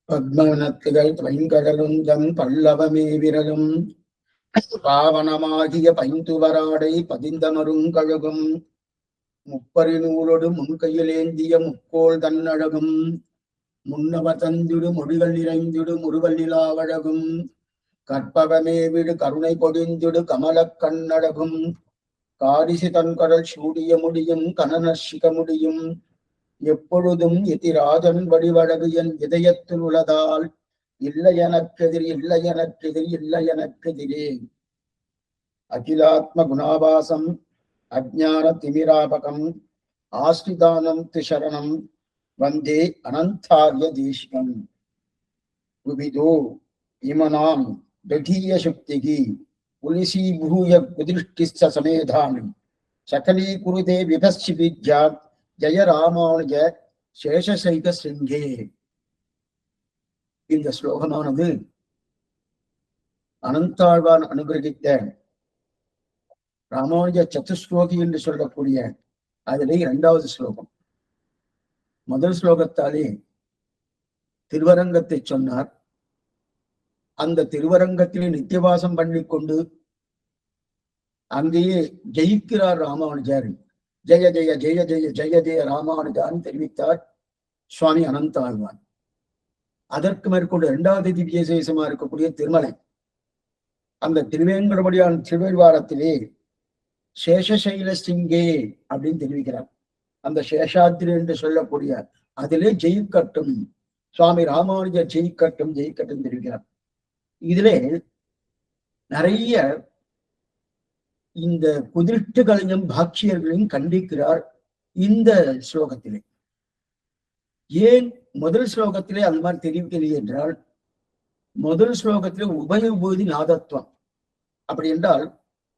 பத்மனத்துகள் பைங்கடலுந்தன் பல்லவமே விரலும் பாவனமாகிய பைந்துவராடை பதிந்தமருங்கழுகும் முப்பரிநூலொடு முன்கையிலேந்திய முக்கோள் தன்னழகும் முன்னவர் தந்திடு மொழிகள் நிறைந்திடு முருவல்லிலாவழகும் கற்பகமே விடு கருணை பொடிந்திடு கமலக் கண்ணழகும் காரிசி தன்கடல் சூடிய முடியும் கனநர்ஷிக முடியும் எப்பொழுதும் எதிராஜன் வடிவழகு என் இதயத்தில் உளதால் இல்லை எனக்கெதிர் இல்லை எனக்கெதிர் இல்லை எனக்கெதிரே. அகிலாத்ம குணாபாசம் அஜ்ஞான திமிராபகம் ஆஸ்ரிதானம் திசரணம் வந்தே அனந்தாரிய தேசிகம். குபிதோ இமனாம் தடீய சக்திகி புலிசீபூய குதிஷ்டிஸ்ஸ சமேதாமி சகலீகுருதே விபஸ்சி வித்யாத் ஜெய ராமானுஜ சேஷசைக சிங்கே. இந்த ஸ்லோகமானது அனந்தாழ்வான் அனுகிரகித்த ராமானுஜ சதுஸ்லோகி என்று சொல்லக்கூடிய அதிலே 2வது ஸ்லோகம். முதல் ஸ்லோகத்தாலே திருவரங்கத்தை சொன்னார். அந்த திருவரங்கத்திலே நித்தியவாசம் பண்ணிக்கொண்டு அங்கேயே ஜெயிக்கிறார் ராமானுஜர். ஜெய ஜெய ஜெய ஜெய ஜெய ஜெய ராமானுஜான் தெரிவித்தார் சுவாமி அனந்தாழ்வான். அதற்கு மேற்கொண்டு 2வது திவ்ய சேஷமா இருக்கக்கூடிய திருமலை, அந்த திருவேங்கடமுடியான் திருவேழ்வாரத்திலே சேஷசைல சிங்கே அப்படின்னு தெரிவிக்கிறார். அந்த சேஷாத்திரி என்று சொல்லக்கூடிய அதிலே ஜெயிக்கட்டும் சுவாமி ராமானுஜர் ஜெயிக்கட்டும் ஜெயிக்கட்டும் தெரிவிக்கிறார். இதிலே நிறைய இந்த குதிர்ட்டுகளையும் பாக்கியர்களையும் கண்டிக்கிறார் இந்த ஸ்லோகத்திலே. ஏன் முதல் ஸ்லோகத்திலே அந்த மாதிரி தெரிவிக்கலையே என்றால், முதல் ஸ்லோகத்திலே உபயபூதி நாதத்துவம். அப்படி என்றால்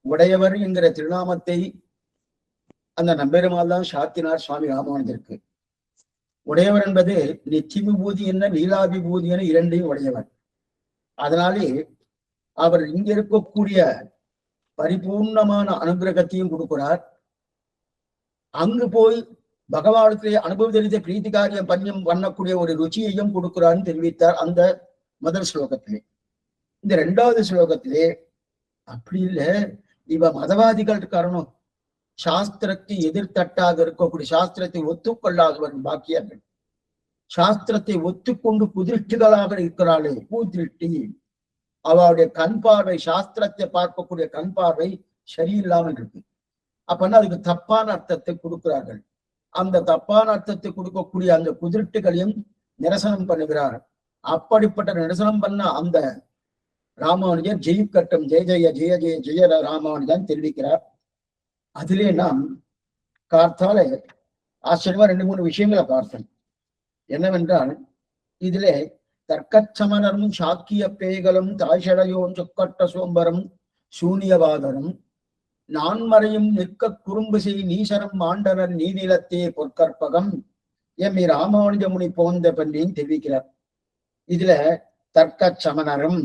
உடையவர் என்கிற திருநாமத்தை அந்த நம்பெருமாள் தான் சாத்தினார் சுவாமி ராமானுஜருக்கு. உடையவர் என்பது நித்திய விபூதி என்ன லீலாவிபூதி என 2ஐயும் உடையவர். அதனாலே அவர் இங்க இருக்கக்கூடிய பரிபூர்ணமான அனுகிரகத்தையும் கொடுக்கிறார். அங்கு போய் பகவானுடைய அனுபவத்தெரிந்த பிரீத்திகாரியம் பன்யம் பண்ணக்கூடிய ஒரு ருச்சியையும் கொடுக்கிறான்னு தெரிவித்தார் அந்த முதல் ஸ்லோகத்திலே. இந்த 2வது ஸ்லோகத்திலே அப்படி இல்லை, இவ மதவாதிகள் காரணம், சாஸ்திரத்தை எதிர்த்தட்டாக இருக்கக்கூடிய சாஸ்திரத்தை ஒத்துக்கொள்ளாதவர்கள் பாக்கியர்கள், சாஸ்திரத்தை ஒத்துக்கொண்டு குதிர்ஷ்டிகளாக இருக்கிறாளே பூதிருஷ்டி, அவளுடைய கண் பார்வை சாஸ்திரத்தை பார்க்கக்கூடிய கண் பார்வை சரியில்லாமல் இருக்கு. அப்பன்னா அதுக்கு தப்பான அர்த்தத்தை கொடுக்கிறார்கள். அந்த தப்பான அர்த்தத்தை கொடுக்கக்கூடிய அந்த குதிர்ட்டுகளையும் நிரசனம் பண்ணுகிறார். அப்படிப்பட்ட நிரசனம் பண்ண அந்த ராமானுஜர் ஜெயிக்கட்டும் ஜெய ஜெய ஜெய ஜெய ஜெய ராமானுஜன் தெரிவிக்கிறார். அதிலே நாம் கார்த்தால ஆச்சரியமா 2-3 விஷயங்களை பார்த்தோம். என்னவென்றால் இதிலே தர்க்கச்சமனரும் சாக்கிய பேய்களும் தாய்ஷடையோன் சொக்கட்ட சோம்பரம் சூனியவாதரும் நான்மறையும் நிற்க குறும்பு செய் நீசரம் ஆண்டனர் நீநிலத்தே பொற்கற்பகம் எம் ராமானுஜ முனி போந்த பன்றியும் தெரிவிக்கிறார். இதுல தர்க்க சமனரும்,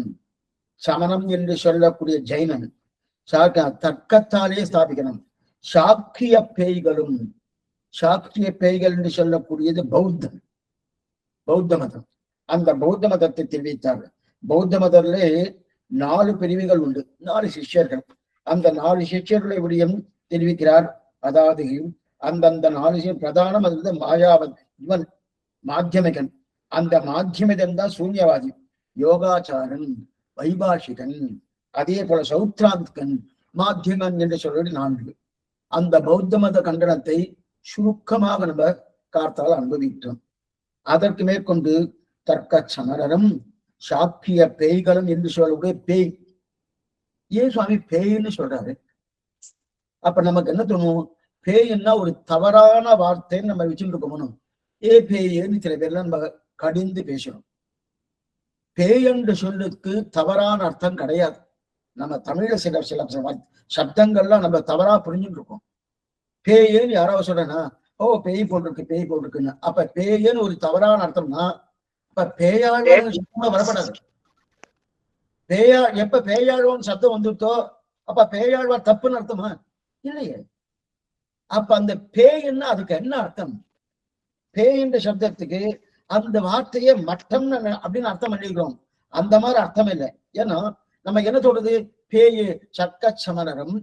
சமணம் என்று சொல்லக்கூடிய ஜெயினன் தர்க்கத்தாலே ஸ்தாபிக்கணும். சாக்கிய பேய்களும், சாக்கிய பேய்கள் என்று சொல்லக்கூடியது பௌத்த மதம். அந்த பௌத்த மதத்தை தெரிவித்தார். பௌத்த மதத்திலே 4 பிரிவுகள் உண்டு, 4 சிஷ்யர்கள். அந்த 4 சிஷ்யர்களை விடயம் தெரிவிக்கிறார். அதாவது அந்தந்த 4 பிரதானம் அது மாயாவன், இவன் மாத்தியமிகன். அந்த மாத்தியமிகன் தான் சூன்யவாதி, யோகாச்சாரன், வைபாஷிகன், அதே போல சௌத்ராந்தகன், மாத்தியமன் என்று சொல்வது 4. அந்த பௌத்த மத கண்டனத்தை சுருக்கமாக நம்ம கார்த்தால் அனுபவித்தோம். அதற்கு மேற்கொண்டு தர்க்க சமரரும் சாக்கிய பேய்களும் என்று சொல்லக்கூடிய பேய். ஏன் சுவாமி பேய்ன்னு சொல்றாரு? அப்ப நமக்கு என்ன தோணும்? பேய்ன்னா ஒரு தவறான வார்த்தைன்னு நம்ம வச்சுட்டு இருக்கணும். பேய்ன்னு சில பேர்லாம் நம்ம கடிந்து பேசணும். பேய் என்று சொல்லுக்கு தவறான அர்த்தம் கிடையாது. நம்ம தமிழ்ல சில சப்தங்கள்லாம் நம்ம தவறா புரிஞ்சுட்டு இருக்கோம். பேயேன்னு யாராவது சொல்றேன்னா, ஓ பேய் போட்டிருக்கு பேய் போட்டிருக்குன்னு. அப்ப பேயன்னு ஒரு தவறான அர்த்தம்னா இப்ப பேயாழ்வான் சுத்தமா வரப்படாது. எப்ப பேயாழ்வான் சப்தம் வந்துட்டோ அப்ப பேயாழ்வார் தப்புன்னு அர்த்தமா? இல்லையே. அப்ப அந்த பேய்ன்னா அதுக்கு என்ன அர்த்தம்? பேய் என்ற சப்தத்துக்கு அந்த வார்த்தையை மட்டம்னு அப்படின்னு அர்த்தம் பண்ணிக்கிறோம். அந்த மாதிரி அர்த்தம் இல்லை. ஏன்னா நம்ம என்ன சொல்றது, பேயு சர்க்க சமணரும்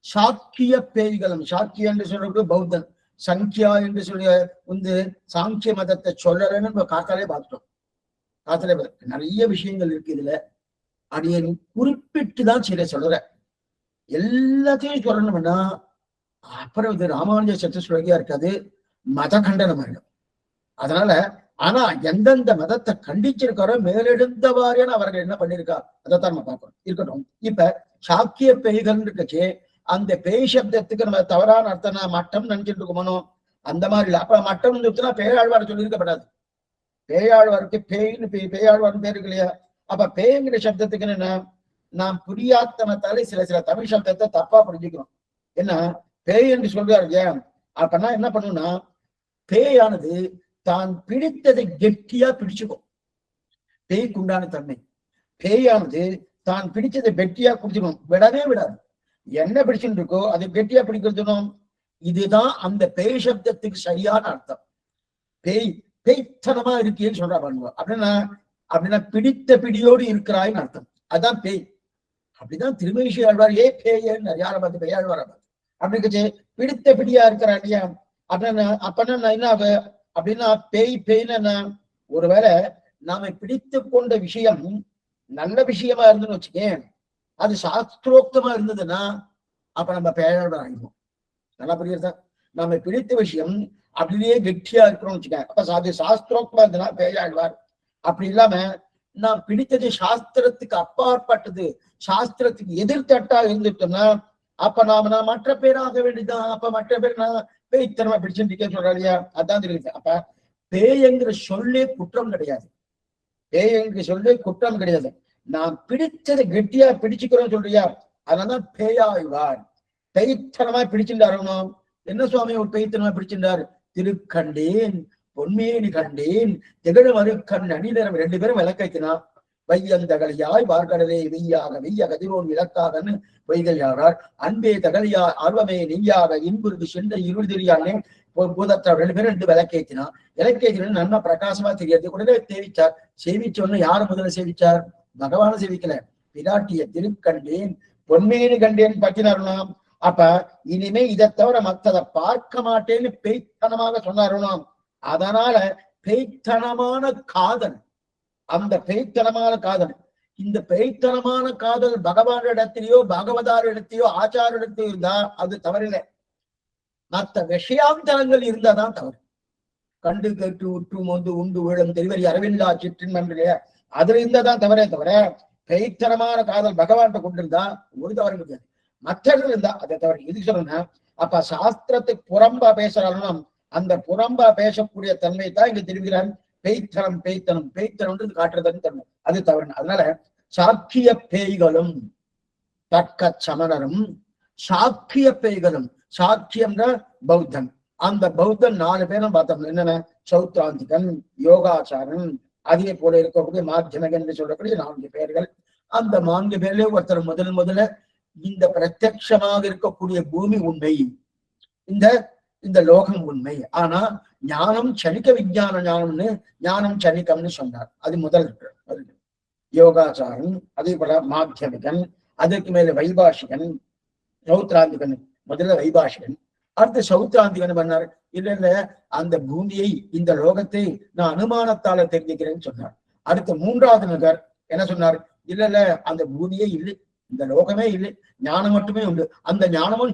சாக்கிய பேய்களும், சாக்கிய என்று சொல்றது பௌத்தன், சங்கியா என்று சொல்லி வந்து சாங்கிய மதத்தை சொல்லறன்னு நம்ம காத்தாலே பார்த்துட்டோம். காத்தாலே நிறைய விஷயங்கள் இருக்கு இதுல. அதைய குறிப்பிட்டுதான் சில சொல்ற, எல்லாத்தையும் சொல்லணும்னா அப்புறம் இது ராமானுஜ சத்துஸ்வரகியா இருக்காது, மத கண்டனம் ஆயிடும். அதனால ஆனா எந்தெந்த மதத்தை கண்டிச்சிருக்காரோ மேலெடுந்தவாறேன்னு அவர்கள் என்ன பண்ணிருக்கா அதைத்தான் நம்ம பார்க்கணும். இருக்கட்டும். இப்ப சாக்கிய பேய்கள் இருக்கச்சே அந்த பேய் சப்தத்துக்கு நம்ம தவறான அர்த்தம் மட்டம் நினைச்சிட்டு இருக்கோமோ, அந்த மாதிரி இல்லை. அப்ப மட்டம் இருந்துச்சுன்னா பேயாழ்வார் சொல்லியிருக்கப்படாது. பேயாழ்வாருக்கு பேய்னு பேயாழ்வார்னு பேரு இல்லையா? அப்ப பேய்ங்கிற சப்தத்துக்கு என்ன, நாம் புரியாத்தனத்தாலே சில தமிழ் சப்தத்தை தப்பா புரிஞ்சுக்கிறோம். என்ன பேய் என்று சொல்றாரு இல்லையா? அப்பனா என்ன பண்ணும்னா, பேயானது தான் பிடித்ததை கெட்டியா பிடிச்சுக்கும். பேய்க்கு உண்டான தன்மை. பேயானது தான் பிடிச்சதை கெட்டியா குடிச்சிடும், விடவே விடாது. என்ன பிடிச்சுட்டு இருக்கோ அதை கெட்டியா பிடிக்கிறதுனும். இதுதான் அந்த பேய் சப்தத்துக்கு சரியான அர்த்தம். பேய் பேய்த்தனமா இருக்கேன்னு சொல்றா பண்ணுவோம். அப்படின்னா பிடித்த பிடியோடு இருக்கிறாய்ன்னு அர்த்தம். அதுதான் பேய். அப்படிதான் திருமேஷி ஆழ்வார் ஏ பேயன்னு யாரை பார்த்து பேயாழ்வார பார்த்து அப்படி பிடித்த பிடியா இருக்கிறா இல்லையா? அப்பன்னா என்ன அப்படின்னா பேய்ன்னு என்ன, ஒருவேளை நாம பிடித்து கொண்ட விஷயம் நல்ல விஷயமா இருந்துன்னு வச்சுக்கேன், அது சாஸ்திரோக்தமா இருந்ததுன்னா அப்ப நம்ம பேயாழ்வார் ஆகிடுவோம். நல்லா புரியுறதா? நாம பிடித்த விஷயம் அப்படியே கெட்டியா இருக்கிறோம்னு வச்சுக்கேன், அப்ப அது சாஸ்திரோக்தமா இருந்ததுன்னா பேயாழ்வார். அப்படி இல்லாம நாம் பிடித்தது சாஸ்திரத்துக்கு அப்பாற்பட்டது, சாஸ்திரத்துக்கு எதிர்த்தட்டா இருந்துட்டோம்னா அப்ப நாம மற்ற பேராக வேண்டியதுதான். அப்ப மற்ற பேர் நான் பேய்த்தனமா பிடிச்சுட்டு சொல்றா இல்லையா? அதான் தெரியுது. அப்ப பேயங்கிற சொல்லே குற்றம் கிடையாது. பேயங்கிற சொல்லே குற்றம் கிடையாது. நான் பிடிச்சதை கெட்டியா பிடிச்சுக்கிறோம் சொல்றியா, அதனாலதான் பேயாழ்வார். பேய்த்தனமா பிடிச்சுட்டாருனோ. என்ன சுவாமி ஒரு பேய்த்தனமா பிடிச்சிருந்தார்? திருக்கண்டேன் பொன்மேனி கண்டேன் திகழ் மறுக்கண் அணிதரம், ரெண்டு பேரும் விளக்கைத்தினா வையந்தகலியாய் வார்கடலே வெய்யாக வெய்ய கதிரோன் விளக்காகன்னு வைகையாரார். அன்பே தகலியா ஆர்வமே நெய்யாக இன்புறுது சென்ற இருள் தெரியானே பூதத்தா ரெண்டு பேரும் ரெண்டு விளக்கேத்தினா. விளக்கேத்தினு நல்லா பிரகாசமா தெரியாது. உடனே சேவிச்சார். சேவிச்சோன்னு யாரு முதல்ல சேவிச்சார்? பகவான சேவிக்கல, பிராட்டிய. திருக்கண்டேன் பொன்மேனி கண்டேன் பற்றினாருனாம். அப்ப இனிமே இதை தவிர மற்றதை பார்க்க மாட்டேன்னு பேய்த்தனமாக சொன்னாருனாம். அதனால பேய்த்தனமான காதல், அந்த பேய்த்தனமான காதல், இந்த பேய்த்தனமான காதல் பகவான் இடத்திலேயோ பாகவதார் இடத்தையோ ஆச்சார இடத்தையோ இருந்தா அது தவறில்லை. மற்ற விஷயாந்தரங்கள் இருந்தாதான் தவறு. கண்டு கேட்டு உற்று மோந்து உண்டு விழும் தெரிவரி அரவிந்தா சிற்றின் மன்றிலே அதுல இருந்தாதான் தவறே தவிர பேய்த்தனமான காதல் பகவான்கிட்ட கொண்டிருந்தா ஒரு தவறு கிடையாது. மற்றது இருந்தா அதை தவறு. எதுக்கு சொல்றேன்னா, அப்ப சாஸ்திரத்துக்கு புறம்பா பேசுறாலும் அந்த புறம்பா பேசக்கூடிய தன்மை தான் இங்க திரும்புகிறான். பேய்த்தனம் காட்டுறதுன்னு தன்மை, அது தவறு. அதனால சாக்கிய பேய்களும் தர்க்க சமணரும் சாக்கிய பேய்களும், சாக்கியம்னா பௌத்தன். அந்த பௌத்தன் 4 பேரும் பார்த்தோம். என்னென்ன? சௌத்ராந்திகன், யோகாச்சாரன், அதே போல இருக்கக்கூடிய மாத்தியமகன் என்று சொல்லக்கூடிய 4 பேர்கள். அந்த 4 பேர்லயே ஒருத்தர் முதல்ல இந்த பிரத்யட்சமாக இருக்கக்கூடிய பூமி உண்மை, இந்த லோகம் உண்மை, ஆனா ஞானம் சனிக்க விஞ்ஞான ஞானம்னு ஞானம் சனிக்கம்னு சொன்னார். அது முதல் யோகாச்சாரன், அதே போல மாத்தியமிகன், அதற்கு மேல வைபாஷிகன், சௌத்ராந்திகன். முதல்ல வைபாஷிகன், அடுத்து சௌத்ராந்திகன் பண்ணார். இல்ல அந்த பூமியை இந்த லோகத்தை நான் அனுமானத்தால தெரிஞ்சுக்கிறேன்னு சொன்னார். அடுத்து 3வது நகர் என்ன சொன்னார்? இல்ல அந்த பூமியே இல்லை, இந்த லோகமே இல்லை, ஞானம் மட்டுமே உண்டு. அந்த ஞானமும்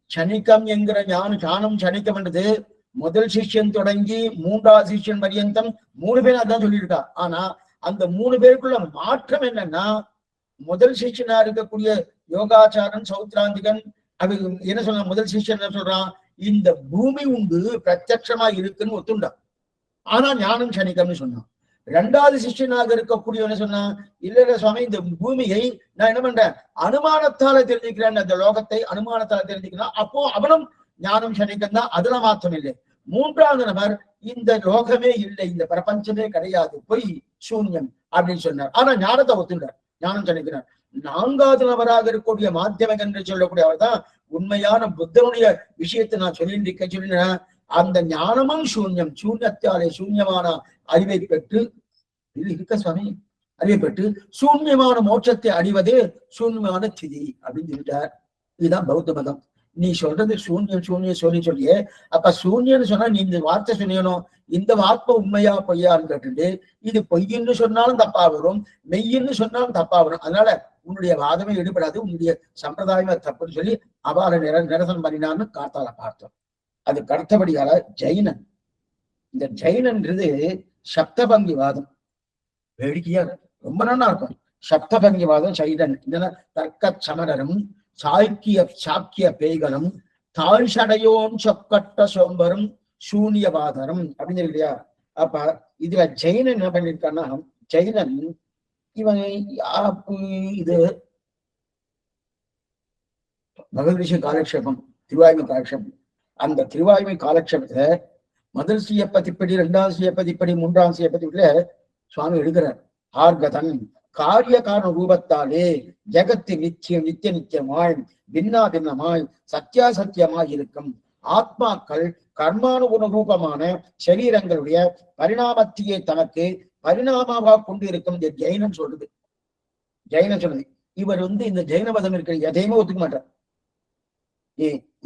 சனிக்கம் என்கிற ஞானம் சனிக்கம் என்றது முதல் சிஷ்யன் தொடங்கி 3வது சிஷ்யன் பரியந்தம் 3 பேரும் அதான் சொல்லியிருக்கா. ஆனா அந்த 3 பேருக்குள்ள மாற்றம் என்னன்னா, முதல் சிஷ்யனா இருக்கக்கூடிய யோகாச்சாரன் சௌத்ராந்திகன் அது என்ன சொல்ற, முதல் சிஷ்யன் என்ன சொல்றான்? இந்த பூமி உண்டு பிரத்யட்சமா இருக்குன்னு ஒத்துண்டான். ஆனா ஞானம் சனிக்கம்னு சொன்னான். 2வது சிஷ்யனாக இருக்கக்கூடிய என்ன சொன்னா? இல்ல சுவாமி, இந்த பூமியை நான் என்ன பண்றேன், அனுமானத்தால தெரிஞ்சுக்கிறேன், அந்த லோகத்தை அனுமானத்தால தெரிஞ்சுக்கிறான். அப்போ அவனும் ஞானம் சனிக்கம் தான், அதுல மாற்றம் இல்லை. 3வது நபர் இந்த லோகமே இல்லை, இந்த பிரபஞ்சமே கிடையாது, பொய் சூன்யம் அப்படின்னு சொன்னார். ஆனா ஞானத்தை ஒத்துண்டார், ஞானம் சனிக்கிறார். 4வது நபராக இருக்கக்கூடிய மாத்தியமகன் என்று சொல்லக்கூடிய அவர் தான் உண்மையான புத்தனுடைய விஷயத்தை நான் சொல்லிட்டு சொல்லினேன். அந்த ஞானமும் சூன்யம், சூன்யத்தாலே சூன்யமான அறிவை பெற்று இது இருக்க சுவாமி, அறிவை பெற்று சூன்யமான மோட்சத்தை அடைவதே சூன்யமான திதி அப்படின்னு சொல்லிட்டார். இதுதான் பௌத்த மதம். நீ சொல்றது சூன்யம் சூன்யம் சொல்லியே, அப்ப சூன்யன்னு சொன்னா நீ இந்த வார்த்தை சொன்னியணும், இந்த வார்த்தை உண்மையா பொய்யான்னு கேட்டுட்டு இது பொய்ன்னு சொன்னாலும் தப்பா வரும், மெய்யின்னு சொன்னாலும் தப்பா வரும். அதனால உன்னுடைய வாதமே ஈடுபடாது, உன்னுடைய சம்பிரதாயமே தப்புன்னு சொல்லி அபார நிரசனம் பண்ணினான்னு காத்தால பார்த்தோம். அது கருத்தபடியால ஜெயினன், இந்த ஜெயினன்றது சப்தபங்கி வாதம். வேடிக்கையா ரொம்ப நல்லா இருக்கும். சப்தபங்கி வாதம் ஜெயினன். இதெல்லாம் தர்க்க சமரரும் சாக்கிய பேய்களும் தாழ்சடையோன் சொக்கட்ட சோம்பரும் சூனியவாதரும் அப்படின்னு இல்லையா. அப்ப இதுல ஜெயினன் என்ன பண்ணிருக்கான்னா, ஜெயினன் இவன் இது பகவத்கீதை காலக்ஷேபம், திருவாய்மை காலக்ஷேபம். அந்த திருவாய்மை காலக்ஷேபத்தை முதல் சீயப்பதிப்படி, இரண்டாம் சீயப்பதிப்படி, மூன்றாம் சீயப்பதிப்படியில சுவாமி எழுதுறார். ஆர்கதன் காரிய காரண ரூபத்தாலே ஜெகத்து நித்திய நித்தியமாய் பின்னா பின்னமாய் சத்தியாசத்தியமாய் இருக்கும் ஆத்மாக்கள் கர்மானுகுண ரூபமான சரீரங்களுடைய பரிணாமத்தையே தனக்கு பரிணாமமாக கொண்டு இருக்கும் ஜெயினம் சொல்றது. ஜெயினம் சொல்லுது. இவர் இந்த ஜெயின மதம் இருக்கிற எதையுமே ஒத்துக்க மாட்டார்.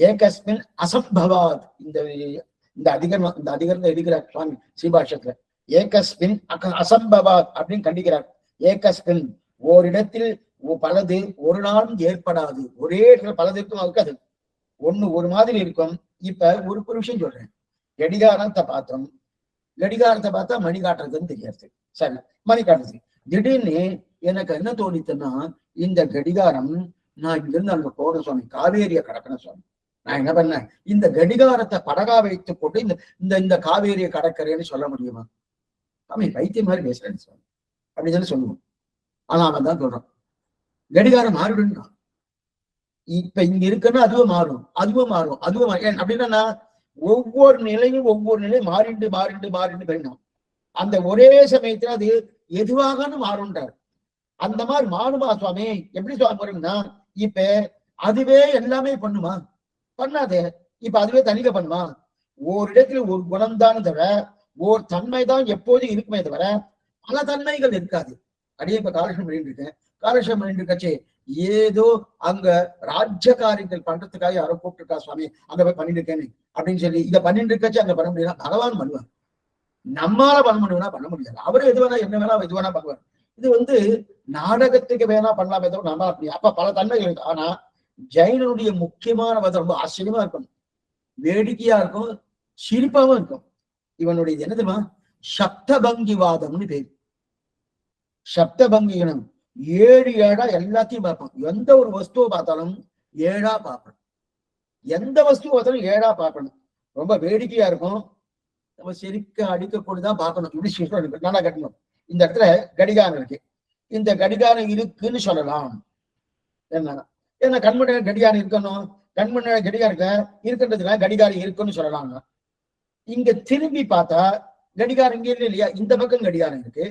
ஏகஸ்மின் அசம்பவாத், இந்த அதிகரம் எடுக்கிறார் சுவாமி ஸ்ரீபாஷத்துல. ஏகஸ்மின் அசம்பவாத் அப்படின்னு கண்டிக்கிறார். ஏகஸ்மின் ஓரிடத்தில் பலது ஒரு நாளும் ஏற்படாது. ஒரே இடத்துல பலது இருக்கும், இருக்காது. ஒண்ணு ஒரு மாதிரி இருக்கும். இப்ப ஒரு விஷயம் சொல்றேன். கடிகாரத்தை பார்த்தோம், கடிகாரத்தை பார்த்தா மணி காட்டுறதுன்னு தெரியாது. சரி, மணி காட்டுறது. திடீர்னு எனக்கு என்ன தோணித்துன்னா, இந்த கடிகாரம் நான் இங்கிருந்து அங்க போட சுவாமி, காவேரியை கடக்கணும் சுவாமி. நான் என்ன பண்ணேன், இந்த கடிகாரத்தை படகா வைத்துக் கொண்டு இந்த காவேரியை கடற்கரைன்னு சொல்ல முடியுமா? அவன் பைத்தியம் மாதிரி பேசுறேன்னு சுவாமி அப்படின்னு சொல்லி சொல்லுவோம். ஆனா அவன் தான் சொல்றான் கடிகாரம் மாறிடுன்னா. இப்ப இங்க இருக்குன்னா அதுவும் மாறும், அதுவும் மாறும், அதுவும் அப்படின்னா ஒவ்வொரு நிலையும் மாறிண்டு போயிடும். அந்த ஒரே சமயத்துல அது எதுவாக மாறும்ன்றார். அந்த மாதிரி மாறுமா சுவாமி? எப்படி சுவாமி போறீங்கன்னா, இப்ப அதுவே எல்லாமே பண்ணுமா? பண்ணாதே. இப்ப அதுவே தனிக்க பண்ணுமா? ஓரிடத்துல ஒரு குணம் தான் தவிர, ஓர் தன்மை தான் எப்போதும் இருக்குமே தவிர பல தன்மைகள் இருக்காது. அப்படியே இப்ப காலட்சேபம் பண்ணிட்டு இருக்கேன். காலட்சேபம் பண்ணிட்டு இருக்காச்சு, ஏதோ அங்க ராஜ்ய காரியங்கள் பண்றதுக்காக யாரோ கூப்பிட்டுருக்கா சுவாமி, அங்க போய் பண்ணிட்டு இருக்கேன்னு அப்படின்னு சொல்லி இதை பண்ணிட்டு இருக்காச்சு. அங்க பண்ண முடியாது, பகவான் பண்ணுவார். நம்மால பண்ண முடியும்னா பண்ண முடியாது. அவரு எது வேணா என்ன வேணா எது வேணா பண்ணுவார். இது நாடகத்துக்கு வேணா பண்ணலாமே தவிர நம்ம அப்படி. அப்ப பல தன்மைகள் இருக்கு. ஆனா ஜெயினுடைய முக்கியமான வதம் ரொம்ப ஆச்சரியமா இருக்கும், வேடிக்கையா இருக்கும், சிரிப்பாவும் இருக்கும். இவனுடைய என்ன தெரியுமா? சப்தபங்கி வாதம்னு பேரு. சப்தபங்கி இனம் 7 ஏழா எல்லாத்தையும் பார்ப்போம். எந்த ஒரு வஸ்துவை பார்த்தாலும் 7ஆ பார்ப்போம். எந்த வஸ்துவை பார்த்தாலும் 7ஆ பார்க்கணும். ரொம்ப வேடிக்கையா இருக்கும். நம்ம செருக்க அடிக்கக்கூடியதான் பார்க்கணும். இப்படி நல்லா கட்டணும். இந்த இடத்துல கடிகாரம் இருக்கு, இந்த கடிகாரம் இருக்குன்னு சொல்லலாம். என்ன கண்மணி கடிகாரம் இருக்கணும், கண்மணி கடிகாரம் இருக்கின்றதுல கடிகாரம் இருக்குன்னு சொல்லலாம். இங்க திரும்பி பார்த்தா கடிகாரம் இங்க இல்லை இல்லையா? இந்த பக்கம் கடிகாரம் இருக்கு,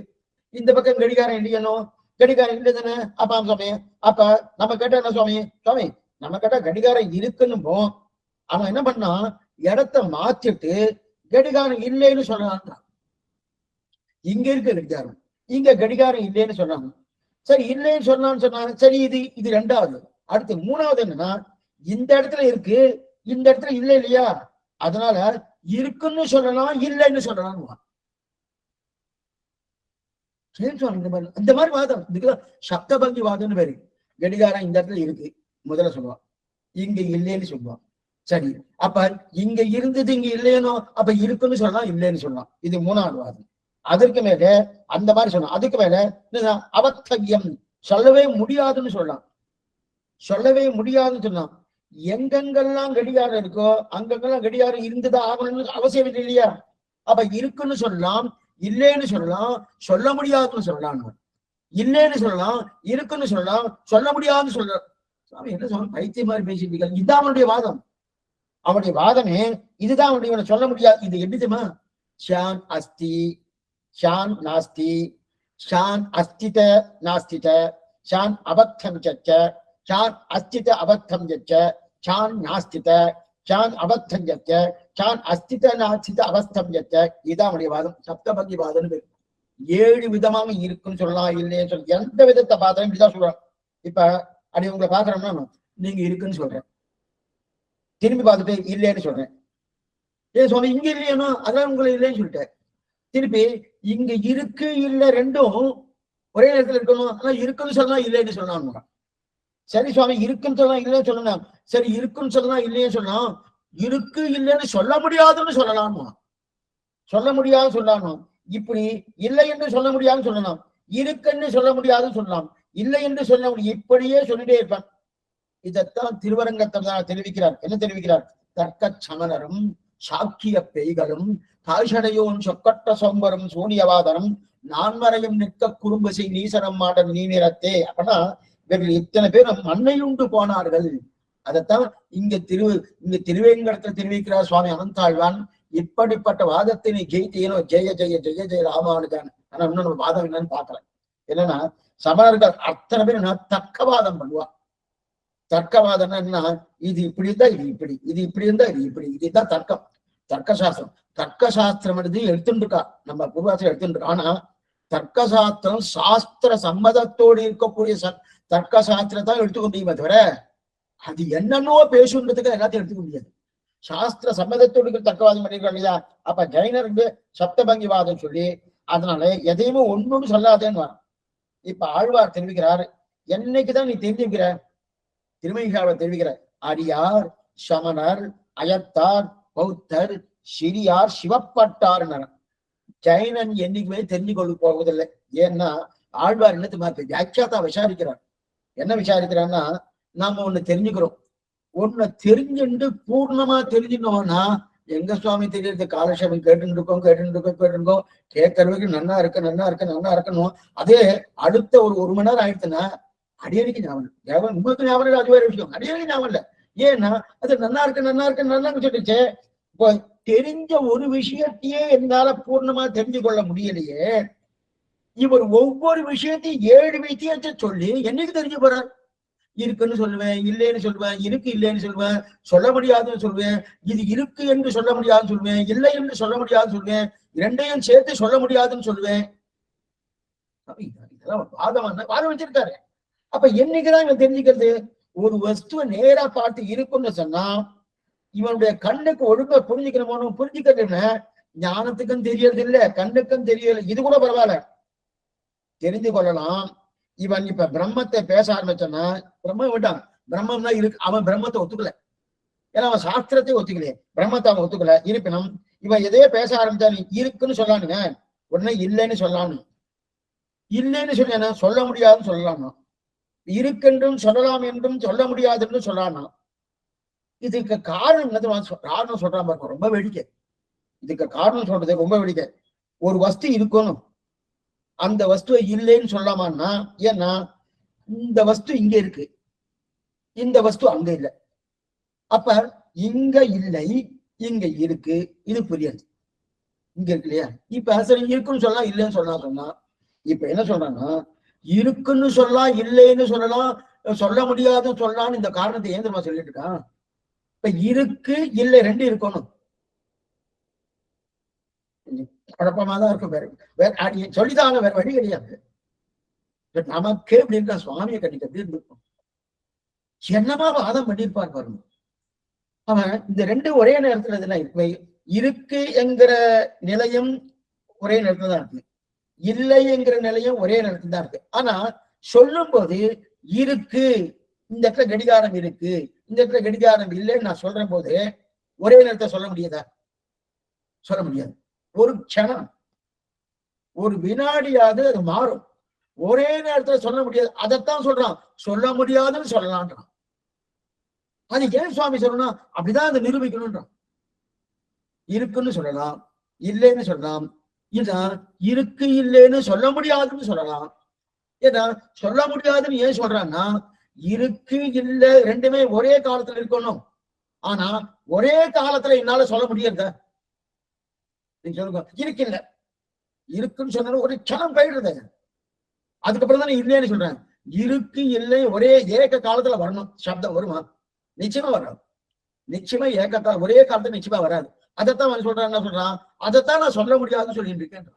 இந்த பக்கம் கடிகாரம் இல்லையணும். கடிகாரம் இல்லை தானே? அப்பா சுவாமி, அப்ப நம்ம கேட்டா என்ன சுவாமி? சுவாமி நம்ம கேட்டா கடிகாரம் இருக்குன்னு போம். அவன் என்ன பண்ணா, இடத்த மாத்திட்டு கடிகாரம் இல்லைன்னு சொல்றான். இங்க இருக்கு கடிகாரம், இங்க கடிகாரம் இல்லைன்னு சொல்றாங்க. சரி, இல்லைன்னு சொன்னான்னு சரி, இது ரெண்டாவது. அடுத்து மூணாவது என்னன்னா, இந்த இடத்துல இருக்கு, இந்த இடத்துல இல்லை இல்லையா? அதனால இருக்குன்னு சொல்லலாம், இல்லைன்னு சொல்லலாம். இந்த மாதிரி வாதம் இதுக்குதான் சப்தபங்கி வாதம்னு பேரு. கடிகாரம் இந்த இடத்துல இருக்கு முதல்ல சொல்லுவான், இங்க இல்லைன்னு சொல்லுவான். சரி, அப்ப இங்க இருந்தது இங்க இல்லையனோ, அப்ப இருக்குன்னு சொல்லலாம், இல்லைன்னு சொல்லலாம். இது மூணாவது வாதம். அதற்கு மேல அந்த மாதிரி சொல்லலாம். அதுக்கு மேல அவத்தகியம், சொல்லவே முடியாதுன்னு சொல்லலாம். சொல்லவே முடியாதுன்னு சொல்லலாம். எங்கெங்கெல்லாம் கடிகாரம் இருக்கோ அங்கெங்கெல்லாம் கடிகாரம் இருந்துதான் ஆகணும்னு அவசியம் இல்லை இல்லையா? அப்ப இருக்குன்னு சொல்லலாம், இல்லைன்னு சொல்லலாம், சொல்ல முடியாதுன்னு சொல்லலாம். இல்லைன்னு சொல்லலாம், இருக்குன்னு சொல்லலாம், சொல்ல முடியாதுன்னு சொல்லலாம். சாமி என்ன சொல்ல, பைத்திய மாதிரி பேசிட்டு. இதுதான் அவனுடைய வாதம். அவனுடைய வாதமே இதுதான். அவனுடைய சொல்ல முடியாது. இது எப்படிமா? ஷான் அஸ்தி, ஷான் நாஸ்தி, ஷான் அஸ்தித நாஸ்தித, ஷான் அபத்தம் சச்ச, ஷான் அஸ்தித அபத்தம் சச்ச, ஷான் நாஸ்தித, ஷான் அபத்தம் சச்ச, அஸ்தித நாச்சித அவஸ்தம்யத்த இதான் அவனுடைய வாதம். சப்தபங்கி வாதம். 7 விதமாக இருக்குன்னு சொல்லலாம், இல்லைன்னு சொல்ல எந்த விதத்தை பார்த்தாலும் இப்படிதான் சொல்றான். இப்ப அப்படி உங்களை பாக்குறோம்னா நீங்க இருக்குன்னு சொல்றேன், திரும்பி பார்த்துட்டு இல்லைன்னு சொல்றேன். ஏன் சுவாமி இங்க இல்லையனோ அதான் உங்களை இல்லைன்னு சொல்லிட்டேன். திருப்பி இங்க இருக்கு இல்ல ரெண்டும் ஒரே நேரத்துல இருக்கணும். ஆனா இருக்குன்னு சொல்லலாம் இல்லைன்னு சொல்லலாம். சரி சுவாமி இருக்குன்னு சொல்லலாம் இல்லைன்னு சொல்லலாம். சரி இருக்குன்னு சொல்லலாம் இல்லைன்னு சொல்லலாம். இருக்கு இல்லைன்னு சொல்ல முடியாதுன்னு சொல்லலாமா? சொல்ல முடியாது சொல்லலாம். இப்படி இல்லை என்று சொல்ல முடியாதுன்னு சொல்லலாம், இருக்குன்னு சொல்ல முடியாதுன்னு சொல்லலாம், இல்லை என்று சொல்ல முடியும். இப்படியே சொல்லிட்டே இருப்பான். இதைத்தான் திருவரங்கத்தான் தெரிவிக்கிறார். என்ன தெரிவிக்கிறார்? தர்க்க சமணரும் சாக்கிய பேய்களும் தாய்ஷடையோன் சொக்கட்ட சோம்பரும் சூனியவாதனம் நான்மறையும் நிற்க குறும்பசை நீசனம் மாடன் நீ நிறத்தே. அப்படின்னா இவர்கள் இத்தனை பேரும் மண்ணையுண்டு போனார்கள். அதைத்தான் இங்க திருவேங்கடத்தில் தெரிவிக்கிறார் சுவாமி அனந்தாழ்வான். இப்படிப்பட்ட வாதத்தினை ஜெயித்தேனோ ஜெய ஜெய ஜெய ஜெய ராமானுஜான். ஆனா இன்னும் நம்ம வாதம் என்னன்னு பாக்கல. என்னன்னா சமணர்கள் அத்தனை பேர் என்ன தர்க்கவாதம் பண்ணுவா. தர்க்கவாதம்னா என்ன? இது இப்படி இருந்தா இது இப்படி, இது இப்படி இருந்தா இது இப்படி, இதுதான் தர்க்கம். தர்க்க சாஸ்திரம். தர்க்க சாஸ்திரம் எடுத்துட்டு இருக்கா, நம்ம பூர்வாசிரியர் எடுத்துட்டு இருக்கா. ஆனா தர்க்க சாஸ்திரம் சாஸ்திர சம்மதத்தோடு இருக்கக்கூடிய தர்க்க சாஸ்திரத்தான் எடுத்துக்க முடியுமே தவிர அது என்னன்னோ பேசுன்றதுக்கு எல்லாத்தையும் எடுத்துக்க முடியாது. சாஸ்திர சம்மதத்தோடு தர்க்கவாதம் பண்ணிருக்காங்க இல்லையா? அப்ப ஜெயினருக்கு சப்தபங்கிவாதம் சொல்லி அதனால எதையுமே ஒண்ணுன்னு சொல்லாதேன்னு. இப்ப ஆழ்வார் தெரிவிக்கிறார், என்னைக்குதான் நீ தெரிஞ்சுக்கிற? திருமணிகாவை தெரிவிக்கிற அடியார் சமணர் அயத்தார் பௌத்தர் சிறியார் சிவப்பட்டார். ஜெயினன் என்னைக்குமே தெரிஞ்சு கொள்ள போவதில்லை. ஏன்னா ஆழ்வார் என்னத்து வியாக்கியாத்தா விசாரிக்கிறார். என்ன விசாரிக்கிறான்னா, நாம ஒண்ணு தெரிஞ்சுக்கிறோம், ஒண்ணு தெரிஞ்சுட்டு பூர்ணமா தெரிஞ்சுனோம்னா எங்க சுவாமி தெரியறது? காலட்சேபம் கேட்டுருக்கோம் கேட்கறதுக்கு நன்னா இருக்கணும். அதே அடுத்த ஒரு மணி நேரம் ஆயிடுச்சுன்னா அடியடிக்கு ஞாபகம், உங்களுக்கு ஞாபகம் அது வேற விஷயம், அடியடிக்கு ஞாபகம் இல்லை. ஏன்னா அது நன்னா இருக்கு சொல்லிச்சு. இப்போ தெரிஞ்ச ஒரு விஷயத்தையே என்னால பூர்ணமா தெரிஞ்சு கொள்ள முடியலையே, இவர் ஒவ்வொரு விஷயத்தையும் 7 விஷயத்தை சொல்லி என்னைக்கு தெரிஞ்சு போறார்? இருக்குன்னு சொல்லுவேன், இல்லைன்னு சொல்லுவேன், இருக்கு இல்லைன்னு சொல்லுவேன், சொல்ல முடியாதுன்னு சொல்லுவேன், இது இருக்கு என்று சொல்ல முடியாதுன்னு சொல்லுவேன், இல்லை என்று சொல்ல முடியாதுன்னு சொல்லுவேன், இரண்டையும் சேர்த்து சொல்ல முடியாதுன்னு சொல்லுவேன். இதெல்லாம் வாதம் வச்சிருக்காரு. அப்ப என்னைக்குதான் இவன் தெரிஞ்சுக்கிறது? ஒரு வஸ்துவை நேரா பார்த்து இருக்குன்னு சொன்னா இவனுடைய கண்ணுக்கு ஒழுங்கா புரிஞ்சுக்கணும். புரிஞ்சுக்கிறதுன்னு ஞானத்துக்கும் தெரியறது இல்லை, கண்ணுக்கும் தெரியல. இது கூட பரவாயில்ல, தெரிந்து கொள்ளலாம். இவன் இப்ப பிரம்மத்தை பேச ஆரம்பிச்சான்னா பிரம்மம் விட்டான், பிரம்மம்னா இருக்கு, அவன் பிரம்மத்தை ஒத்துக்கல. ஏன்னா அவன் சாஸ்திரத்தை ஒத்துக்கலையே, பிரம்மத்தை அவன் ஒத்துக்கல. இருப்பினும் இவன் எதையோ பேச ஆரம்பிச்சான், இருக்குன்னு சொல்லானுங்க, உடனே இல்லைன்னு சொல்லலான்னு. இல்லைன்னு சொன்னா சொல்ல முடியாதுன்னு சொல்லலாம்னா, இருக்கென்றும் சொல்லலாம் என்றும் சொல்ல முடியாது என்று சொல்லலாம்னா, இதுக்கு காரணம் காரணம் சொல்றான் பாருங்க, ரொம்ப வேடிக்கை. இதுக்கு காரணம் சொல்றது ரொம்ப வேடிக்கை. ஒரு வஸ்து இருக்கணும், அந்த வஸ்துவை இல்லைன்னு சொல்லலாமான்னா, ஏன்னா இந்த வஸ்து இங்க இருக்கு, இந்த வஸ்து அங்க இல்லை. அப்ப இங்க இல்லை இங்க இருக்கு, இது புரியாது. இங்க இருக்கு இல்லையா? இப்ப சரி இருக்குன்னு சொல்லலாம், இல்லைன்னு சொன்னா இப்ப என்ன சொல்றாங்கன்னா, இருக்குன்னு சொல்லலாம், இல்லைன்னு சொல்லலாம், சொல்ல முடியாதுன்னு சொல்லலாம்னு இந்த காரணத்தை ஏன் தெரியுமா சொல்லிட்டு இருக்கான்? இப்ப இருக்கு இல்லை ரெண்டு இருக்கணும். குழப்பமாதான் இருக்கும். வேற சொல்லிதாங்க, வேற வழி கிடையாது. நமக்கே இப்படி இருக்கா, சுவாமியை கட்டிட்டு எப்படி இருந்திருக்கும், என்னமா வாதம் பண்ணிருப்பார் பாருங்க. அவன் இந்த ரெண்டு ஒரே நேரத்துல இதெல்லாம் இருக்கு என்கிற நிலையம் ஒரே நேரத்துல தான் இருக்கு, இல்லை என்கிற நிலையம் ஒரே நேரத்துல தான் இருக்கு. ஆனா சொல்லும் போது இருக்கு, இந்த இடத்துல கடிகாரம் இருக்கு, இந்த இடத்துல கடிகாரம் இல்லைன்னு நான் சொல்ற போது ஒரே நேரத்தை சொல்ல முடியாதா? சொல்ல முடியாது. ஒரு க்ஷணம், ஒரு வினாடியாவது அது மாறும், ஒரே நேரத்துல சொல்ல முடியாது. அதைத்தான் சொல்றான், சொல்ல முடியாதுன்னு சொல்லலான்றான். அது ஏன் சுவாமி சொல்லணும்? அப்படிதான் அதை நிரூபிக்கணும்ன்றான். இருக்குன்னு சொல்லலாம், இல்லைன்னு சொல்லலாம். இதான் இருக்கு இல்லைன்னு சொல்ல முடியாதுன்னு சொல்லலாம். ஏன்னா சொல்ல முடியாதுன்னு ஏன் சொல்றான்னா, இருக்கு இல்லை ரெண்டுமே ஒரே காலத்துல இருக்கணும். ஆனா ஒரே காலத்துல என்னால சொல்ல முடியறத நீங்க சொல்லுங்க. இருக்கு இல்ல, இருக்குன்னு சொன்னாலும் ஒரு க்ஷணம் போயிடுறது, அதுக்கப்புறம் தானே இல்லைன்னு சொல்றேன். இருக்கு இல்லை ஒரே ஏக காலத்துல வரணும். சப்தம் வருமா? நிச்சயமா வராது. நிச்சயமா ஏகத்தால் ஒரே காலத்துல நிச்சயமா வராது. அதைத்தான் அவன் சொல்றான். என்ன சொல்றான்? அதைத்தான் நான் சொல்ல முடியாதுன்னு சொல்லிட்டு இருக்கேன்.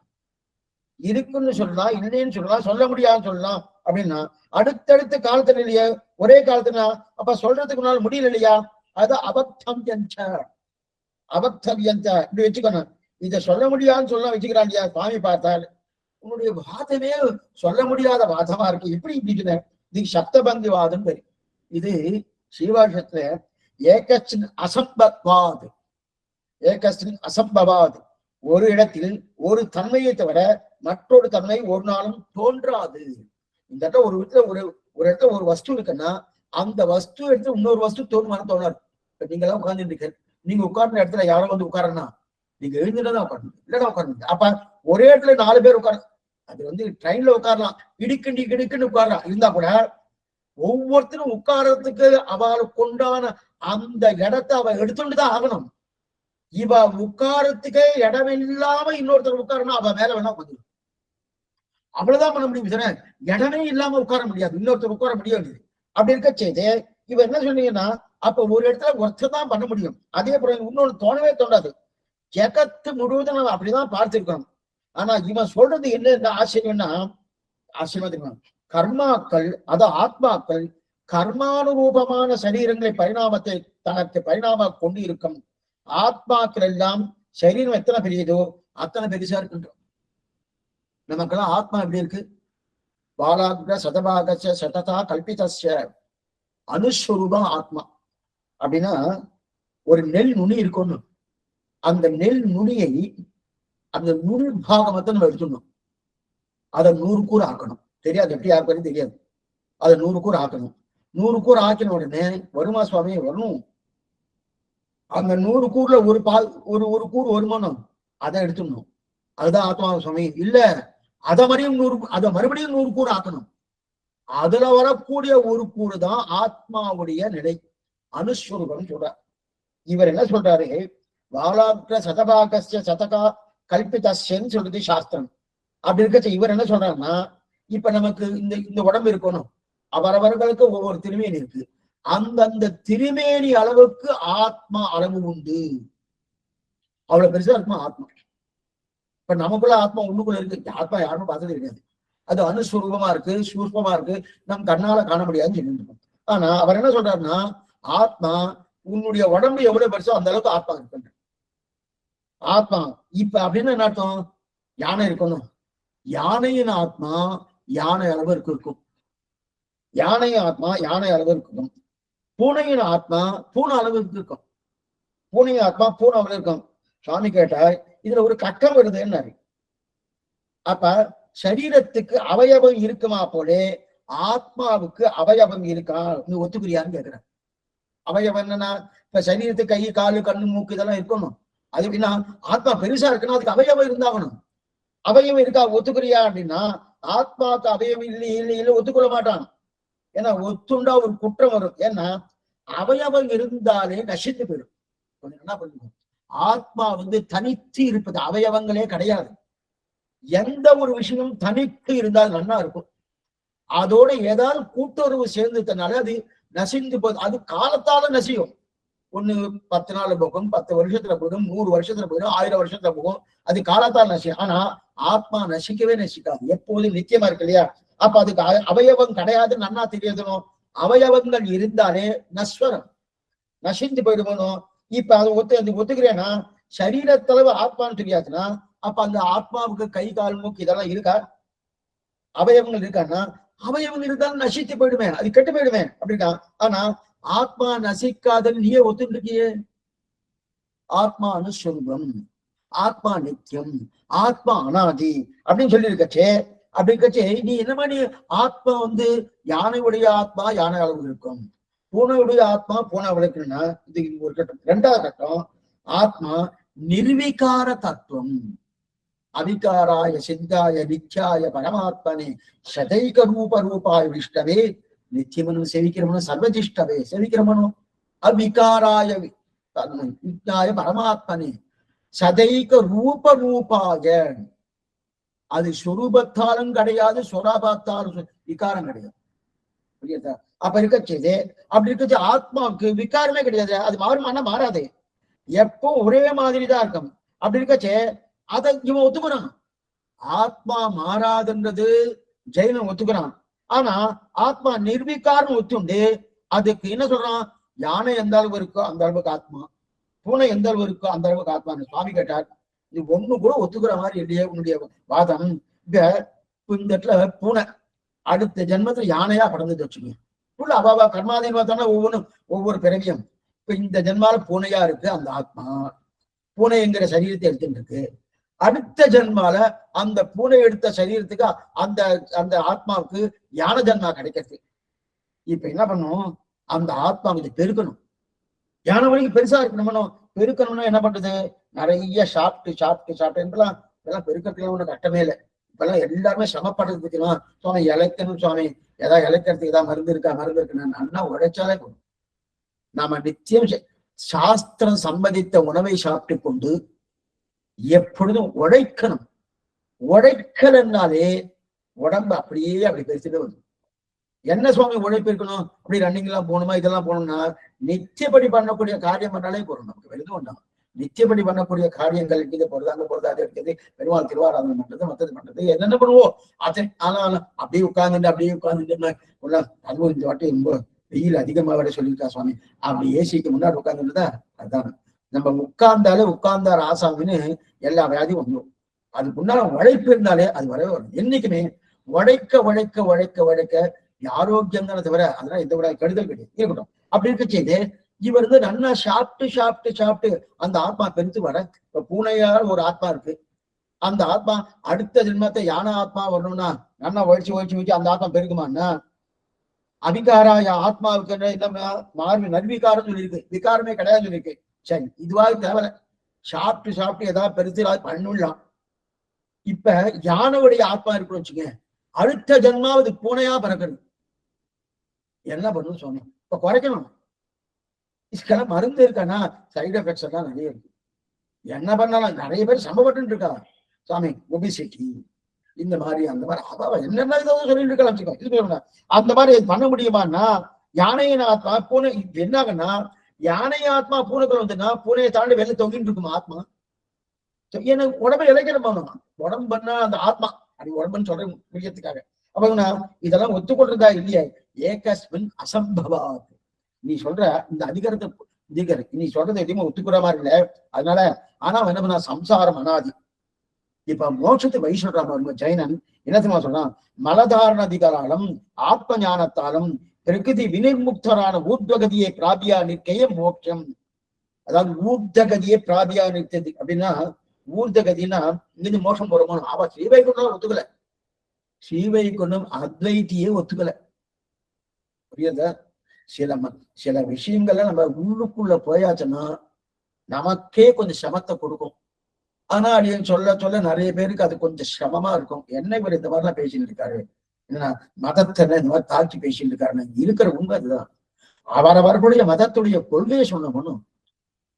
இருக்குன்னு சொல்லலாம், இல்லைன்னு சொல்லலாம், சொல்ல முடியாதுன்னு சொல்லலாம். அப்படின்னா அடுத்தடுத்த காலத்துல இல்லையா, ஒரே காலத்துல அப்ப சொல்றதுக்கு முன்னால முடியல இல்லையா? அது அபத்தம் அபக்தவியந்த இப்படி வச்சுக்கணும். இதை சொல்ல முடியாதுன்னு சொல்ல வச்சுக்கிறான் இல்லையா சுவாமி பார்த்தால். உன்னுடைய வாதமே சொல்ல முடியாத வாதமா இருக்கு, எப்படி இப்படி? இது சப்தபந்தி வாதம் பேரு. இது ஸ்ரீவாஷத்துல ஏகஸ்டின் அசம்பவாது, ஏகஸ்டின் அசம்பவாது. ஒரு இடத்தில் ஒரு தன்மையை தவிர மற்றொரு தன்மை ஒரு நாளும் தோன்றாது. இந்த இடத்துல ஒரு இடத்துல ஒரு இடத்துல ஒரு வஸ்து இருக்குன்னா அந்த வஸ்து எடுத்து இன்னொரு வஸ்து தோணுமான தோணாது. இப்ப நீங்க எல்லாம் உட்கார்ந்துட்டு இருக்க, நீங்க உட்கார்ந்த இடத்துல யாரும் வந்து உட்காரனா நீங்க எழுந்துதான் உட்காரணும், இல்லடா உட்காரணும். அப்ப ஒரே இடத்துல 4 பேர் உட்கார, அது வந்து ட்ரெயின்ல உட்காரலாம், இடுக்குன்னு உட்காரலாம். இருந்தா கூட ஒவ்வொருத்தரும் உட்காரத்துக்கு அவளுக்கு கொண்டான அந்த இடத்தை அவ எடுத்துட்டுதான் ஆகணும். இவ உட்காரத்துக்கே இடம் இல்லாம இன்னொருத்தர் உட்காரணும், அவ மேல வேணா கொஞ்சம் அவ்வளவுதான் பண்ண முடியும். இடமே இல்லாம உட்கார முடியாது, இன்னொருத்தர் உட்கார முடியாது. அப்படி இருக்க செய்து இவ என்ன சொன்னீங்கன்னா அப்ப ஒரு இடத்துல ஒருத்தர் தான் பண்ண முடியும். அதே போல இன்னொன்னு தோணவே தோண்டாது. ஜெகத்து முழுவதும் நம்ம அப்படிதான் பார்த்திருக்கோம். ஆனா இவன் சொல்றது என்ன ஆச்சரியம்னா, ஆச்சரியம் கர்மாக்கள், அது ஆத்மாக்கள் கர்மானுரூபமான சரீரங்களை பரிணாமத்தை தனக்கு பரிணாம கொண்டு இருக்கும். ஆத்மாக்கள் எல்லாம் சரீரம் எத்தனை பெரியதோ அத்தனை பெருசா இருக்கின்றோம். நமக்கெல்லாம் ஆத்மா எப்படி இருக்கு? பாலாக்ர சதபாகச்ச சததா கல்பிதஸ்ய அனுஸ்வரூபம் ஆத்மா. அப்படின்னா ஒரு நெல் நுனி இருக்கணும். அந்த நெல் நுனியை அந்த நுனி பாகமத்தை நம்ம எடுத்துடணும். அதை 100 கூறு ஆக்கணும். தெரியாது, எப்படி ஆக்குறது தெரியாது. அதை 100 கூறு ஆக்கணும். 100 கூறு ஆக்கின உடனே வருமா சுவாமி? வரும். அந்த 100 கூறுல ஒரு கூறு வருமானம், அதை எடுத்துடணும். அதுதான் ஆத்மா சுவாமி. இல்ல, அதை மறுபடியும் 100 கூறு ஆக்கணும். அதுல வரக்கூடிய ஒரு கூறு தான் ஆத்மாவுடைய நிலை, அனுஸ்வரூபம் சொல்றார். இவர் என்ன சொல்றாரு? பாலாக்ர சதபாகஸ்ய சதகா கல்பிதஸ்யன்னு சொல்றது சாஸ்திரம். அப்படி இருக்க இவர் என்ன சொல்றாருன்னா, இப்ப நமக்கு இந்த உடம்பு இருக்கணும், அவரவர்களுக்கு ஒவ்வொரு திருமேனி இருக்கு. அந்தந்த திருமேனி அளவுக்கு ஆத்மா அளவு உண்டு. அவ்வளவு பெருசா இருக்குமா ஆத்மா? இப்ப நமக்குள்ள ஆத்மா ஒண்ணுக்குள்ள இருக்கு. ஆத்மா யாருமே பார்த்தது கிடையாது. அது அனுஸ்வரூபமா இருக்கு, சூஷ்மமா இருக்கு, நம் கண்ணால காண முடியாதுன்னு சொல்லிட்டு. ஆனா அவர் என்ன சொல்றாருன்னா, ஆத்மா உன்னுடைய உடம்பு எவ்வளவு பெருசோ அந்த அளவுக்கு ஆத்மா இருக்கு. ஆத்மா இப்ப அப்படின்னு என்ன அர்த்தம்? யானை இருக்கணும். யானையின் ஆத்மா யானை அளவு இருக்கும். யானையின் ஆத்மா யானை அளவு இருக்கும். பூனையின் ஆத்மா பூனை அளவுக்கு இருக்கும். பூனையின் ஆத்மா பூனை அளவு இருக்கும். சுவாமி கேட்டார், இதுல ஒரு கட்டம் வருதுன்னாரு. அப்ப சரீரத்துக்கு அவயவம் இருக்குமா போலே ஆத்மாவுக்கு அவயவம் இருக்கா, நீ ஒத்துக்கிறியான்னு கேக்குறேன். அவயவம் என்னன்னா, இப்ப சரீரத்துக்கு கை, காலு, கண்ணு, மூக்கு இதெல்லாம் இருக்கணும். அது எப்படின்னா ஆத்மா பெருசா இருக்குன்னா அதுக்கு அவயவம் இருந்தாகணும். அவயவம் இருக்கா, ஒத்துக்கிறியா அப்படின்னா ஆத்மாவுக்கு அவயவம் இல்லை ஒத்துக்கொள்ள மாட்டான். ஏன்னா ஒத்துண்டா ஒரு குற்றம் வரும். ஏன்னா அவயவம் இருந்தாலே நசித்து போயிடும். என்ன பண்ணுவோம்? ஆத்மா வந்து தனித்து இருப்பது, அவயவங்களே கிடையாது. எந்த ஒரு விஷயமும் தனித்து இருந்தால் நல்லா இருக்கும். அதோட ஏதாவது கூட்டுறவு சேர்ந்துட்டனால அது நசிந்து போகுது. அது காலத்தால நசியும். ஒண்ணு 10 நாள் போகும், 10 வருஷத்துல போகும், 100 வருஷத்துல போயிடும், 1000 வருஷத்துல போகும். அது காலத்தால் நசியும். ஆனா ஆத்மா நசிக்கவே நசிக்காது, எப்போதும் நித்தியமா இருக்கு இல்லையா? அப்ப அதுக்கு அவயவம் கிடையாதுன்னு நன்னா தெரியணும். அவயவங்கள் இருந்தாலே நஸ்வரம், நசிந்து போயிடுவோம். இப்ப அதை ஒத்துக்கிறேன்னா சரீரத்தளவு ஆத்மான்னு தெரியாதுன்னா அப்ப அந்த ஆத்மாவுக்கு கை, கால், மூக்கு இதெல்லாம் இருக்கா? அவயவங்கள் இருக்கான்னா அவயவங்கள் இருந்தாலும் நசித்து போயிடுமே, அது கெட்டு போயிடுமே அப்படின்னா. ஆனா ஆத்மா நசிக்காதன்னு நீயே ஒத்துக்கிட்டியே. ஆத்மா அனுஸ்வரூபம், ஆத்மா நித்தியம், ஆத்மா அனாதி அப்படின்னு சொல்லி இருக்கச்சே. அப்படி இருக்கச்சே நீ என்ன மாதிரி ஆத்மா வந்து யானையுடைய ஆத்மா யானை அளவு இருக்கும், பூனையுடைய ஆத்மா பூனை அளவு இருக்குன்னா இது ஒரு கட்டம். 2வது கட்டம், ஆத்மா நிர்விகார தத்துவம். அவிகாராய சித்தாய நித்யாய பரமாத்மனே சதைக ரூபாய விஷ்டவே நித்தியமனும் சேவிக்கிறவனும் சர்வதிஷ்டவே சேவிக்கிறவனும் அவிகாராய நித்யாய பரமாத்மனே சதைக ரூபாய. அது சொரூபத்தாலும் கிடையாது, சொராபத்தாலும் விகாரம் கிடையாது. புரியுதா? அப்ப இருக்க செய்து அப்படி இருக்க ஆத்மாவுக்கு விகாரமே கிடையாது. அது மாறுமானா மாறாதே. எப்போ ஒரே மாதிரி தான் இருக்கும். அப்படி இருக்கச்சே அதை இவன் ஒத்துக்கிறான். ஆத்மா மாறாதுன்றது ஜெயினன் ஒத்துக்கிறான். ஆனா ஆத்மா நிர்விகாரம் ஒத்துண்டு அதுக்கு என்ன சொல்றான், யானை எந்த அளவு இருக்கோ அந்த அளவுக்கு ஆத்மா, பூனை எந்த அளவு இருக்கோ அந்த அளவுக்கு ஆத்மா. சுவாமி கேட்டார், இது ஒண்ணு கூட ஒத்துக்கிற மாதிரி இல்லையே உன்னுடைய வாதம். இந்த இடத்துல பூனை அடுத்த ஜென்மத்துல யானையா படந்துட்டு வச்சுக்கோங்க. உள்ள அவாவா கர்மாதீன் பார்த்தானா ஒவ்வொன்றும் ஒவ்வொரு பிறவியும். இப்ப இந்த ஜென்மால பூனையா இருக்கு அந்த ஆத்மா, பூனை என்கிற சரீரத்தை எடுத்துட்டு இருக்கு. அடுத்த ஜென்மால அந்த பூனை எடுத்த சரீரத்துக்கு அந்த அந்த ஆத்மாவுக்கு யான ஜன்மா கிடைக்கிறது. இப்ப என்ன பண்ணும், அந்த ஆத்மா கொஞ்சம் பெருக்கணும். யானை வரைக்கும் பெருசா இருக்கணும். பெருக்கணும்னா என்ன பண்றது, நிறைய சாப்பிட்டு இதெல்லாம் பெருக்கிறதுக்கு ஒன்றும் கட்டமே இல்லை. இப்பெல்லாம் எல்லாருமே சிரமப்படுறதுக்கு சுவாமி இழைக்கணும், சுவாமி ஏதாவது இழைக்கிறதுக்கு ஏதாவது மருந்து இருக்குன்னு அண்ணா உழைச்சாலே போதும். நாம நித்தியம் சாஸ்திரம் சம்மதித்த உணவை சாப்பிட்டு கொண்டு எப்பொழுதும் உழைக்கணும். உழைக்கலன்னாலே உடம்பு அப்படியே அப்படி பெருசுட்டு வருது. என்ன சுவாமி உழைப்பு இருக்கணும், அப்படி ரன்னிங் எல்லாம் போகணுமா இதெல்லாம் போகணும்னா நித்தியப்படி பண்ணக்கூடிய காரியம் பண்ணாலே போறோம். நமக்கு வெறுதும் ஒன்றாம் நித்தியப்படி பண்ணக்கூடிய காரியங்கள் இருக்குது, பொருளாங்க அது இருக்குது, பெருமாள் திருவாராதனம் பண்றது மற்றது பண்றது என்னென்ன பண்ணுவோம் அதை. ஆனாலும் அப்படியே உட்கார்ந்துட்டு அதுவும் இந்த வாட்டி ரொம்ப வெயில் அதிகமா வர சொல்லியிருக்கா சுவாமி. அப்படி ஏசிக்கு முன்னாடி உட்கார்ந்துட்டுதா அதுதான் நம்ம உட்கார்ந்தார் ஆசாமின்னு எல்லா வியாதியும் வந்துடும். அதுக்கு முன்னால உழைப்பு இருந்தாலே அது வரவே வரும். என்னைக்குமே உழைக்க ஆரோக்கியம் தானே தவிர அதெல்லாம் எந்த விட கெடுதல் கிடையாது. இருக்கட்டும். அப்படி இருக்க செய்து இவர் நல்லா சாப்பிட்டு அந்த ஆத்மா பெருத்து வர. இப்ப பூனையால் ஒரு ஆத்மா இருக்கு. அந்த ஆத்மா அடுத்த ஜென்மத்தை யானை ஆத்மா வரணும்னா நல்லா ஒழிச்சு அந்த ஆத்மா பெருக்குமான்னா அவிகாராய ஆத்மாவுக்கு என்ன மார்பு நர்விகாரம் சொல்லியிருக்கு, விகாரமே கிடையாது சொல்லியிருக்கு. சரி, இதுவாக தேவை. சாப்பிட்டு ஏதாவது பெருசு பண்ணலாம். இப்ப யானையுடைய ஆத்மா இருக்குன்னு வச்சுங்க, அடுத்த ஜென்மாவது பூனையா பிறக்கணும். என்ன பண்ணணும் சுவாமி, இப்ப குறைக்கணும். இதுக்கெல்லாம் மருந்து இருக்கானா, சைடு எஃபெக்ட்ஸ் எல்லாம் நிறைய இருக்கு. என்ன பண்ணலாம், நிறைய பேர் சம்பவப்பட்டு இருக்கா சுவாமி. ஒபிசிட்டி இந்த மாதிரி அந்த மாதிரி அதாவது என்னென்ன இதாவது சொல்லிட்டு இருக்கலாம் வச்சுக்கோ. அந்த மாதிரி பண்ண முடியுமான்னா யானையின் ஆத்மா பூனை என்னாகன்னா, யானை ஆத்மா பூனைக்குள்ள வந்துன்னா பூனையை தாண்டி வெளில தொங்கிட்டு இருக்குமா ஆத்மா. எனக்கு உடம்பு இழைக்கணும் பண்ணணும். உடம்பு பண்ணா அந்த ஆத்மா அப்படி உடம்புன்னு சொல்ற முடியறதுக்காக. அப்ப இதெல்லாம் ஒத்துக்கொள்றதா இல்லையா, ஏகஸ்மின் அசம்பவா. நீ சொல்ற இந்த அதிகாரத்தை நீ சொல்றது எதையுமே ஒத்துக்கிற மாதிரி இல்லை. அதனால ஆனா என்ன பண்ணா, சம்சாரம் அனாதி. இப்ப மோட்சத்தை வழி சொல்றாங்க ஜெயனன். என்ன சொல்றான், மலதாரண அதிகாரம் ஆத்ம ஞானத்தாலும் பிரகிருதி வினிர்முக்தரான ஊர்த்வகதியை பிராபியா நிற்கைய மோட்சம். அதாவது ஊர்தகதியை பிராபியா நிற்கிறது அப்படின்னா, ஊர்தகதினா இங்கிருந்து மோட்சம் போறோமோ. அவ ஸ்ரீவைகுண்டம் ஒத்துக்கல, ஸ்ரீவைகுண்டம் அத்வைத்தியே ஒத்துக்கல. புரியுதா? சில விஷயங்கள்ல நம்ம உள்ளுக்குள்ள போயாச்சுன்னா நமக்கே கொஞ்சம் சிரமத்தை கொடுக்கும். ஆனா அப்படின்னு சொல்ல நிறைய பேருக்கு அது கொஞ்சம் சிரமமா இருக்கும். என்ன இவர் இந்த மாதிரிலாம் பேசிட்டு இருக்காரு, என்ன மதத்தை இந்த மாதிரி தாக்கி பேசிட்டு இருக்காருன்னு இருக்கிற உண்மை அதுதான். அவரவர்களுடைய மதத்துடைய கொள்கையை சொல்லணும்.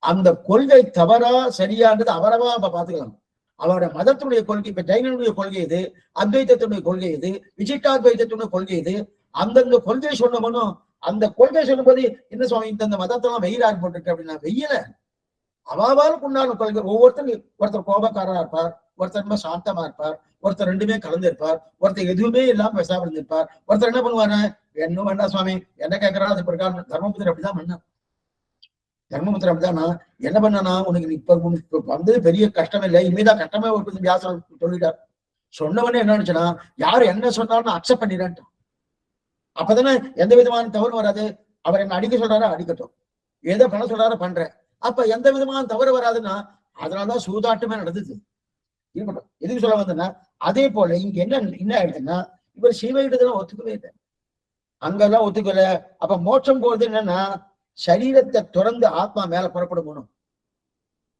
அந்த கொள்கை தவறா சரியானது அவரவா பாத்துக்கலாம். அவருடைய மதத்துடைய கொள்கை, இப்ப ஜெயினுடைய கொள்கை இது, அத்வைத்தத்துடைய கொள்கை இது, விசிஷ்டாத்வைத்தத்துடைய கொள்கை இது. அந்தந்த கொள்கை சொன்னவனும் அந்த கொள்கை சொல்லும்போது என்ன சுவாமி இந்த மதத்தெல்லாம் வெயிலாக போட்டுருக்கு அப்படின்னா, வெயில அவாவாலும் உண்டான கொள்கை. ஒருத்தர் கோபக்காரா இருப்பார், ஒருத்தர் ரொம்ப சாந்தமா இருப்பார், ஒருத்தர் ரெண்டுமே கலந்து இருப்பார், ஒருத்தர் எதுவுமே இல்லாம பேசாம இருந்திருப்பார். ஒருத்தர் என்ன பண்ணுவாரு, என்ன வேண்டாம் சுவாமி என்ன கேட்கறா அது பிரகாரம். தர்மபுத்திரர் அப்படிதான் பண்ண. தர்மபுத்திரர் அப்படிதானா என்ன பண்ணனா, உனக்கு இப்ப வந்தது பெரிய கஷ்டம் இல்லை, இனிமேதான் கஷ்டமே ஒரு வியாசம் சொல்லிட்டார். சொன்னவனே என்ன நினைச்சுன்னா, யாரு என்ன சொன்னாலும் அக்செப்ட் பண்ணிடான்ட்டான். அப்பதானே எந்த விதமான தவறு வராது. அவர் என்ன அடிக்க சொல்றாரா அடிக்கட்டும், ஏதோ பண்ண சொல்றாரா பண்றேன். அப்ப எந்த விதமான தவறு வராதுன்னா அதனாலதான் சூதாட்டமே நடந்தது. இருக்கட்டும், எதுக்கு சொல்ல வந்தேன்னா, அதே போல இங்க என்ன ஆயிடுதுன்னா, இவர் சீவையிட்டதெல்லாம் ஒத்துக்கவே இல்லை, அங்கெல்லாம் ஒத்துக்கல. அப்ப மோட்சம் போறது என்னன்னா, சரீரத்தை துறந்து ஆத்மா மேல புறப்படணும்.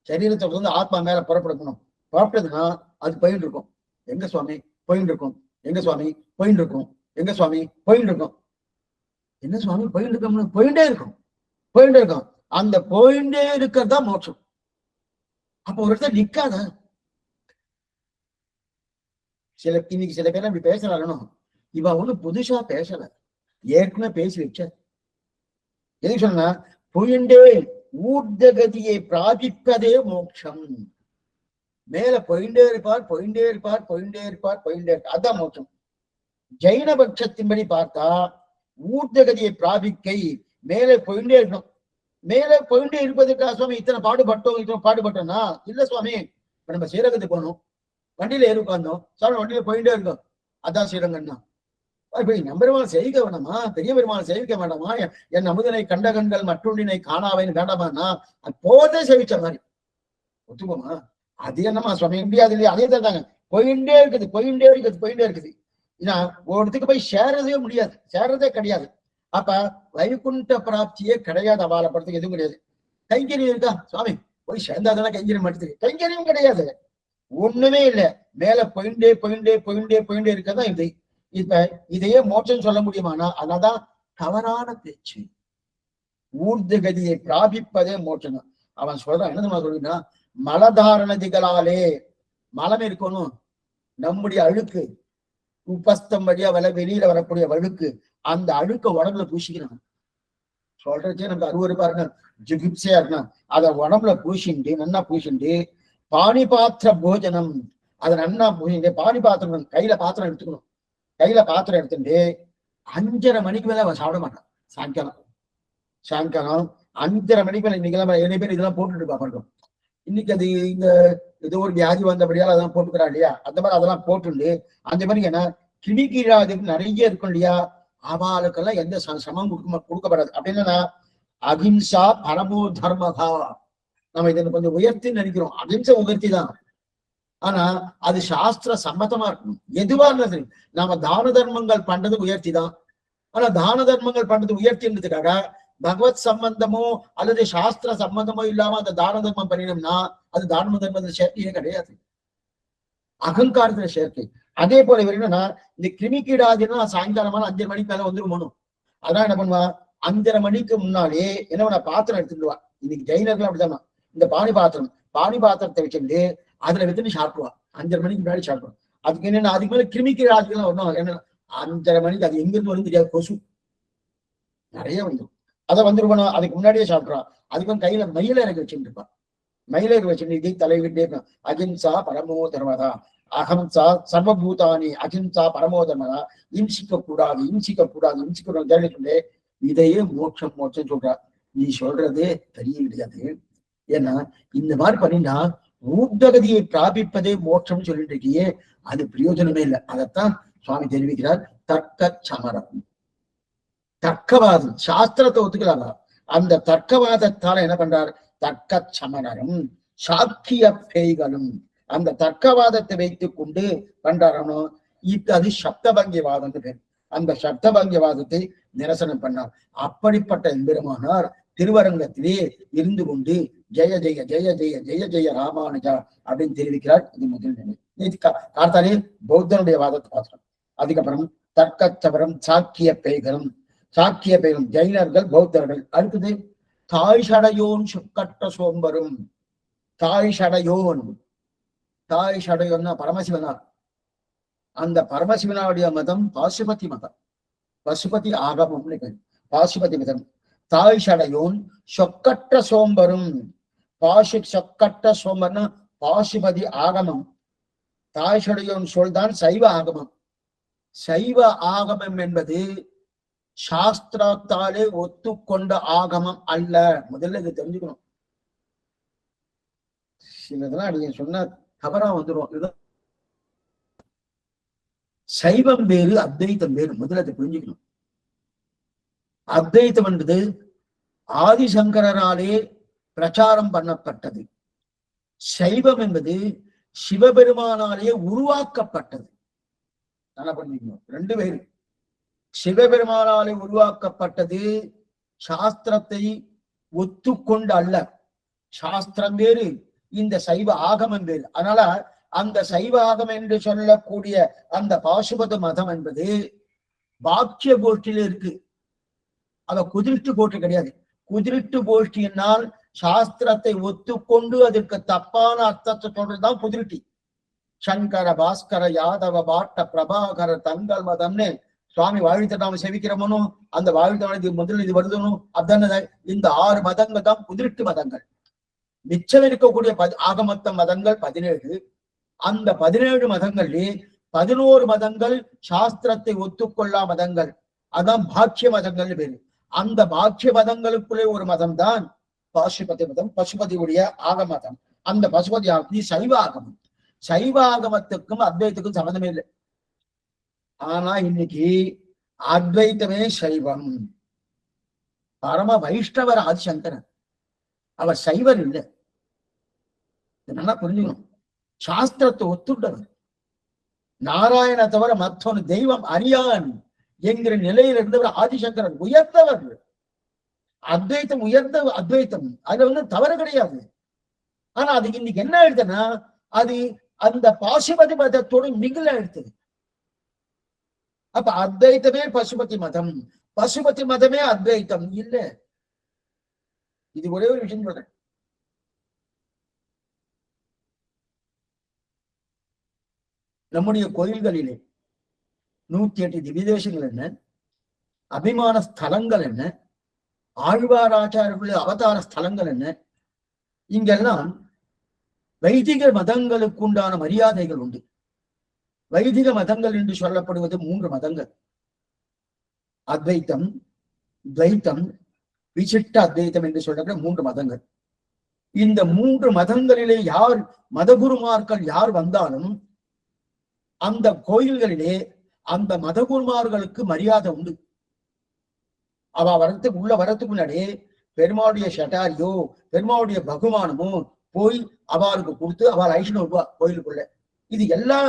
சரீரத்தை துறந்து ஆத்மா மேல புறப்படணும். புறப்பட்டதுன்னா அது போயிட்டு இருக்கும். எங்க சுவாமி போயிட்டு இருக்கும், எங்க சுவாமி போயிட்டு இருக்கும், எங்க சுவாமி போயிட்டு இருக்கும், என்ன சுவாமி போயிட்டு இருக்கோம்னு போயிட்டே இருக்கும். அந்த போயிட்டே இருக்கிறதா மோட்சம். அப்ப ஒரு இடத்துல நிக்காத. இன்னைக்கு சில பேர் அப்படி பேசுறாலும் இவ ஒண்ணு புதுசா பேசல, ஏற்கனவே பேசி வச்ச. எதுக்கு சொன்னா, போயிண்டே ஊர்தகதியை பிராபிப்பதே மோட்சம். மேல போயிட்டே இருப்பார், போயிட்டே இருப்பார், போயிட்டே இருப்பார், போயிட்டே இருப்பார், அதான் மோட்சம். ஜெயின பட்சத்தின்படி பார்த்தா ஊர்தகதியை பிராபிக்கை மேலே போயிட்டே இருக்கணும். மேலே போயிட்டே இருப்பதற்காக சுவாமி இத்தனை பாடுபட்டோம்னா இல்ல சுவாமி. இப்ப நம்ம ஸ்ரீரங்கத்துக்கு போகணும், வண்டியில ஏறி உட்கார்ந்தோம் சுவாமி, வண்டியில போயிட்டே இருக்கோம், அதான் ஸ்ரீரங்கம்னா. நம்பெருமாள் சேவிக்க வேண்டாமா, பெரிய பெருமாள் சேவிக்க வேண்டாமா, என் அமுதனை கண்ட கண்கள் மற்றொன்றினை காணாவேன்னு வேண்டாமான்னா அது போதே சேவிச்ச மாதிரி ஒத்துக்கோமா? அது என்னமா சுவாமி முடியாது இல்லையா? அதே தாங்க போயிட்டே இருக்குது, போயிட்டே இருக்குது, போயிட்டே இருக்குது. ஏன்னா ஒரு இடத்துக்கு போய் சேரதே முடியாது, சேர்றதே கிடையாது. அப்ப வைகுண்ட பிராப்தியே கிடையாது. அவாலப்படுறதுக்கு எதுவும் கிடையாது. கைங்கரியம் இருக்கா சுவாமி, போய் சேர்ந்தாதானே கைங்கரியம் மட்டும், கைங்கரியம் கிடையாது, ஒண்ணுமே இல்லை. மேல போயிண்டே போயிண்டே போயிண்டே போயிண்டே இருக்கதான் இது. இப்ப இதையே மோட்சம் சொல்ல முடியுமானா அதனாதான் தவறான பேச்சு. ஊர்துகதியை பிராபிப்பதே மோட்சம். அவன் சொல்றான் என்ன சொல்றா, மலதாரணதிகளாலே மலம் இருக்கணும், நம்முடைய அழுக்கு உபஸ்தம் வழியா வெளியில வரக்கூடிய அழுக்கு, அந்த அழுக்க உடம்புல பூசிக்கிறான். சொல்றதே நமக்கு அறுவருப்பா இருக்கணும், ஜிகிப்சையா இருக்கணும். அதை உடம்புல பூசிண்டு நன்னா பூசிண்டு பாணி பாத்திர போஜனம், அதை நன்னா பூசிண்டு பாணி பாத்திரம் கையில பாத்திரம் எடுத்துக்கணும். கையில பாத்திரம் எடுத்துட்டு 5:30 மணிக்கு மேல அவன் சாப்பிட மாட்டான். சாயங்காலம் 5:30 மணிக்கு மேல இன்னைக்கு நிறைய பேர் இதெல்லாம் போட்டுட்டு இருப்பாங்க. இன்னைக்கு அது இந்த ஏதோ ஒரு வியாதி வந்தபடியால் அதெல்லாம் போட்டுக்கிறா இல்லையா, அந்த மாதிரி அதெல்லாம் போட்டுண்டு அந்த மாதிரி ஏன்னா கிணிக்கிறாதுக்கு நிறைய இருக்கும் இல்லையா, அவளுக்கெல்லாம் எந்த சமம் கொடுக்கப்படாது. அப்படின்னா அகிம்சா பரமோ தர்மகா. நம்ம இதை கொஞ்சம் உயர்த்தி நினைக்கிறோம், அகிம்சை உயர்த்தி தான், ஆனா அது சாஸ்திர சம்மதமா இருக்கணும். எதுவா இருந்தது நாம தான தர்மங்கள் பண்றது உயர்த்தி தான், ஆனா தான தர்மங்கள் பண்றது உயர்த்தின்றதுக்காக பகவத் சம்பந்தமோ அல்லது சாஸ்திர சம்பந்தமோ இல்லாம அந்த தான தர்மம் பண்ணினோம்னா அது தான தர்மத்துல சேர்க்கையே கிடையாது, அகங்காரத்துல சேர்க்கை. அதே போல என்னன்னா இந்த கிருமிக்கீடாதுன்னா சாயங்காலமான 5:30 மணிக்கு மேல வந்துருமோனும். அதான் என்ன பண்ணுவா, 5:30 மணிக்கு முன்னாலே என்ன பண்ண பாத்திரம் எடுத்துடுவா. இன்னைக்கு ஜெயினர்கள் அப்படித்தான், இந்த பாணி பாத்திரத்தை வச்சுட்டு அதுல வித்துன்னு சாப்பிடுவா. 5:30 மணிக்கு முன்னாடி சாப்பிடுவோம். அதுக்கு என்னன்னா அதுக்கு மேல கிருமிக்கீடாதுலாம் ஒண்ணும் என்ன 5:30 மணிக்கு அது எங்கிருந்து வரும் தெரியாது, கொசு நிறைய வந்துடும். அதை வந்துருக்கணும், அதுக்கு முன்னாடியே சாப்பிடுறான். அதுக்கு கையில மயில இறக்கி வச்சுட்டு இருப்பான். மயில இறக்கி வச்சுட்டு இதை தலைவிட்டே இருப்பான். அகிம்சா பரமோ தர்மதா, அகம்சா சர்வபூதானி அகிம்சா பரமோ தர்மதா. இம்சிக்க கூடாது, சொல்லி இதையே மோட்சம் சொல்றா. நீ சொல்றதே தெரிய கிடையாது. ஏன்னா இந்த மாதிரி பண்ணினா ஊர்தகதியை பிராபிப்பதே மோட்சம் சொல்லிட்டு இருக்கியே, அது பிரயோஜனமே இல்லை. அதைத்தான் சுவாமி தெரிவிக்கிறார். தர்க்க சமரம், தர்க்கவாதம், சாஸ்திரத்தை ஒத்துக்கலாமா, அந்த தர்க்கவாதத்தால என்ன பண்றார், தர்க்க சமணரும் சாக்கிய பேய்களும் அந்த தர்க்கவாதத்தை வைத்துக் கொண்டு பண்றாரோ இப்ப அது சப்தபங்கியவாதம் பேர். அந்த சப்தபங்கியவாதத்தை நிரசனம் பண்ணார். அப்படிப்பட்ட எம்பெருமானார் திருவரங்கத்திலே இருந்து கொண்டு ஜெய ஜெய ஜெய ஜெய ஜெய ஜெய ராமானுஜா அப்படின்னு தெரிவிக்கிறார். இது முதல் நிலை. கார்த்தாலே பௌத்தனுடைய வாதத்தை பார்க்கிறோம். அதுக்கப்புறம் தர்க்கச்சவரம் சாக்கிய பேய்களும் ஜைனர்கள் பௌத்தர்கள். அடுத்தது தாய் சடையோன் சுக்கற்ற சோம்பரும். தாய் சடையோன்னா பரமசிவனா. அந்த பரமசிவனுடைய மதம் பாசுபதி மதம், பசுபதி ஆகமம்னு பேர், பாசுபதி மதம். தாய் சடையோன் சொக்கற்ற சோம்பரும். சொக்கற்ற சோம்பர்னா பாசுபதி ஆகமம். தாய் சடையோன் சொல்தான் சைவ ஆகமம். சைவ ஆகமம் என்பது சாஸ்திரத்தாலே ஒத்துக்கொண்ட ஆகமம் அல்ல. முதல்ல இதை தெரிஞ்சுக்கணும். சிலதெல்லாம் நீங்க சொன்ன தவறா வந்துடும். இதுதான் சைவம் வேறு, அத்வைத்தம் வேறு. முதல்ல அதை புரிஞ்சுக்கணும். அத்வைத்தம் என்பது ஆதிசங்கராலே பிரச்சாரம் பண்ணப்பட்டது. சைவம் என்பது சிவபெருமானாலே உருவாக்கப்பட்டது. நல்லா பண்ணிக்கணும், ரெண்டு பேரு. சிவபெருமானாலே உருவாக்கப்பட்டது, சாஸ்திரத்தை ஒத்துக்கொண்டு அல்ல. சாஸ்திரம் வேறு, இந்த சைவ ஆகமம் வேறு. அதனால அந்த சைவ ஆகமம் என்று சொல்லக்கூடிய அந்த பாசுபத மதம் என்பது வாக்கிய கோஷ்டியில இருக்கு. அத குதிரிட்டு கோஷ்டி கிடையாது. குதிரிட்டு கோஷ்டியினால் சாஸ்திரத்தை ஒத்துக்கொண்டு அதற்கு தப்பான அர்த்தத்தை சொல்றதுதான் குதிரிட்டி. சங்கர பாஸ்கர யாதவ பாட்ட பிரபாகர தங்கள் மதம்னு சுவாமி வாழ்த்த நாம செவிக்கிறோமோ அந்த வாழ்த்த முதல்ல இது வருதணும் அதான. இந்த 6 மதங்கள் தான் புதிர்ட்டு மதங்கள். மிச்சம் இருக்கக்கூடிய ஆகமத்த மதங்கள் 17. அந்த 17 மதங்கள்லே 11 மதங்கள் சாஸ்திரத்தை ஒத்துக்கொள்ளா மதங்கள். அதான் பாக்கிய மதங்கள் பேரு. அந்த பாக்கிய மதங்களுக்குள்ளே ஒரு மதம் தான் பாசுபதி மதம், பசுபதியுடைய ஆகமதம். அந்த பசுபதி ஆகமதி சைவ ஆகமம். சைவ ஆகமத்துக்கும் அத்வைத்துக்கும் சம்மந்தமே இல்லை. ஆனா இன்னைக்கு அத்வைத்தமே சைவம். பரம வைஷ்ணவர் ஆதிசங்கரன், அவர் சைவர் இல்லை. நல்லா புரிஞ்சுக்கணும். சாஸ்திரத்தை ஒத்துட்டவர். நாராயண தவிர மற்றொன்று தெய்வம் அறியான் என்கிற நிலையில் இருந்தவர் ஆதிசங்கரன். உயர்ந்தவர். அத்வைத்தம் உயர்ந்த அத்வைத்தம், அதுல தவறு கிடையாது. ஆனா அது இன்னைக்கு என்ன ஆயிடுதுன்னா அது அந்த பாசுபதி மதத்தோடு மிகில் ஆயிடுது. அப்ப அத்வைத்தமே பசுபதி மதம், பசுபதி மதமே அத்வைத்தம் இல்ல. இது ஒரே ஒரு விஷயம் சொல்றேன். நம்முடைய கோயில்களிலே 108 திவ்யதேசங்கள் என்ன, அபிமான ஸ்தலங்கள் என்ன, ஆழ்வாராச்சாரர்களுடைய அவதார ஸ்தலங்கள் என்ன, இங்கெல்லாம் வைதிக மதங்களுக்கு உண்டான மரியாதைகள் உண்டு. வைதிக மதங்கள் என்று சொல்லப்படுவது 3 மதங்கள். அத்வைத்தம், துவைத்தம், விசிஷ்ட அத்வைத்தம் என்று சொல்லக்கூடிய 3 மதங்கள். இந்த 3 மதங்களிலே யார் மதகுருமார்கள் யார் வந்தாலும் அந்த கோயில்களிலே அந்த மதகுருமார்களுக்கு மரியாதை உண்டு. அவ வரத்துக்கு உள்ள வரத்துக்கு முன்னாடி பெருமாளுடைய ஷட்டாரியோ பெருமாளுடைய பகுமானமோ போய் அவளுக்கு கொடுத்து அவள் ஐஷ்ணவ ரூபா கோயிலுக்குள்ள. இது எல்லா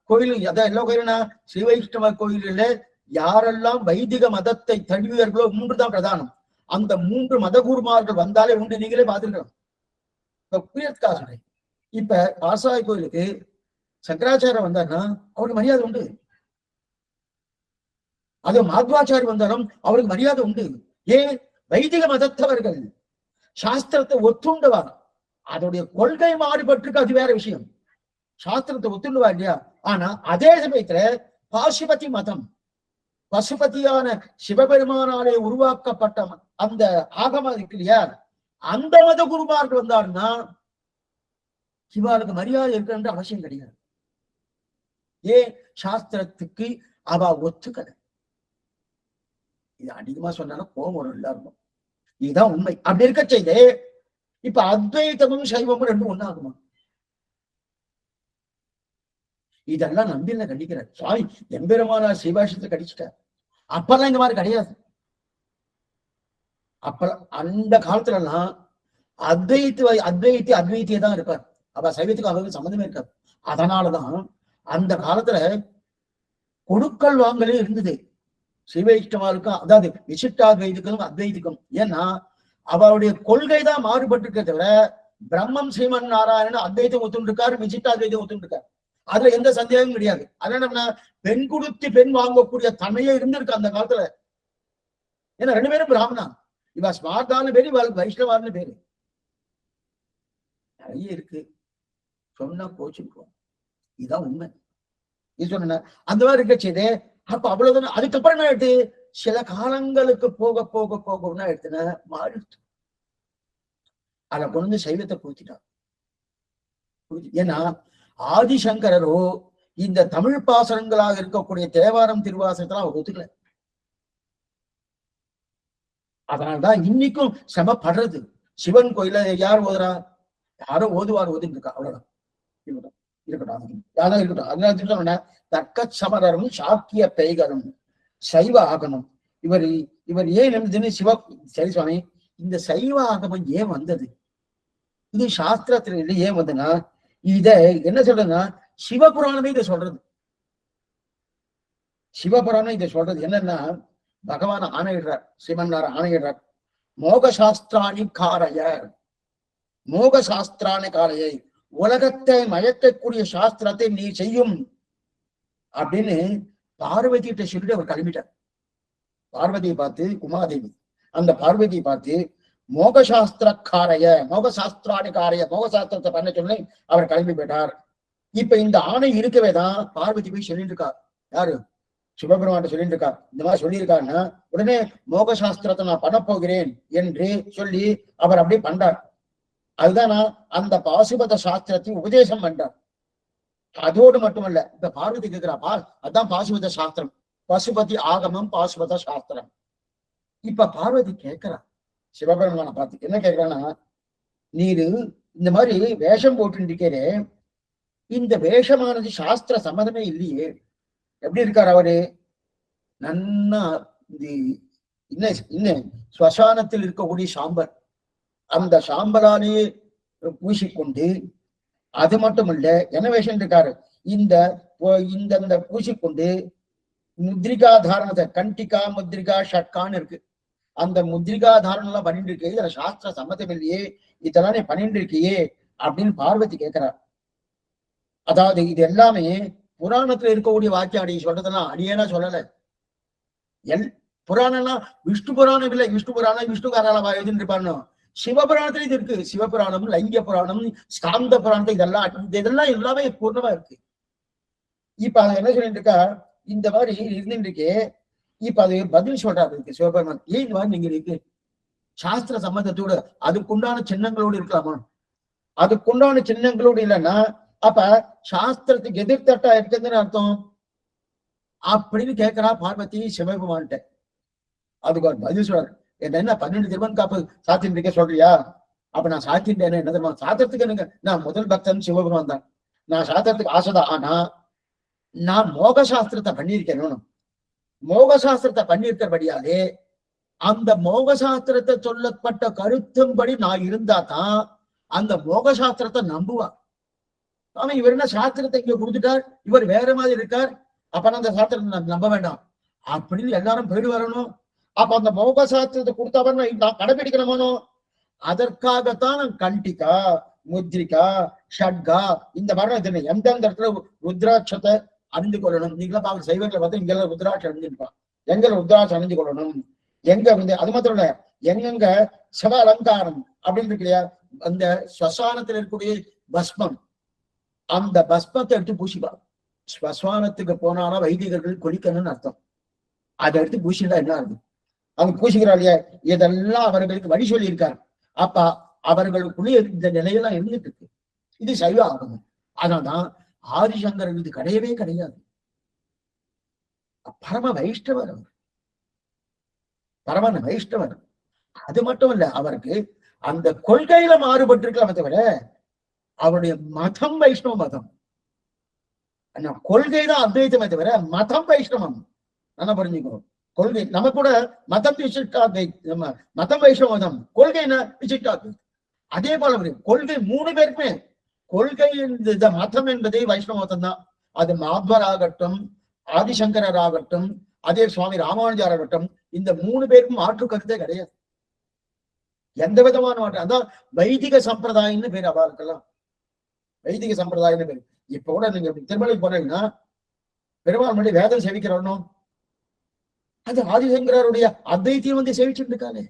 கோயிலும் அதான் எல்லா கோயிலும்னா ஸ்ரீ வைஷ்ணவ கோயிலில் யாரெல்லாம் வைதிக மதத்தை தழுவியர்களோ 3 தான் பிரதானம். அந்த 3 மதகுருமார்கள் வந்தாலே உண்டு. நீங்களே பார்த்துருக்கோம். இப்ப புரியறதுக்காக சொல்றேன். இப்ப பாசாய் கோயிலுக்கு சங்கராச்சாரம் வந்தாருன்னா அவருக்கு மரியாதை உண்டு. அது மாத்வாச்சாரி வந்தாலும் அவருக்கு மரியாதை உண்டு. ஏன்? வைதிக மதத்தவர்கள் சாஸ்திரத்தை ஒத்துண்டவார். அதோடைய கொள்கை மாறுபட்டிருக்கு, அது வேற விஷயம். சாஸ்திரத்தை ஒத்துண்டுவா இல்லையா? ஆனா அதே சமயத்துல பாசுபதி மதம், பசுபதியான சிவபெருமானாலே உருவாக்கப்பட்ட அந்த ஆகமம் இருக்கு இல்லையா, அந்த மத குருமார்கள் வந்தாருன்னா சிவாளுக்கு மரியாதை இருக்குன்ற அவசியம் கிடையாது. ஏன்? சாஸ்திரத்துக்கு அவ ஒத்துக்கல. இது அதிகமா சொன்னாலும் கோபம் வரும் எல்லாருக்கும். இதுதான் உண்மை. அப்படி இருக்க செய்து இப்ப அத்வைத்தமும் சைவமும் 2 ஒண்ணாகுமா? இதெல்லாம் நம்பில கண்டிக்கிறார் சுவாமி. எம்பெருமானார் சிவாஷத்தை கடிச்சிட்டார். அப்பெல்லாம் இந்த மாதிரி கிடையாது. அப்ப அந்த காலத்துல எல்லாம் அத்வைத்தியே தான் இருப்பார். அப்ப சைவத்துக்கு அவருக்கு சம்மந்தமே இருக்காது. அதனாலதான் அந்த காலத்துல கொடுக்கல் வாங்கலே இருந்தது ஸ்ரீ வைஷ்ணவாருக்கும், அதாவது விசிஷ்டாத்வைதுக்கும் அத்வைதுக்கும். ஏன்னா அவருடைய கொள்கை தான் மாறுபட்டு இருக்க தவிர பிரம்மம் ஸ்ரீமன் நாராயணன் அத்வைத்தம் ஒத்துண்டு இருக்காரு, விசிஷ்டாத்வைதம் ஒத்துண்டு இருக்காரு. அதுல எந்த சந்தேகமும் கிடையாது. அதனால பெண் கொடுத்து பெண் வாங்கக்கூடிய தன்மையே இருந்திருக்கு அந்த காலத்துல. ஏன்னா 2 பேரும் பிராமணா. இவ ஸ்மார்த்தான பேரு, இவளுக்கு வைஷ்ணவார்னு பேரு. நிறைய இருக்கு, சொன்னா கோச்சுக்குவோம். இதுதான் உண்மை. இது சொன்ன அந்த மாதிரி இருக்க செய்தே. அப்ப அவ்வளவுதான். அதுக்கப்புறம் என்ன ஆயிடுச்சு? சில காலங்களுக்கு போக போக போக என்ன ஆயிடுச்சுன்னா மாறிடுச்சு. அதை கொண்டு சைவத்தை பூத்திட்டான். ஏன்னா ஆதிசங்கரோ இந்த தமிழ் பாசனங்களாக இருக்கக்கூடிய தேவாரம் திருவாசகத்தெல்லாம் அவர் ஒத்துக்கல. அதனால்தான் இன்னைக்கும் சிரமப்படுறது. சிவன் கோயில யார் ஓதுறா? யாரோ ஓதுவார் ஓதுன்னு இருக்கா, அவ்வளவுதான். இருக்கட்டும், யாரோ இருக்கட்டும். அதனால தர்க்க சமரரும் சாக்கிய பெய்கரும் சைவ ஆகமம். இவர் ஏன் இருந்ததுன்னு சரி சுவாமி, இந்த சைவ ஆகமம் ஏன் வந்தது? இது சாஸ்திரத்துல இல்லை. ஏன் வந்ததுன்னா இத என்ன சொல்றதுன்னா சிவபுராணமே இதை சொல்றது. சிவபுராணம் இதை சொல்றது என்னன்னா, பகவான் ஆணையிடுறார், சிவன்னார் ஆணையிடுறார், மோகசாஸ்திராணி காரைய, மோகசாஸ்திராணி காரையை, உலகத்தை மயக்கக்கூடிய சாஸ்திரத்தை நீ செய்யும் அப்படின்னு பார்வதி கிட்ட சொல்லிட்டு அவர் கிளம்பிட்டார். பார்வதியை பார்த்து, உமாதேவி அந்த பார்வதியை பார்த்து மோகசாஸ்திரக்காரைய, மோகசாஸ்திராணிக்காரைய, மோகசாஸ்திரத்தை பண்ண சொல்லி அவர் கிளம்பி போயிட்டார். இப்ப இந்த ஆணை இருக்கவே தான் பார்வதி போய் சொல்லிட்டு இருக்கார். யாரு? சிவபெருமான் சொல்லிட்டு இருக்கா. இந்த மாதிரி சொல்லியிருக்காருன்னா உடனே மோக சாஸ்திரத்தை நான் பண்ண போகிறேன் என்று சொல்லி அவர் அப்படி பண்றார். அதுதான் நான் அந்த பாசுபத சாஸ்திரத்தை உபதேசம் பண்றார். அதோடு மட்டுமல்ல, இப்ப பார்வதி கேட்கிறா, அதான் பாசுபத சாஸ்திரம், பசுபதி ஆகமம் பாசுபத சாஸ்திரம். இப்ப பார்வதி கேட்கிறா சிவபெருமான பார்த்து, என்ன கேட்கிறான்னா, நீரு இந்த மாதிரி வேஷம் போட்டு இருக்கிறே, இந்த வேஷமானது சாஸ்திர சம்மதமே இல்லையே. எப்படி இருக்கார் அவரு? நன்னா இன்னும் ஸ்வசானத்தில் இருக்கக்கூடிய சாம்பல், அந்த சாம்பலாலேயே பூசிக்கொண்டு, அது மட்டும் இல்ல, என்ன வேஷம் இருக்காரு, இந்த பூசிக்கொண்டு முத்ரிகா தாரணத்தை, கண்டிகா முத்ரிகா ஷட்கான்னு இருக்கு, அந்த முத்ரிகா தாரணம் எல்லாம் பண்ணிட்டு இருக்கு, இதுல சாஸ்திர சம்மதம் இல்லையே, இதெல்லாம் நீ பண்ணிட்டு இருக்கியே அப்படின்னு பார்வதி கேட்கிறார். அதாவது இது எல்லாமே புராணத்துல இருக்கக்கூடிய வாக்கியம் சொல்றதெல்லாம் அடியேனா சொல்லல. புராணம்லாம் விஷ்ணு புராணம் இல்லை, விஷ்ணு புராணம் விஷ்ணுகாரால எழுதிட்டு இருப்பானோ, சிவபுராணத்துல இது இருக்கு. சிவபுராணம், லிங்க புராணம், ஸ்காந்த புராணம், இதெல்லாம் எல்லாமே பூர்ணமா இருக்கு. இப்ப அதை என்ன சொல்லிட்டு இருக்கா, இந்த மாதிரி இருந்துட்டு இருக்கே, இப்ப அது பதில் சொல்றாரு இருக்கு சிவபெருமான். ஏன் இந்த மாதிரி நீங்க இருக்கு சாஸ்திர சம்மதத்தோடு அதுக்குண்டான சின்னங்களோடு இருக்கலாமா? அதுக்குண்டான சின்னங்களோடு இல்லைன்னா அப்ப சாஸ்திரத்துக்கு எதிர்த்தட்டா இருக்குதுன்னு அர்த்தம் அப்படின்னு கேட்கிறா பார்வதி சிவபெருமான்கிட்ட. அதுக்கு ஒரு பதில் சொல்றாரு, என்ன 12 திருமண் காப்பு சாத்தின்னு இருக்க சொல்றியா? அப்ப நான் சாத்திட்டேன்னு என்ன தெரியுமா, சாத்திரத்துக்கு எனக்கு நான் முதல் பக்தன் சிவபெருமான் தான், நான் சாத்திரத்துக்கு ஆசைதான். ஆனா நான் மோக சாஸ்திரத்தை பண்ணியிருக்கேன். மோக சாஸ்திரத்தை பண்ணியிருக்கிறபடியாலே அந்த மோக சாஸ்திரத்தை சொல்லப்பட்ட கருத்தும்படி நான் இருந்தா தான் அந்த மோக சாஸ்திரத்தை நம்புவா. ஆனா இவர் என்ன சாஸ்திரத்தை இங்க கொடுத்துட்டார், இவர் வேற மாதிரி இருக்கார், அப்ப அந்த சாஸ்திரத்தை நம்ப வேண்டாம் அப்படின்னு எல்லாரும் போயிடு வரணும். அப்ப அந்த மோக சாஸ்திரத்தை கொடுத்தவன் நான் கடைபிடிக்கணுமானோ, அதற்காகத்தான் கண்டிகா முத்ரிகா ஷட்கா இந்த மாதிரி எந்தெந்த இடத்துல ருத்ராட்சத்தை அணிந்து கொள்ளணும். நீங்களா பாக்க சைவங்களை பார்த்து இங்கெல்லாம் ருத்ராட்சம் அணிஞ்சிருப்பான், எங்க ருத்ராட்சம் அணிஞ்சு கொள்ளணும், எங்க வந்து அது மாத்திரம் இல்ல, எங்கெங்க சிவ அலங்காரம் அப்படின்னு இருக்கு இல்லையா, அந்த ஸ்வசானத்தில் இருக்கக்கூடிய பஸ்மம், அந்த பஸ்மத்தை எடுத்து பூசிப்பா. ஸ்வசானத்துக்கு போனாலும் வைதிகர்கள் குளிக்கணும்னு அர்த்தம். அதை எடுத்து பூசிட்டா என்ன ஆகுது, அவங்க பூசிக்கிறாள் இல்லையா, இதெல்லாம் அவர்களுக்கு வழி சொல்லி இருக்காரு. அப்ப அவர்களுக்குள்ளே இந்த நிலையெல்லாம் இருந்துட்டு இருக்கு. இது சைவ ஆகமம். அதனால்தான் ஆதிசங்கரன் இது கிடையவே கிடையாது. பரம வைஷ்ணவர் அவர், பரம வைஷ்ணவர். அது மட்டும் இல்ல, அவருக்கு அந்த கொள்கையில மாறுபட்டு இருக்கலாமே தவிர அவருடைய மதம் வைஷ்ணவ மதம். கொள்கைதான் அத்வைத்தமே தவிர மதம் வைஷ்ணவம். நல்லா புரிஞ்சுக்கணும். கொள்கை நம்ம கூட மதம் விசிஷ்டாத்வைத்தம், மதம் வைஷ்ணவ மதம், கொள்கை என்ன விசிஷ்டாத்வைத்தம். அதே போல கொள்கை 3 பேருக்குமே கொள்கை இந்த மதம் என்பதே வைஷ்ணவ மதம் தான். அது மாத்வர் ஆகட்டும், ஆதிசங்கரர் ஆகட்டும், அதே சுவாமி ராமானுஜர் ஆகட்டும், இந்த 3 பேருக்கும் மாற்று கருத்தே கிடையாது, எந்த விதமான மாற்றம். அதான் வைதிக சம்பிரதாயம்னு பேர் அவருக்கெல்லாம், வைதிக சம்பிரதாயம்னு பேர். இப்ப கூட நீங்க திருமலை போனீங்கன்னா பெருமாள் மணி வேதம் சேவிக்கிறோம், அது ஆதிசங்கரருடைய அத்வைத்தியம் வந்து சேவிச்சுட்டு இருக்காளே,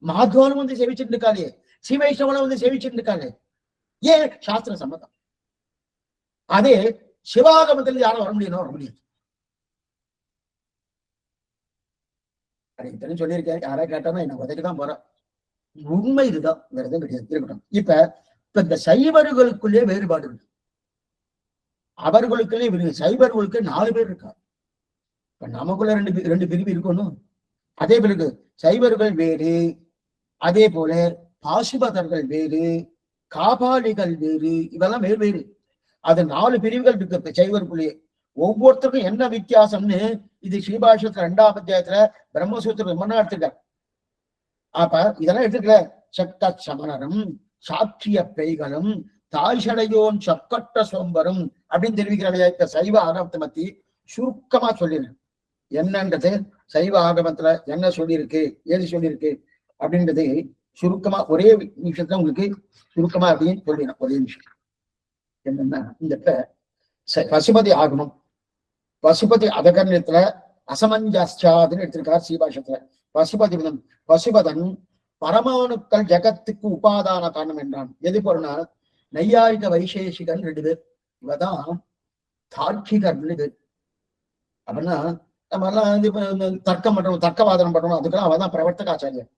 மாத்வானும் வந்து சேவிச்சுட்டு இருக்காளே, சிவைஷ்ணவனும் வந்து சேவிச்சுட்டு இருக்காளே. ஏன் சாஸ்திர சம்மதம். அதே சிவாகமத்தில் யாரும் வர முடியும், வர முடியாது. இத்தனை சொல்லியிருக்கேன், யாரா கேட்டானா என்ன உதைக்குதான் போறேன். உண்மை இதுதான், வேற எதுவும் கிடையாது. இருக்கட்டும். இப்ப இந்த சைவர்களுக்குள்ளே வேறுபாடு இருக்கு. அவர்களுக்குள்ளே சைவர்களுக்கு 4 பேர் இருக்காரு. இப்ப நமக்குள்ள ரெண்டு பிரிவு இருக்கணும். அதே பிறகு சைவர்கள் வேறு, அதே போல பாசுபதர்கள் வேறு, காபாலிகள் வேறு, இதெல்லாம் வேறு வேறு. அது 4 பிரிவுகள் இருக்கு சைவருக்குள்ளேயே. ஒவ்வொருத்தருக்கும் என்ன வித்தியாசம்னு இது ஸ்ரீபாஷ்யத்துல 2ஆம் அத்தியாயத்துல பிரம்மசூத்திரம் ரொம்ப எடுத்துக்க. அப்ப இதெல்லாம் எடுத்துக்கல. சக்க சமணரும் சாட்சிய பெய்களும் தாய்சடையோன் சக்கட்ட சோம்பரும் அப்படின்னு தெரிவிக்கிறாங்க. இப்ப சைவ ஆகமத்தை பத்தி சுருக்கமா சொல்லிடுறேன். என்னன்றது சைவ ஆகமத்துல என்ன சொல்லியிருக்கு, ஏது சொல்லியிருக்கு அப்படின்றது சுருக்கமா ஒரே நிமிஷத்துல உங்களுக்கு சுருக்கமா அப்படின்னு சொல்லிடுறேன். ஒரே நிமிஷம். என்னன்னா இந்த பசுபதி ஆகமம், பசுபதி அதகரணத்துல அசமஞ்சாஸ்யாதுன்னு எடுத்திருக்கார் ஸ்ரீபாஷத்துல. பசுபதன் பரமாணுக்கள் ஜகத்துக்கு உபாதான காரணம் என்றான். எது பொருள்னா நையாயிக வைசேஷிகன் 2 பேர், இவதான் தார்க்கிகர் 2 பேர். அப்படின்னா நம்ம எல்லாம் வந்து இப்ப தர்க்கம் பண்றோம், தர்க்கவாதனம் பண்றோம், அதுக்கெல்லாம் அவ தான் பிரவர்த்தகாச்சாரியர்.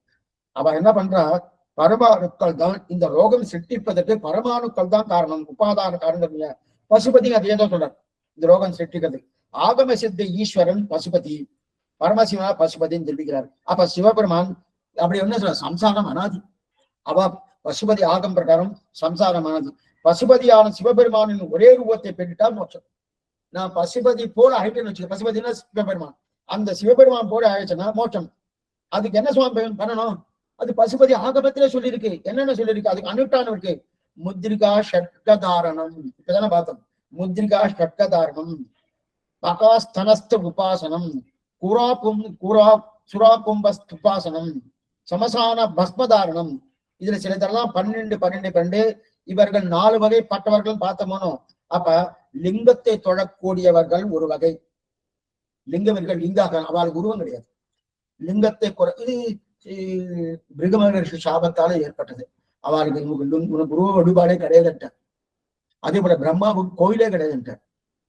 அவ என்ன பண்றா, பரமாணுக்கள் தான் இந்த ரோகம் சிருஷ்டிப்பதற்கு பரமாணுக்கள் தான் காரணம், உபாதான காரணம். பசுபதி அதே தான் சொல்றார், இந்த ரோகம் சிருஷ்டிக்கிறது. ஆகம சித்த ஈஸ்வரன் பசுபதி, பரமசிவா பசுபதினு தெரிவிக்கிறார். அப்ப சிவபெருமான் அப்படி என்ன சொல்ற, சம்சாரம் அனாதி. அவ பசுபதி ஆகம் பிரகாரம் சம்சாரம் அனாதி. பசுபதியான சிவபெருமானின் ஒரே ரூபத்தை பெற்றுட்டால் மோட்சம். நான் பசுபதி போல ஆயிட்டேன்னு வச்சுக்க, பசுபதினா சிவபெருமான், அந்த சிவபெருமான் போல ஆயிடுச்சுன்னா மோட்சம். அதுக்கு என்ன சுவாமி பண்ணணும்? அது பசுபதி ஆகமத்திலே சொல்லியிருக்கு. என்னென்ன சொல்லியிருக்கு? அதுக்கு அனுஷ்டானம் இருக்கு. முத்ரிகா ஷட்கதாரணம், இப்பதானே பார்த்தோம். முத்ரிகா ஷட்கதாரணம், பகாஸ்தனஸ்த உபாசனம், சுராகும்பஸ்துபாசனம், சமசான பஸ்மதாரணம். இதுல சிலதெல்லாம் 12 12 12. இவர்கள் 4 வகைப்பட்டவர்கள் பார்த்தோமோ. அப்ப லிங்கத்தை தொழக்கூடியவர்கள் ஒரு வகை. லிங்கவர்கள் லிங்காக, அவளுக்கு உருவம் கிடையாது. லிங்கத்தை இது பிருகு மகரிஷி சாபத்தால ஏற்பட்டது. அவளுக்கு உருவ வழிபாடே கிடையாதுட்ட. அதே போல பிரம்மாவுக்கு கோயிலே கிடையாதுட்ட.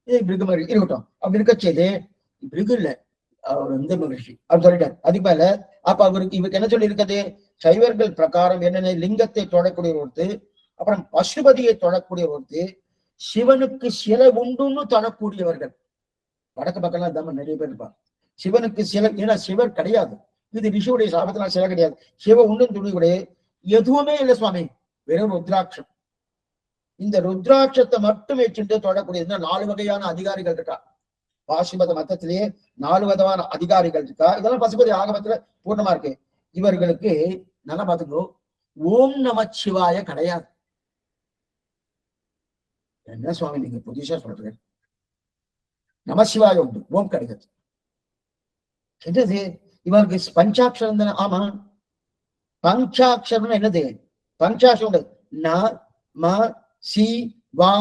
இது பிருகு மகரிஷி இருக்கட்டும். அப்படி இருக்க செய்து பிருகு இல்ல, அவர் இந்த மகிழ்ச்சி அப்படின்னு சொல்லிட்டார். அதுக்கு மேல அப்ப அவருக்கு இவருக்கு என்ன சொல்லி இருக்குது? சைவர்கள் பிரகாரம் என்னென்ன, லிங்கத்தை தொடக்கூடிய ஒருத்து, அப்புறம் பசுபதியை தொடக்கூடிய ஒருத்து, சிவனுக்கு சிலை உண்டுன்னு தொடக்கூடியவர்கள். வடக்கு பக்கம்லாம் தான் நிறைய பேர் இருப்பாங்க. சிவனுக்கு சிலை, ஏன்னா சிவர் கிடையாது, இது ரிஷியுடைய சாபத்தினால் சிலை கிடையாது. சிவ உண்டுன்னு துணிவுடைய எதுவுமே இல்லை சுவாமி, வெறும் ருத்ராட்சம். இந்த ருத்ராட்சத்தை மட்டும் வச்சுட்டு தொடக்கூடியது 4 வகையான அதிகாரிகள் இருக்கா. பாசுபத மத்தத்திலேயே 4 விதமான அதிகாரிகள் இருக்கா. இதெல்லாம் பசுபதி ஆகமத்துல பூர்ணமா இருக்கு. இவர்களுக்கு நல்லா பாத்துக்கோ, ஓம் நமச்சிவாய கிடையாது. என்ன சுவாமி நீங்க புதுசா சொல்றீங்க? நமசிவாய உண்டு, ஓம் கிடையாது. என்னது இவருக்கு? பஞ்சாட்சரம் தானே. ஆமா, பஞ்சாட்சரம் என்னது? பஞ்சாட்சரம் ந ம சி வா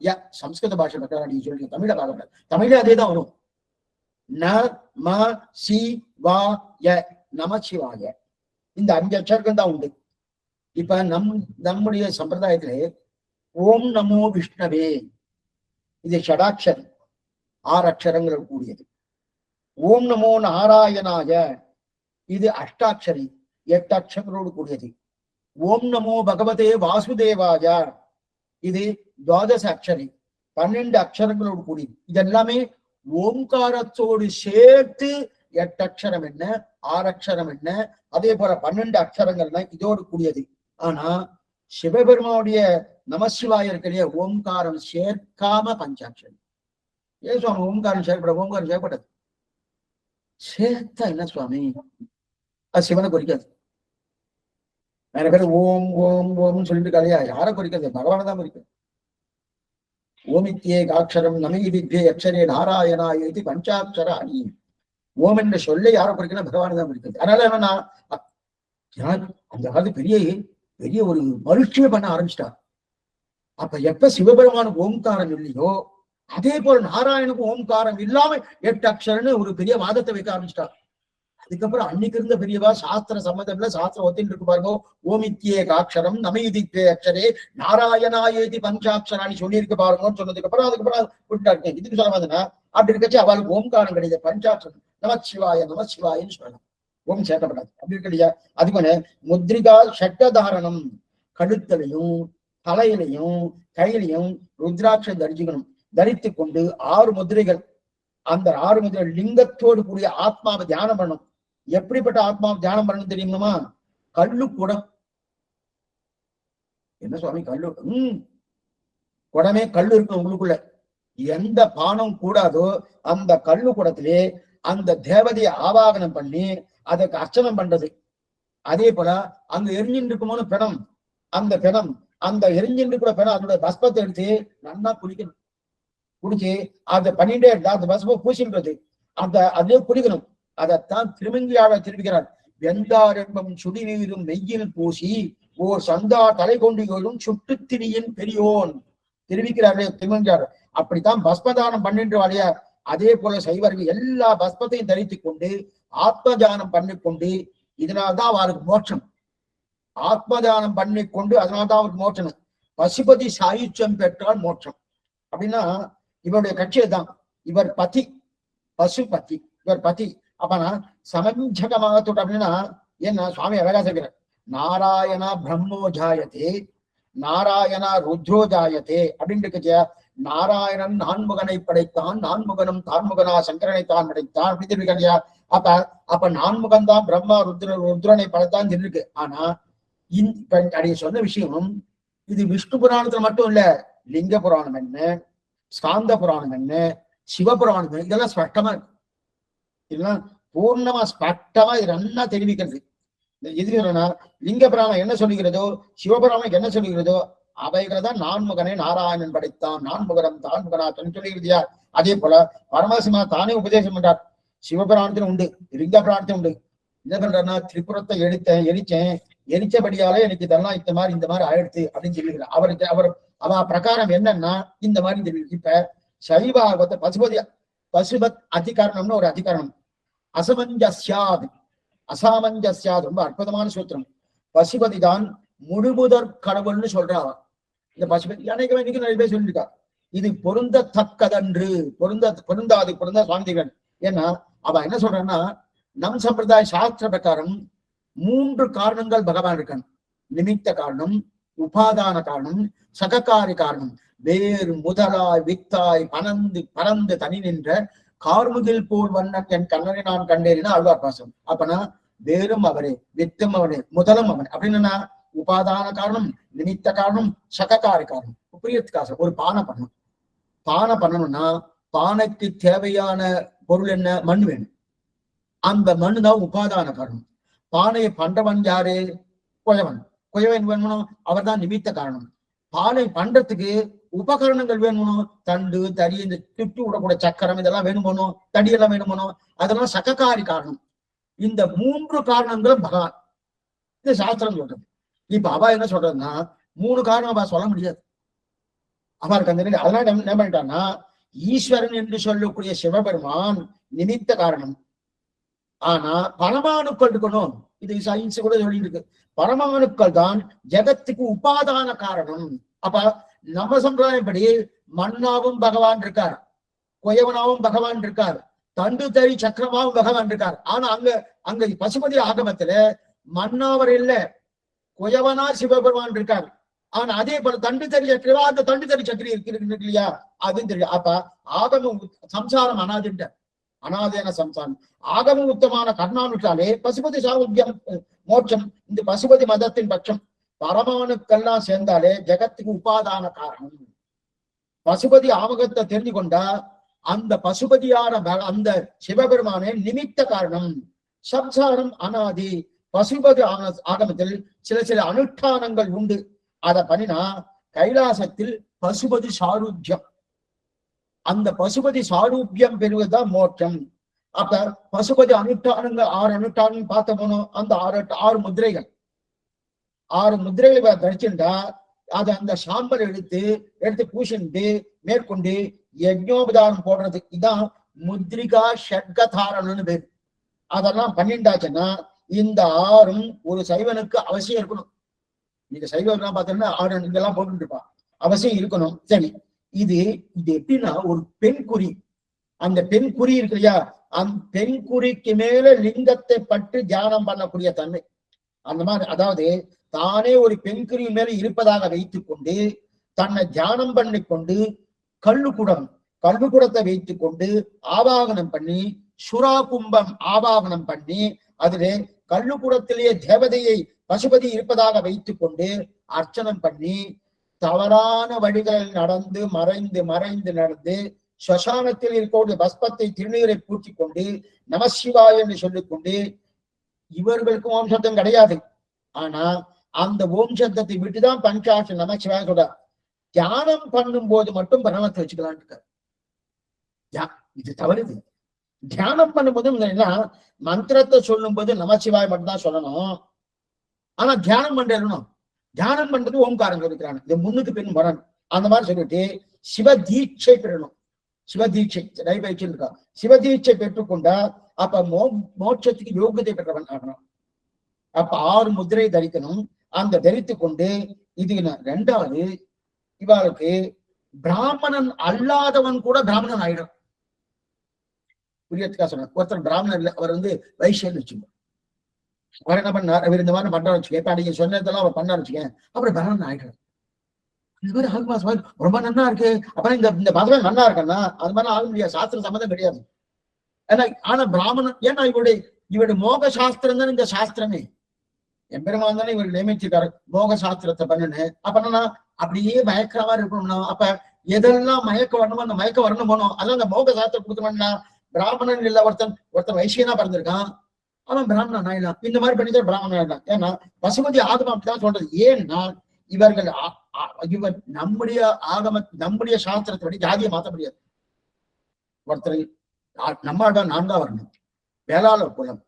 ய. சம்ஸ்கிருத பாஷை பற்றி நீங்க சொல்றீங்க, தமிழ பார்க்க, தமிழே அதே தான் வரும். ந ம சி வா ய, நமசிவாய. இந்த 5 அட்சரங்கள் தான் உண்டு. இப்ப நம்முடைய சம்பிரதாயத்திலே ஓம் நமோ விஷ்ணவே, இது ஷடாட்சரம், 6 அக்ஷரங்கள் கூடியது. ஓம் நமோ நாராயணாய, இது அஷ்டாட்சரி, 8 அக்ஷரங்களோடு கூடியது. ஓம் நமோ பகவதே வாசுதேவாய, இது 12 அக்ஷரி, 12 அக்ஷரங்களோடு கூடியது. இதெல்லாமே ஓம்காரத்தோடு சேர்த்து 8 அக்ஷரம் என்ன, 6 அக்ஷரம் என்ன, அதே போல 12 அக்ஷரங்கள்னா இதோடு கூடியது. ஆனா சிவபெருமானுடைய நமசிவாய இருக்கிற ஓம்காரம் சேர்க்காம பஞ்சாட்சரம். ஏன் சுவாமி ஓம்காரம் சேர்க்கப்பட? ஓம்காரம் சேர்க்கப்பட்டது. சேர்த்தா என்ன சுவாமி? அது சிவனை குறிக்காது. நிறைய பேர் ஓம் ஓம் ஓம்னு சொல்லிட்டு கலையா, யாரை குறிக்கிறது? பகவானை தான் குறிக்கிறது. ஓமித்யே காட்சரம் நமீதித்யே அக்ஷரே நாராயணா இது பஞ்சாட்சர அணி. ஓம் என்ற சொல்லை யாரை குறிக்கணும்? பகவானை தான் குறிக்கிறது. அதனால என்னன்னா, அந்த காலத்து பெரிய பெரிய ஒரு மறுச்சியை பண்ண ஆரம்பிச்சிட்டார். அப்ப எப்ப சிவபெருமானுக்கு ஓம்காரம் இல்லையோ, அதே போல நாராயணுக்கும் ஓம்காரம் இல்லாம 8 அக்ஷரம்னு ஒரு பெரிய வாதத்தை வைக்க ஆரம்பிச்சிட்டார். அதுக்கப்புறம் அன்னைக்கு இருந்த பெரியவா சாஸ்திர சம்மதம் இல்ல, சாஸ்திரம் ஒத்தின்னு இருக்கு பாருங்க. ஓமித்யே காட்சரம் நமீதித்யே அக்ஷரே நாராயணாயேதி பஞ்சாட்சரான்னு சொல்லியிருக்கு பாருங்கன்னு சொன்னதுக்கு அப்புறம் அதுக்கப்புறம் விட்டாரு. இதுக்கு சொல்ல வந்ததுன்னா, அப்படி இருக்கச்சு அவளுக்கு ஓம்காரம் கிடையாது, பஞ்சாட்சரம் நமசிவாய நமசிவாயன்னு சொல்லலாம். ஓம் சேர்க்கப்படாது. அப்படி இருக்கு இல்லையா? அதுக்கு முத்ரிகா ஷட்டதாரணம், கழுத்தலையும் தலையிலையும் கையிலையும் ருத்ராட்சம் தரிச்சுக்கணும். தரித்து கொண்டு 6 முதிரைகள், அந்த 6 முதிரைகள் லிங்கத்தோடு கூடிய ஆத்மாவை தியானம் பண்ணணும். எப்படிப்பட்ட ஆத்மாவை தியானம் பண்ணணும் தெரியுமா? கல்லு குடம். என்ன சுவாமி கல்லு? குடமே கல்லு இருக்கு உங்களுக்குள்ள. எந்த பானம் கூடாதோ அந்த கல்லு குடத்திலே அந்த தேவதையை ஆவாகனம் பண்ணி அதுக்கு அர்ச்சனம் பண்றது. அதே போல அங்க எரிஞ்சின்னு இருக்குமோன்னு பிணம், அந்த பிணம், அந்த எரிஞ்சின்னு இருக்கிற பிணம், அதோட பஸ்பத்தை எடுத்து நல்லா குளிக்கணும். குடிச்சு அதை பண்ணிட்டே இருந்தா அந்த பஸ்பம் பூசின்றது, அந்த அதே குடிக்கணும். அதைத்தான் திருமங்கியாளர் தெரிவிக்கிறார். வெந்தாரென்பம் சுடிநீரும் மெய்யில் பூசி ஓர் சந்தா தலை கொண்டு எழும் சுட்டுத்திரியின் பெரியோன் தெரிவிக்கிறாரே திருமங்கியாளர். அப்படித்தான் பஸ்மதானம் பண்ணிட்டு வாழையா. அதே போல சைவர்கள் எல்லா பஸ்மத்தையும் தரித்து கொண்டு ஆத்மஜானம் பண்ணிக்கொண்டு, இதனால்தான் அவருக்கு மோட்சம். ஆத்மஜானம் பண்ணிக்கொண்டு அதனால்தான் அவருக்கு மோட்சம். பசுபதி சாயுச்சம் பெற்றால் மோட்சம். அப்படின்னா இவருடைய கட்சியை தான். இவர் பதி, பசுபதி, இவர் பதி. அப்பனா சமஞ்சகமாக தொட்டு அப்படின்னா என்ன சுவாமி அழகா சொல்கிறார். நாராயணா பிரம்மோ ஜாயத்தே நாராயணா ருத்ரோ ஜாயத்தே அப்படின்னு இருக்கு. நாராயணன் நான்முகனை படைத்தான், நான்முகனும் தான்முகனா சங்கரனை தான் படைத்தான் அப்படின்னு இருக்காங்க. அப்ப நான்முகன் தான் பிரம்மா ருத்ரனை படைத்தான் இருக்கு. ஆனா அடைய சொன்ன விஷயம் இது விஷ்ணு புராணத்துல மட்டும் இல்ல, லிங்க புராணம் என்ன, ஸ்காந்த புராணம் என்ன, சிவபுராணம் என்ன, இதெல்லாம் ஸ்பஷ்டமா இருக்கு. இதெல்லாம் பூர்ணமா ஸ்பஷ்டமா இது நல்லா தெரிவிக்கிறது. எது லிங்க புராணம் என்ன சொல்லுகிறதோ, சிவபுராணம் என்ன சொல்லுகிறதோ அவைகளை தான் நான்முகனை நாராயணன் படைத்தான், நான்முகனம் தான்முகனா சொல்லுகிறதியா. அதே போல பரமசிவா தானே உபதேசம் பண்றார். சிவபுராணத்துல உண்டு, லிங்க புராணத்துல உண்டு. என்ன பண்றாருன்னா, திரிபுரத்தை எரிச்சபடியாலே எனக்கு இதெல்லாம் இந்த மாதிரி ஆயிடுச்சு அப்படின்னு சொல்லிக்கிறார். அவ பிரகாரம் என்னன்னா இந்த மாதிரி தெரியுது. இப்ப சைவாகவத்தை பசுபத் அதிகாரணம்னு ஒரு அதிகாரணம். அசாமஞ்சஸ்யாது ரொம்ப அற்புதமான சூத்திரம். பசுபதி தான் முழுமுதற் கடவுள்னு சொல்றாங்க. இந்த பசுபதி அனைக்கு இன்னைக்கு நிறைய பேர் சொல்லியிருக்கா. இது பொருந்தத்தக்கதன்று, பொருந்தாது சுவாமிகள். ஏன்னா அவ என்ன சொல்றான்னா, நம் சம்பிரதாய சாஸ்திர பிரகாரம் 3 காரணங்கள் பகவான் இருக்கான். நிமித்த காரணம், உபாதான காரணம், சககாரி காரணம். வேறு முதலாய் வித்தாய் பறந்து தனி நின்ற கார்முகில் போல் வண்ணன் என் கண்ணனை நான் கண்டேறினா ஆழ்வார் பாசம். அப்பனா வேறும் அவரே, வித்தும் அவரே, முதலும் அவன் அப்படின்னா உபாதான காரணம், நிமித்த காரணம், சககாரி காரணம். புரியத்துக்காக ஒரு பானை பண்ணணும்னா பானைக்கு தேவையான பொருள் என்ன? மண் வேணும். அந்த மண்ணு தான் உபாதான காரணம். பானையை பண்றவன் யாரு? குயவன் வேணுமோ, அவர் தான் நிமித்த காரணம். பானை பண்றதுக்கு உபகரணங்கள் வேணுமோ, தண்டு தறி, இந்த சுட்டு விடக்கூடிய சக்கரம் இதெல்லாம் வேணுமோனோ, தடியெல்லாம் வேணுமோனோ, அதெல்லாம் சககாரி காரணம். இந்த 3 காரணங்களும் பகவான் இந்த சாஸ்திரம் சொல்றது. இப்ப அவ என்ன சொல்றதுன்னா 3 காரணம் அவ சொல்ல முடியாது. அவருக்கு அந்த நிலை. அதனால என்ன பண்ணிட்டான்னா, ஈஸ்வரன் என்று சொல்லக்கூடிய சிவபெருமான் நிமித்த காரணம். ஆனா பரமாணுக்கள் இருக்கணும். இது சயின்ஸ் கூட சொல்லிட்டு இருக்கு. பரமாணுக்கள் தான் ஜெகத்துக்கு உபாதான காரணம். அப்ப நம்ம சம்பிரதாயப்படி மண்ணாவும் பகவான் இருக்கார், குயவனாவும் பகவான் இருக்கார், தண்டு தறி சக்கரமாவும் பகவான் இருக்கார். ஆனா அங்க பசுபதி ஆகமத்துல மன்னாவர் இல்ல, குயவனா சிவபெருமான் இருக்கார். ஆனா அதே போல தண்டு தறி சக்கரவா, அந்த தண்டு தறி சக்கரி இருக்கு இல்லையா, அதுன்னு தெரியும். அப்ப ஆகமம் சம்சாரம் அனாதேன சம்சாரம். ஆகம உத்தமான கர்ணானுட்டாலே பசுபதி சாவுத்தியம் மோட்சம். இந்த பசுபதி மதத்தின் பட்சம் பரமானுக்கெல்லாம் சேர்ந்தாலே ஜெகத்துக்கு உபாதான காரணம். பசுபதி ஆமகத்தை தெரிஞ்சு கொண்டா அந்த பசுபதியான அந்த சிவபெருமானே நிமித்த காரணம். சம்சாரம் அனாதி. பசுபதி ஆகமத்தில் சில அனுஷ்டானங்கள் உண்டு. அதை பண்ணினா கைலாசத்தில் பசுபதி சாரூத்தியம், அந்த பசுபதி சாரூபியம் பெறுவதுதான் மோட்சம். அப்ப பசுபதி அனுஷ்டானங்கள் 6 அனுஷ்டானம் பார்த்த போனோம். அந்த 6 முத்திரைகள் தரிச்சுட்டா அதை அந்த சாம்பல் எடுத்து பூசிட்டு மேற்கொண்டு யஜ்ஞோபதாரம் போடுறது. இதான் முத்ரிகா ஷட்கதாரணம்னு பேர். அதெல்லாம் பண்ணிண்டாச்சுன்னா இந்த 6ம் ஒரு சைவனுக்கு அவசியம் இருக்கணும். நீங்க சைவம் பார்த்தோம்னா 6 இதெல்லாம் போட்டு இருப்பான், அவசியம் இருக்கணும். சரி, இது எப்படின்னா ஒரு பெண் குறி. அந்த பெண் குறி இருக்கு இல்லையா, அந்த பெண் குறிக்கு மேல லிங்கத்தை பற்றி தியானம் பண்ணக்கூடிய தன்மை அந்த மாதிரி. அதாவது தானே ஒரு பெண் குறி மேல இருப்பதாக வைத்துக் கொண்டு தன்னை தியானம் பண்ணி கொண்டு கல்லுக்குடத்தை வைத்துக் கொண்டு ஆவாகனம் பண்ணி சுரா கும்பம் ஆவாகனம் பண்ணி அதிலே கல்லுக்குடத்திலேயே தேவதையை பசுபதி இருப்பதாக வைத்துக் கொண்டு அர்ச்சனம் பண்ணி தவறான வழிகளில் நடந்து மறைந்து நடந்து ஸ்வசானத்தில் இருக்கக்கூடிய பஸ்பத்தை திருநீரை பூச்சி கொண்டு நமசிவாய் என்று சொல்லிக் கொண்டு, இவர்களுக்கும் ஓம் சப்தம் கிடையாது. ஆனா அந்த ஓம் சப்தத்தை விட்டுதான் பஞ்சாட்ச நமசிவாய் சொல்ற. தியானம் பண்ணும் போது மட்டும் பிரணவத்தை வச்சுக்கலான்னு இருக்காரு. இது தவறுது. தியானம் பண்ணும்போது மந்திரத்தை சொல்லும் போது நமசிவாய் மட்டும்தான் சொல்லணும். ஆனா தியானம் பண்றது ஓம்காரம் இருக்கிறாங்க. இது முன்னுக்கு பின் வரணும். அந்த மாதிரி சொல்லிட்டு சிவதீட்சை பெறணும். சிவதீட்சை இருக்கா, சிவதீட்சை பெற்றுக்கொண்டா அப்ப மோட்சத்துக்கு யோகத்தை பெற்றவன் ஆகணும். அப்ப 6 முத்திரை தரிக்கணும். அந்த தரித்து கொண்டு இது 2வது இவளுக்கு பிராமணன் அல்லாதவன் கூட பிராமணன் ஆயிடும். புரியத்துக்காக சொன்னார். ஒருத்தர் பிராமணர் இல்லை, அவர் வைசியன்னு வச்சுக்கோ. அவர் என்ன பண்ணார், அவர் இந்த மாதிரி பண்றாரு வச்சுக்க. இப்ப நீங்க சொன்னதெல்லாம் அவர் பண்ணாரு வச்சுக்கேன், அப்புறம் பிராமணன் ஆயிடுறாரு. இந்த மாதிரி ஆகுமா ரொம்ப நன்னா இருக்கு, அப்புறம் இந்த மதமே நன்னா இருக்குன்னா அது மாதிரி ஆக முடியாது, சாஸ்திர சம்மந்தம் கிடையாது. ஏன்னா ஆனா பிராமணன், ஏன்னா இவருடைய மோக சாஸ்திரம் தான் இந்த சாஸ்திரமே. எம்பெருமான் தானே இவர் நியமிச்சிருக்காரு மோக சாஸ்திரத்தை பண்ணுன்னு. அப்ப என்னன்னா அப்படியே மயக்கிற மாதிரி இருக்கணும்னா, அப்ப எதெல்லாம் மயக்க வரணுமோ அந்த மயக்க வரணும் போனோம். அதான் அந்த மோக சாஸ்திரம் கொடுக்கணும்னா, பிராமணன் இல்ல ஒருத்தன் வைசியனா பிறந்திருக்கான், அவன் பிராமணன் ஆயிடலாம். இந்த மாதிரி பண்ணிட்டு பிராமணன் ஆயிடலாம். ஏன்னா பசுமதி ஆகமம் அப்படிதான் சொல்றது. ஏன்னா இவர் நம்முடைய நம்முடைய சாஸ்திரத்தை ஜாதியை மாற்ற முடியாது. ஒருத்தர் நம்மாழ்வார் 4ஆம் வரணும், வேளாளர் குலம்,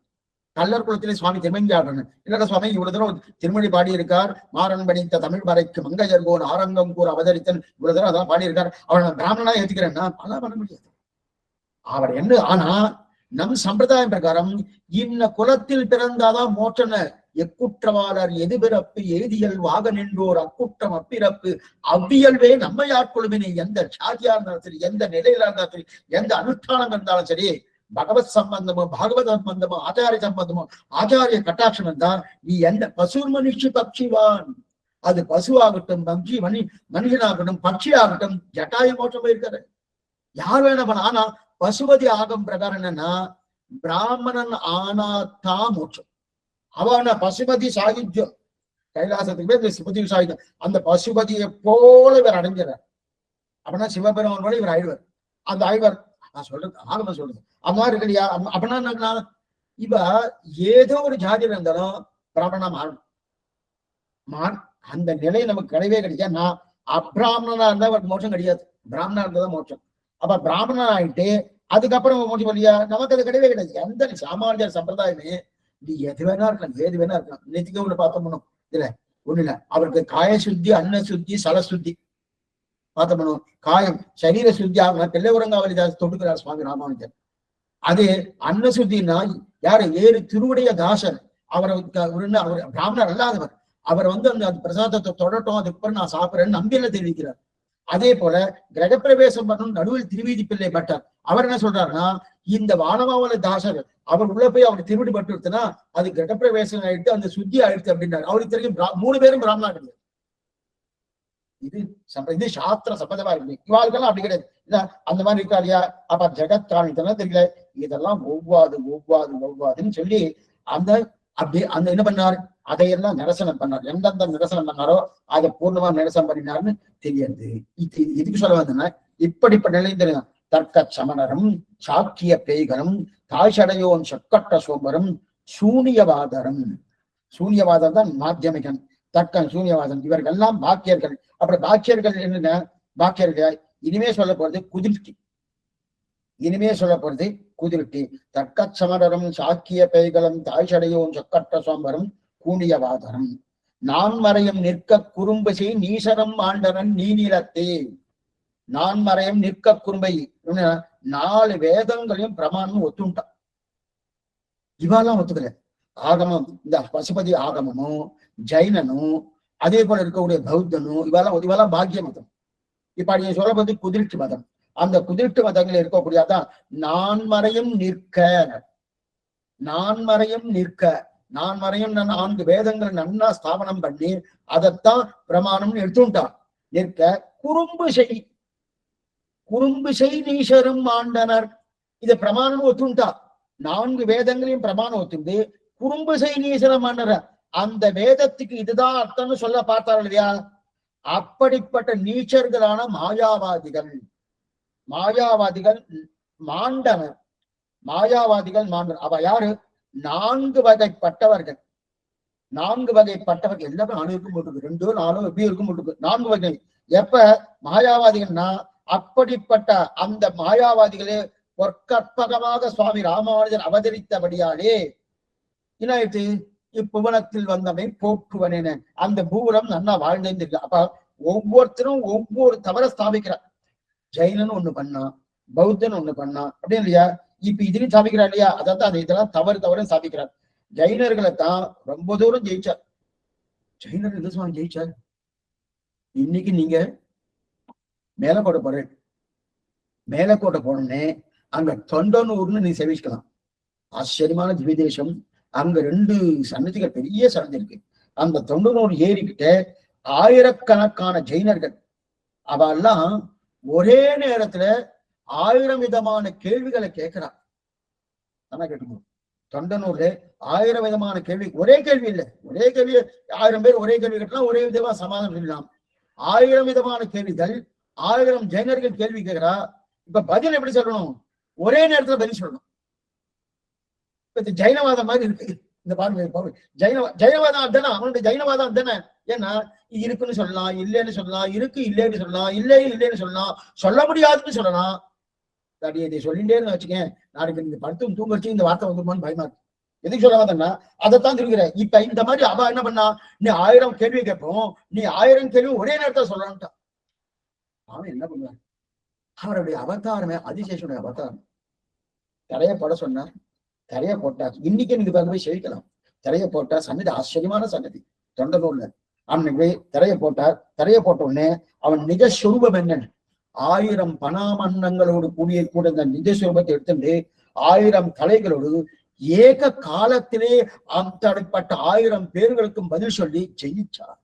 கல்லர் குலத்திலே சுவாமி திருமஞ்சாடணும். இல்ல சுவாமி இவ்வளவு தூரம் திருமொழி பாடியிருக்கார், மாறன் பணித்த தமிழ் மறைக்கு மங்கையர்கோன் ஆரங்கம் கூற அவதரித்தன், இவ்வளவு தூரம் அதான் பாடியிருக்கார், அவரை நான் பிராமணனா ஏத்துக்கிறேன்னா அதெல்லாம் பண்ண முடியாது. அவர் என்ன, ஆனா நம் சம்பிரதாயம் பிரகாரம் இன்ன குலத்தில் பிறந்தாதான் மோற்றன, எக்குற்றவாளர் எது பிறப்பு ஏதியல் வாக நின்றோர் அக்குற்றம் அப்பிறப்பு அவ்வியல்வே நம்மை ஆட்கொள்ளுமே. எந்த சாதியா இருந்தாலும் சரி, எந்த நிலையில இருந்தாலும் சரி, எந்த அனுஷ்டானம் இருந்தாலும் சரி, பகவத் சம்பந்தமோ பாகவத சம்பந்தமோ ஆச்சாரிய சம்பந்தமோ ஆச்சாரிய கட்டாட்சம் இருந்தா நீ எந்த பசு மனுஷி பட்சிவான், அது பசுவாகட்டும் பக்ஷி மனுஷனாகட்டும் பட்சி ஆகட்டும், ஜட்டாய மோட்சம் போயிருக்காரு யார் வேணா பண்ண. ஆனா பசுபதி ஆகம் பிரகாரம் என்னன்னா, பிராமணன் ஆனாத்தான் மோட்சம். அவன பசுபதி சாகித்யம் கைலாசத்துக்கு பேர் சுபதி சாகித்யம். அந்த பசுபதியை போல இவர் அடைஞ்சார் அப்படின்னா சிவபெருமான் போல இவர் ஆயிடுவார். அந்த ஆய்வர் நான் சொல்றது ஆகம சொல்றது அந்த மாதிரி இருக்கு இல்லையா. அப்படின்னா இவ ஏதோ ஒரு ஜாதியில இருந்தாலும் பிராமணனா மாறணும். அந்த நிலை நமக்கு கிடையவே கிடையாது. நான் அப்பிராமணனா இருந்தா அவருக்கு மோட்சம் கிடையாது, பிராமணா இருந்ததான் மோட்சம். அப்ப பிராமணன் ஆயிட்டு அதுக்கப்புறம் மோட்சம் இல்லையா, நமக்கு அது கிடையவே கிடையாது. எந்த சாமானியர் சம்பிரதாயமே நீ எது வேணா இருக்கலாம், ஏது வேணா இருக்கலாம். நேற்றுக்கு ஒண்ணு பார்த்தோம் இதுல ஒண்ணு இல்ல, அவருக்கு காய சுத்தி அன்ன சுத்தி சல சுத்தி பார்த்தோம். காயம் சரீர சுத்தி ஆகணும். பிள்ளைவரங்காவலி தொடுக்கிறார் சுவாமி ராமானுஜர். அது அன்ன சுத்தின்னா யாரு, ஏறு திருவுடைய தாசர், அவர் பிராமணர் அல்லாதவர், அவர் அந்த பிரசாதத்தை தொடட்டும், அதுக்கப்புறம் நான் சாப்பிடுறேன்னு நம்பியில தெரிவிக்கிறார். அதே போல கிரகப்பிரவேசம் பண்ணும் நடுவில் திருவீதி பிள்ளை பட்டார். அவர் என்ன சொல்றாருன்னா, இந்த வானமாவல தாசர் அவர் உள்ள போய் அவர் திருவிடி பட்டு விடுத்துனா அது கிரகப்பிரவேசம் ஆயிடுத்து, அந்த சுத்தி ஆயிடுத்து அப்படின்னாரு. அவருக்கு தெரியும் 3 பேரும் பிராமணா கிடையாது. இது சாஸ்திர சம்பந்தமா இருக்கு. இவாளுக்கெல்லாம் அப்படி கிடையாது. அந்த மாதிரி இருக்கா இல்லையா. அப்ப ஜெகத் காணித்தெல்லாம் தெரியல. இதெல்லாம் ஒவ்வாதுன்னு சொல்லி அப்படி என்ன பண்ணாரு, அதையெல்லாம் நிரசனம் பண்ணார். எந்தெந்த நிரசனம் பண்ணாரோ அதை பூர்ணமா நிரசனம் பண்ணினார்னு தெரியாது. இதுக்கு சொல்ல வந்தேன்னா, இப்படிப்பட்ட நிலை தெரியும். தர்க்க சமணரும் சாக்கிய பேய்கரும் தாய்ச்சடையோன் சொக்கட்ட சோம்பரும் சூனியவாதரும். சூனியவாதம் தான் மாத்தியமிகன், தர்க்கம் சூனியவாதம், இவர்கள் எல்லாம் பாக்கியர்கள். அப்புறம் பாக்கியர்கள் என்னன்னா, பாக்கியர்கள் இனிமே சொல்ல போறது குதிர்ச்சி. தர்க்க சமணரும் சாக்கிய பேய்களும் தாய்ச்சடையோன் சொக்கட்ட சோம்பரும் கூனியவாதரும் நான் மறையும் நிற்க குறும்பு செய் நீசரம் ஆண்டனன் நீநிலத்தே. நான் மறையும் நிற்க குறும்பை 4 வேதங்களையும் பிரமாணமும் ஒத்துண்டான். இவாலாம் ஒத்துக்கல. ஆகமம் இந்த பசுபதி ஆகமமும் ஜைனனும் அதே போல இருக்கக்கூடிய பௌத்தனும் இவெல்லாம் பாக்கிய மதம். இப்ப நீங்க சொல்றது குதிர்ச்சி மதம். அந்த குதிர்ச்சி மதங்கள் இருக்கக்கூடியதான் நான் மறையும் நிற்க. நான் மறையும் 4 வேதங்களை நன்னா ஸ்தாபனம் பண்ணி அதைத்தான் பிரமாணம்னு எடுத்துட்டான். நிற்க குறும்பு செய் நீசரும் ஆண்டனர். இதை பிரமாணம் ஒத்துண்டா. 4 வேதங்களையும் பிரமாணம் ஒத்துண்டு குறும்பு செய் நீசரம் ஆண்டனர். அந்த வேதத்துக்கு இதுதான் அர்த்தம்னு சொல்ல பார்த்தார்கள் இல்லையா. அப்படிப்பட்ட நீச்சர்களான மாயாவாதிகள் மாண்டனர். அவ யாரு, 4 வகைப்பட்டவர்கள். எல்லாமே அணுக்கும் போட்டுருக்கு, 2 4 எப்படி இருக்கும் போட்டுருக்கு. 4 வகை. எப்ப மாயாவாதிகள்னா அப்படிப்பட்ட அந்த மாயாவாதிகளே பொற்கற்பகமாக சுவாமி ராமானுஜர் அவதரித்தபடியாலே என்னாயிட்டு, இப்புவனத்தில் வந்தமை போற்றுவனேன அந்த பூரம் நன்னா வாழ்ந்திருக்கு. அப்ப ஒவ்வொருத்தரும் ஒவ்வொரு தவற ஸ்தாபிக்கிறார். ஜெயினன் ஒண்ணு பண்ணா, பௌத்தன் ஒண்ணு பண்ணா, அப்படின்னு இல்லையா. இப்ப இதுலயும் ஸ்தாபிக்கிறா இல்லையா. அதான் இதெல்லாம் தவறு ஸ்தாபிக்கிறார். ஜெயினர்களை தான் ரொம்ப தூரம் ஜெயிச்சார். ஜெயினர் எந்த சுவாமி ஜெயிச்சார். இன்னைக்கு நீங்க மேலக்கோட்டை போறேன், மேலக்கோட்டை போனோடனே அங்க தொண்டனூர்னு நீ சேவிக்கலாம். ஆச்சரியமான திவ்யதேசம். அங்க 2 சன்னதிகள், பெரிய சன்னதி இருக்கு. அந்த தொண்டனூர் ஏறிக்கிட்ட ஆயிரக்கணக்கான ஜெயினர்கள் அவெல்லாம் ஒரே நேரத்துல 1000 விதமான கேள்விகளை கேட்கிறான். ஆனா கேட்கணும், தொண்டனூர்ல 1000 விதமான கேள்வி, ஒரே கேள்வி இல்லை, ஒரே கேள்வி 1000 பேர் ஒரே கேள்வி கேட்டலாம், ஒரே விதமா சமாதானம் சொல்லலாம். 1000 விதமான கேள்விகள், 1000 ஜெயினர்கள் கேள்வி கேட்கிறா. இப்ப பதில் எப்படி சொல்லணும்? ஒரே நேரத்துல பதில் சொல்லணும். இப்ப ஜைனவாதம் மாதிரி இருக்கு இந்த பாருங்க. ஜைனவாதம் தானே, அவனுடைய ஜைனவாதம் தானே. ஏன்னா இருக்குன்னு சொல்லலாம், இல்லைன்னு சொல்லலாம், இருக்கு இல்லைன்னு சொல்லலாம், இல்லைன்னு சொல்லலாம், சொல்ல முடியாதுன்னு சொல்லலாம். இதை சொல்லிட்டே இருந்து வச்சுக்கேன், நாளைக்கு நீங்க படுத்து தூங்க வச்சு இந்த வார்த்தை வந்துருமான்னு பயமா இருக்கு. எதுக்கு சொல்ல வந்தேன்னா அதைத்தான் தெரிவிக்கிற. இப்ப இந்த மாதிரி அவ என்ன பண்ணா, நீ 1000 கேள்வி கேட்போம், நீ 1000 கேள்வி ஒரே நேரத்தை சொல்லலான்ட்டான். அவன் என்ன பண்ணுவான்? அவருடைய அவதாரமே அதிசேஷனுடைய அவதாரம். தரைய போட சொன்னார், தரைய போட்டார். இன்னைக்கு நீங்க போய் செழிக்கலாம். தரைய போட்டா சன்னதி, ஆச்சரியமான சன்னதி தொண்டனூர்ல. அன்னைக்கு திரைய போட்டார். திரைய போட்ட உடனே அவன் நிஜ சுரூபம் என்னன்னு 1000 பணாமன்னங்களோடு கூட இந்த நிஜ சுரூபத்தை எடுத்துட்டு 1000 தலைகளோடு ஏக காலத்திலே அப்படிப்பட்ட 1000 பேர்களுக்கும் பதில் சொல்லி ஜெயிச்சார்.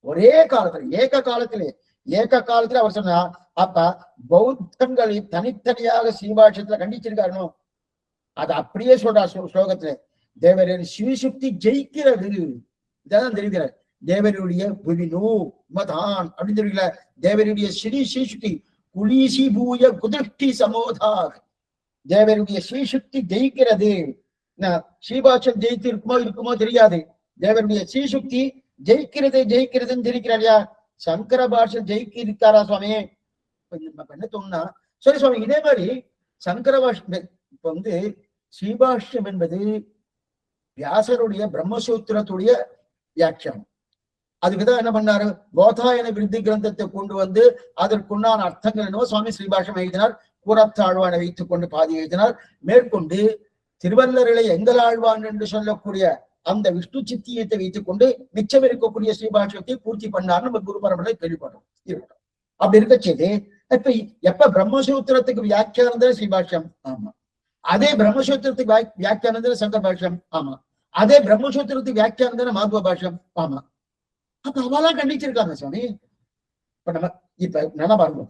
ஒரே காலத்துல, ஏக காலத்திலே அவர் சொன்னார். அப்ப பௌத்தங்களை தனித்தனியாக சீபாஷத்துல கண்டிச்சிருக்காருனோ அது அப்படியே சொல்றார் ஸ்லோகத்துல. தேவரின் சிவசுக்தி ஜெயிக்கிறது. இதான் தெரிவிக்கிறார். தேவருடைய புவினு மதான் அப்படின்னு தெரிவிக்கல. தேவருடைய ஸ்ரீசுக்தி குலீசி பூய குதிஷ்டி சமோதாக. தேவருடைய ஸ்ரீசுக்தி ஜெயிக்கிறது. ஸ்ரீபாஷம் ஜெயித்து இருக்குமோ தெரியாது. தேவருடைய ஸ்ரீசுக்தி ஜெயிக்கிறதுன்னு தெரிவிக்கிறார். இல்லையா? சங்கர பாஷம் ஜெயிக்க இருக்காரா சுவாமி? என்ன தோணுனா சரி சுவாமி, இதே மாதிரி சங்கர பாஷ்யம் இப்ப ஸ்ரீபாஷ்யம் என்பது வியாசருடைய பிரம்மசூத்திரத்துடைய வியாக்கியானம். அதுக்குதான் என்ன பண்ணாரு, போதாயன விருத்தி கிரந்தத்தை கொண்டு வந்து அதற்குண்டான அர்த்தங்கள் என்னவோ சுவாமி ஸ்ரீபாஷ்யம் எழுதினார். கூறத்தாழ்வானை வைத்துக் கொண்டு பாதி எழுதினார். மேற்கொண்டு திருவள்ளர்களை எங்களாழ்வான் என்று சொல்லக்கூடிய அந்த விஷ்ணு சித்தியத்தை வைத்துக் கொண்டு மிச்சம் இருக்கக்கூடிய ஸ்ரீபாஷ்யத்தை பூர்த்தி பண்ணார். நம்ம குரு பரம்பரை கேள்விப்படுறோம். அப்படி இருக்க செய்து எப்ப பிரம்மசூத்திரத்துக்கு வியாக்கியானது ஸ்ரீபாஷ்யம், ஆமா. அதே பிரம்மசூத்திரத்துக்கு வியாக்கியானது சங்கர பாஷ்யம், ஆமா. அதே பிரம்மசூத்திரத்துக்கு வியாக்கியானது மாத்வ பாஷ்யம், ஆமா. அப்ப அவெல்லாம் கண்டிச்சிருக்காங்க சுவாமி. இப்ப பாருங்க,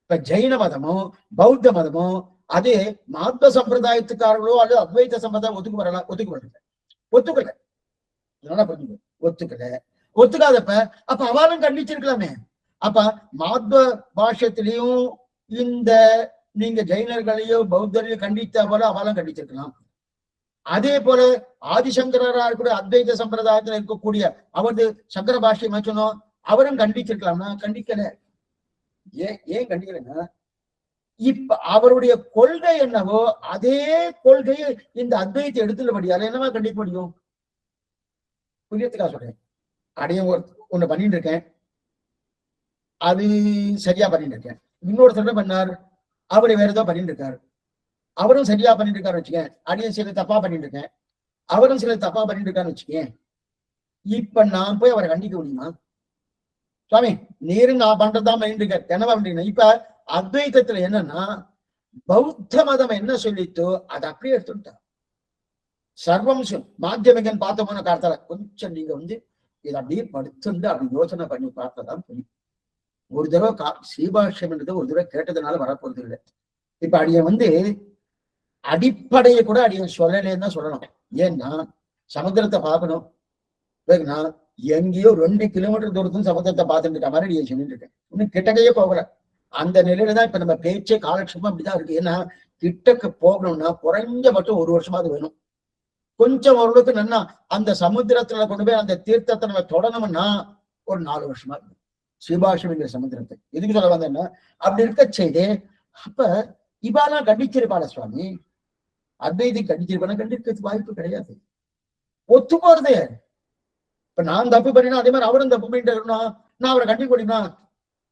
இப்ப ஜெயின மதமும் பௌத்த மதமும் அதே மாத்வ சம்பிரதாயத்துக்காரர்களோ அல்லது அத்வைத சம்பிரதாயம் ஒத்துக்கல. ஒத்துக்காதப்ப அப்ப அவளும் கண்டிச்சிருக்கலாமே. அப்ப மாத்வ பாஷ்யத்திலையும் இந்த நீங்க ஜெயினர்களையோ பௌத்தரையோ கண்டித்த போல அவளும் கண்டிச்சிருக்கலாம். அதே போல ஆதிசங்கரா கூட அத்வைத சம்பிரதாயத்துல இருக்கக்கூடிய அவரது சங்கர பாஷ்யம் சொன்னோம், அவரும் கண்டிச்சிருக்கலாம்னா கண்டிக்கல. ஏன் கண்டிக்கலன்னா இப்ப அவருடைய கொள்கை என்னவோ அதே கொள்கையை இந்த அத்வைத்தை எடுத்துள்ளபடியால என்னவா கண்டிக்க முடியும்? புரியத்துக்கா சொல்றேன். அடையும் ஒண்ணு பண்ணிட்டு இருக்கேன், அது சரியா பண்ணிட்டு இருக்கேன். இன்னொருத்தர் என்ன பண்ணார், அவரு வேற ஏதோ பண்ணிட்டு இருக்காரு, அவரும் சரியா பண்ணிட்டு இருக்காரு வச்சுக்கேன். அடியும் சில தப்பா பண்ணிட்டு இருக்கேன், அவரும் சில தப்பா பண்ணிட்டு இருக்காருன்னு வச்சுக்கேன். இப்ப நான் போய் அவரை கண்டிக்க முடியுமா? சுவாமி நீரும் நான் பண்றதுதான் பண்ணிட்டு இருக்காரு, என்னவா பண்றீங்க? இப்ப அத்வைதத்துல என்னன்னா பௌத்த மதம் என்ன சொல்லித்தோ அதை அப்படியே எடுத்துட்டா. சர்வம் மாத்தியமிகன் பார்த்த போன காலத்தால கொஞ்சம் நீங்க இதை அப்படியே படுத்துண்டு அப்படி யோசனை பண்ணி பார்த்ததான் புரியும். ஒரு தடவை ஸ்ரீபாஷ்யம் என்றது ஒரு தடவை கேட்டதுனால வரப்போறது இல்லை. இப்ப அடிய அடிப்படையை கூட அடிய சொல்லலேன்னு தான் சொல்லணும். ஏன்னா சமுத்திரத்தை பார்க்கணும், நான் எங்கேயோ 2 கிலோமீட்டர் தூரத்தும் சமுத்திரத்தை பார்த்துட்டு இருக்க மாதிரி அடிய சொல்லிட்டு இருக்கேன். இன்னும் கிட்டக்கையே போகல. அந்த நிலையில தான் இப்ப நம்ம பேச்சே காலட்சேபம் அப்படிதான் இருக்கு. ஏன்னா கிட்டக்கு போகணும்னா குறைஞ்சபட்சம் 1 வருஷமாவது வேணும். கொஞ்சம் ஓரளவுக்கு நன்னா அந்த சமுத்திரத்துல கொண்டு போய் அந்த தீர்த்தத்தை நம்ம தொடணும்னா ஒரு 4 வருஷமா இருக்கு. ஸ்ரீபாஷ்யம்ங்கிற சமுத்திரத்தை எதுக்கு சொல்ல வந்தேன்னா அப்படி இருக்க செய்தே. அப்ப இவாலாம் கண்டிச்சிருப்பாள சுவாமி, அத்வைதி கண்டிச்சிருப்பான? கண்டிக்கிறதுக்கு வாய்ப்பு கிடையாது. ஒத்து போறதே. இப்ப நான் தப்பு பண்ணினா அதே மாதிரி அவரும் தப்பு பண்ணிட்டு இருக்கணும், நான் அவரை கண்டிக்க முடியுமா?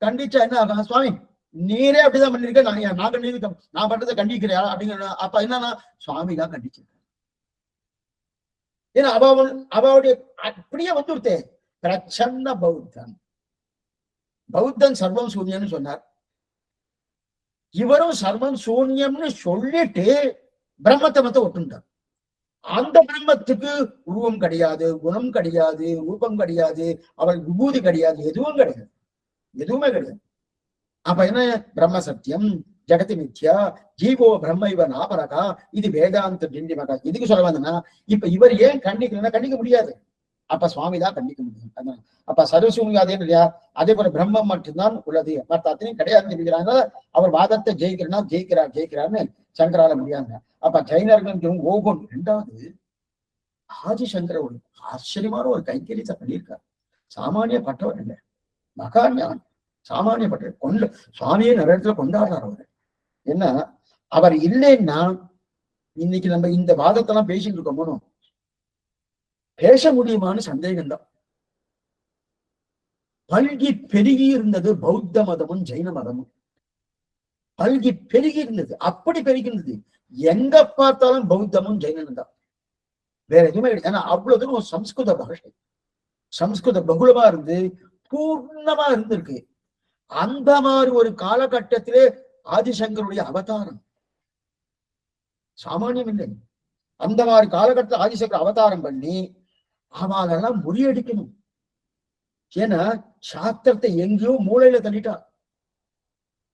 கண்டிச்சா என்ன ஆகும்? சுவாமி நீரே அப்படிதான் பண்ணிருக்க, நான் கண்டிக்க, நான் பண்றதை கண்டிக்கிறியா அப்படிங்கிற. அப்ப என்னன்னா சுவாமி தான் கண்டிச்சிருக்க. ஏன்னா அவளுடைய அப்படியே வந்துருத்தே. பிரச்சன்ன பௌத்தன் சர்வம் சூரியன்னு சொன்னார். இவரும் சர்வம் சூன்யம்னு சொல்லிட்டு பிரம்மத்தை மத்த ஒட்டுண்டார். அந்த பிரம்மத்துக்கு உருவம் கிடையாது, குணம் கிடையாது, ரூபம் கிடையாது, அவள் விபூதி கிடையாது, எதுவும் கிடையாது, எதுவுமே கிடையாது. அப்ப என்ன? பிரம்ம சத்தியம், ஜெகதி மித்யா, ஜீவோ பிரம்ம இவ நாபரகா, இது வேதாந்த டிண்டிமகா. இதுக்கு சொல்ல வந்தனா, இப்ப இவர் ஏன் கண்டிக்கணும்னா கண்டிக்க முடியாது. அப்ப சுவாமி தான் கண்டிக்க முடியும். அப்ப சர்வசூன்யாதே இல்லையா? அதே போல பிரம்மம் மட்டும்தான் உள்ளது, மற்ற அத்தனையும் கிடையாதுன்னு இருக்கிறாங்க. அவர் வாதத்தை ஜெயிக்கிறனா ஜெயிக்கிறார்னு சங்கரால முடியாங்க. அப்ப ஜெயினர்கள் ஒவ்வொன்று. இரண்டாவது, ஆதிசங்கர ஒரு ஆச்சரியமான ஒரு கைங்கரியத்தை பண்ணியிருக்கார். சாமானிய பட்டவர் இல்லை, மகாஞான், சாமானிய பட்டவர். கொண்டு சுவாமியை நிறைய இடத்துல கொண்டாடுறார் அவர். என்ன, அவர் இல்லைன்னா இன்னைக்கு நம்ம இந்த வாதத்தெல்லாம் பேசிட்டு இருக்கோமோ, பேச முடியுமான்னு சந்தேகம்தான். பல்கி பெருகி இருந்தது பௌத்த மதமும் ஜெயின மதமும். பல்கி பெருகி இருந்தது, அப்படி பெருகி இருந்தது. எங்க பார்த்தாலும் பௌத்தமும் ஜெயினனும் தான், வேற எதுவுமே கிடையாது. ஏன்னா அவ்வளவு தூரம் சம்ஸ்கிருத பாஷை, சம்ஸ்கிருத பகுலமா இருந்து பூர்ணமா இருந்திருக்கு. அந்த மாதிரி ஒரு காலகட்டத்திலே ஆதிசங்கருடைய அவதாரம் சாமானியம் இல்லை. அந்த மாதிரி காலகட்டத்தில் ஆதிசங்கர் அவதாரம் பண்ணி அவளெல்லாம் முறியடிக்கணும். ஏன்னா சாஸ்திரத்தை எங்கேயோ மூளையில தள்ளிட்டா,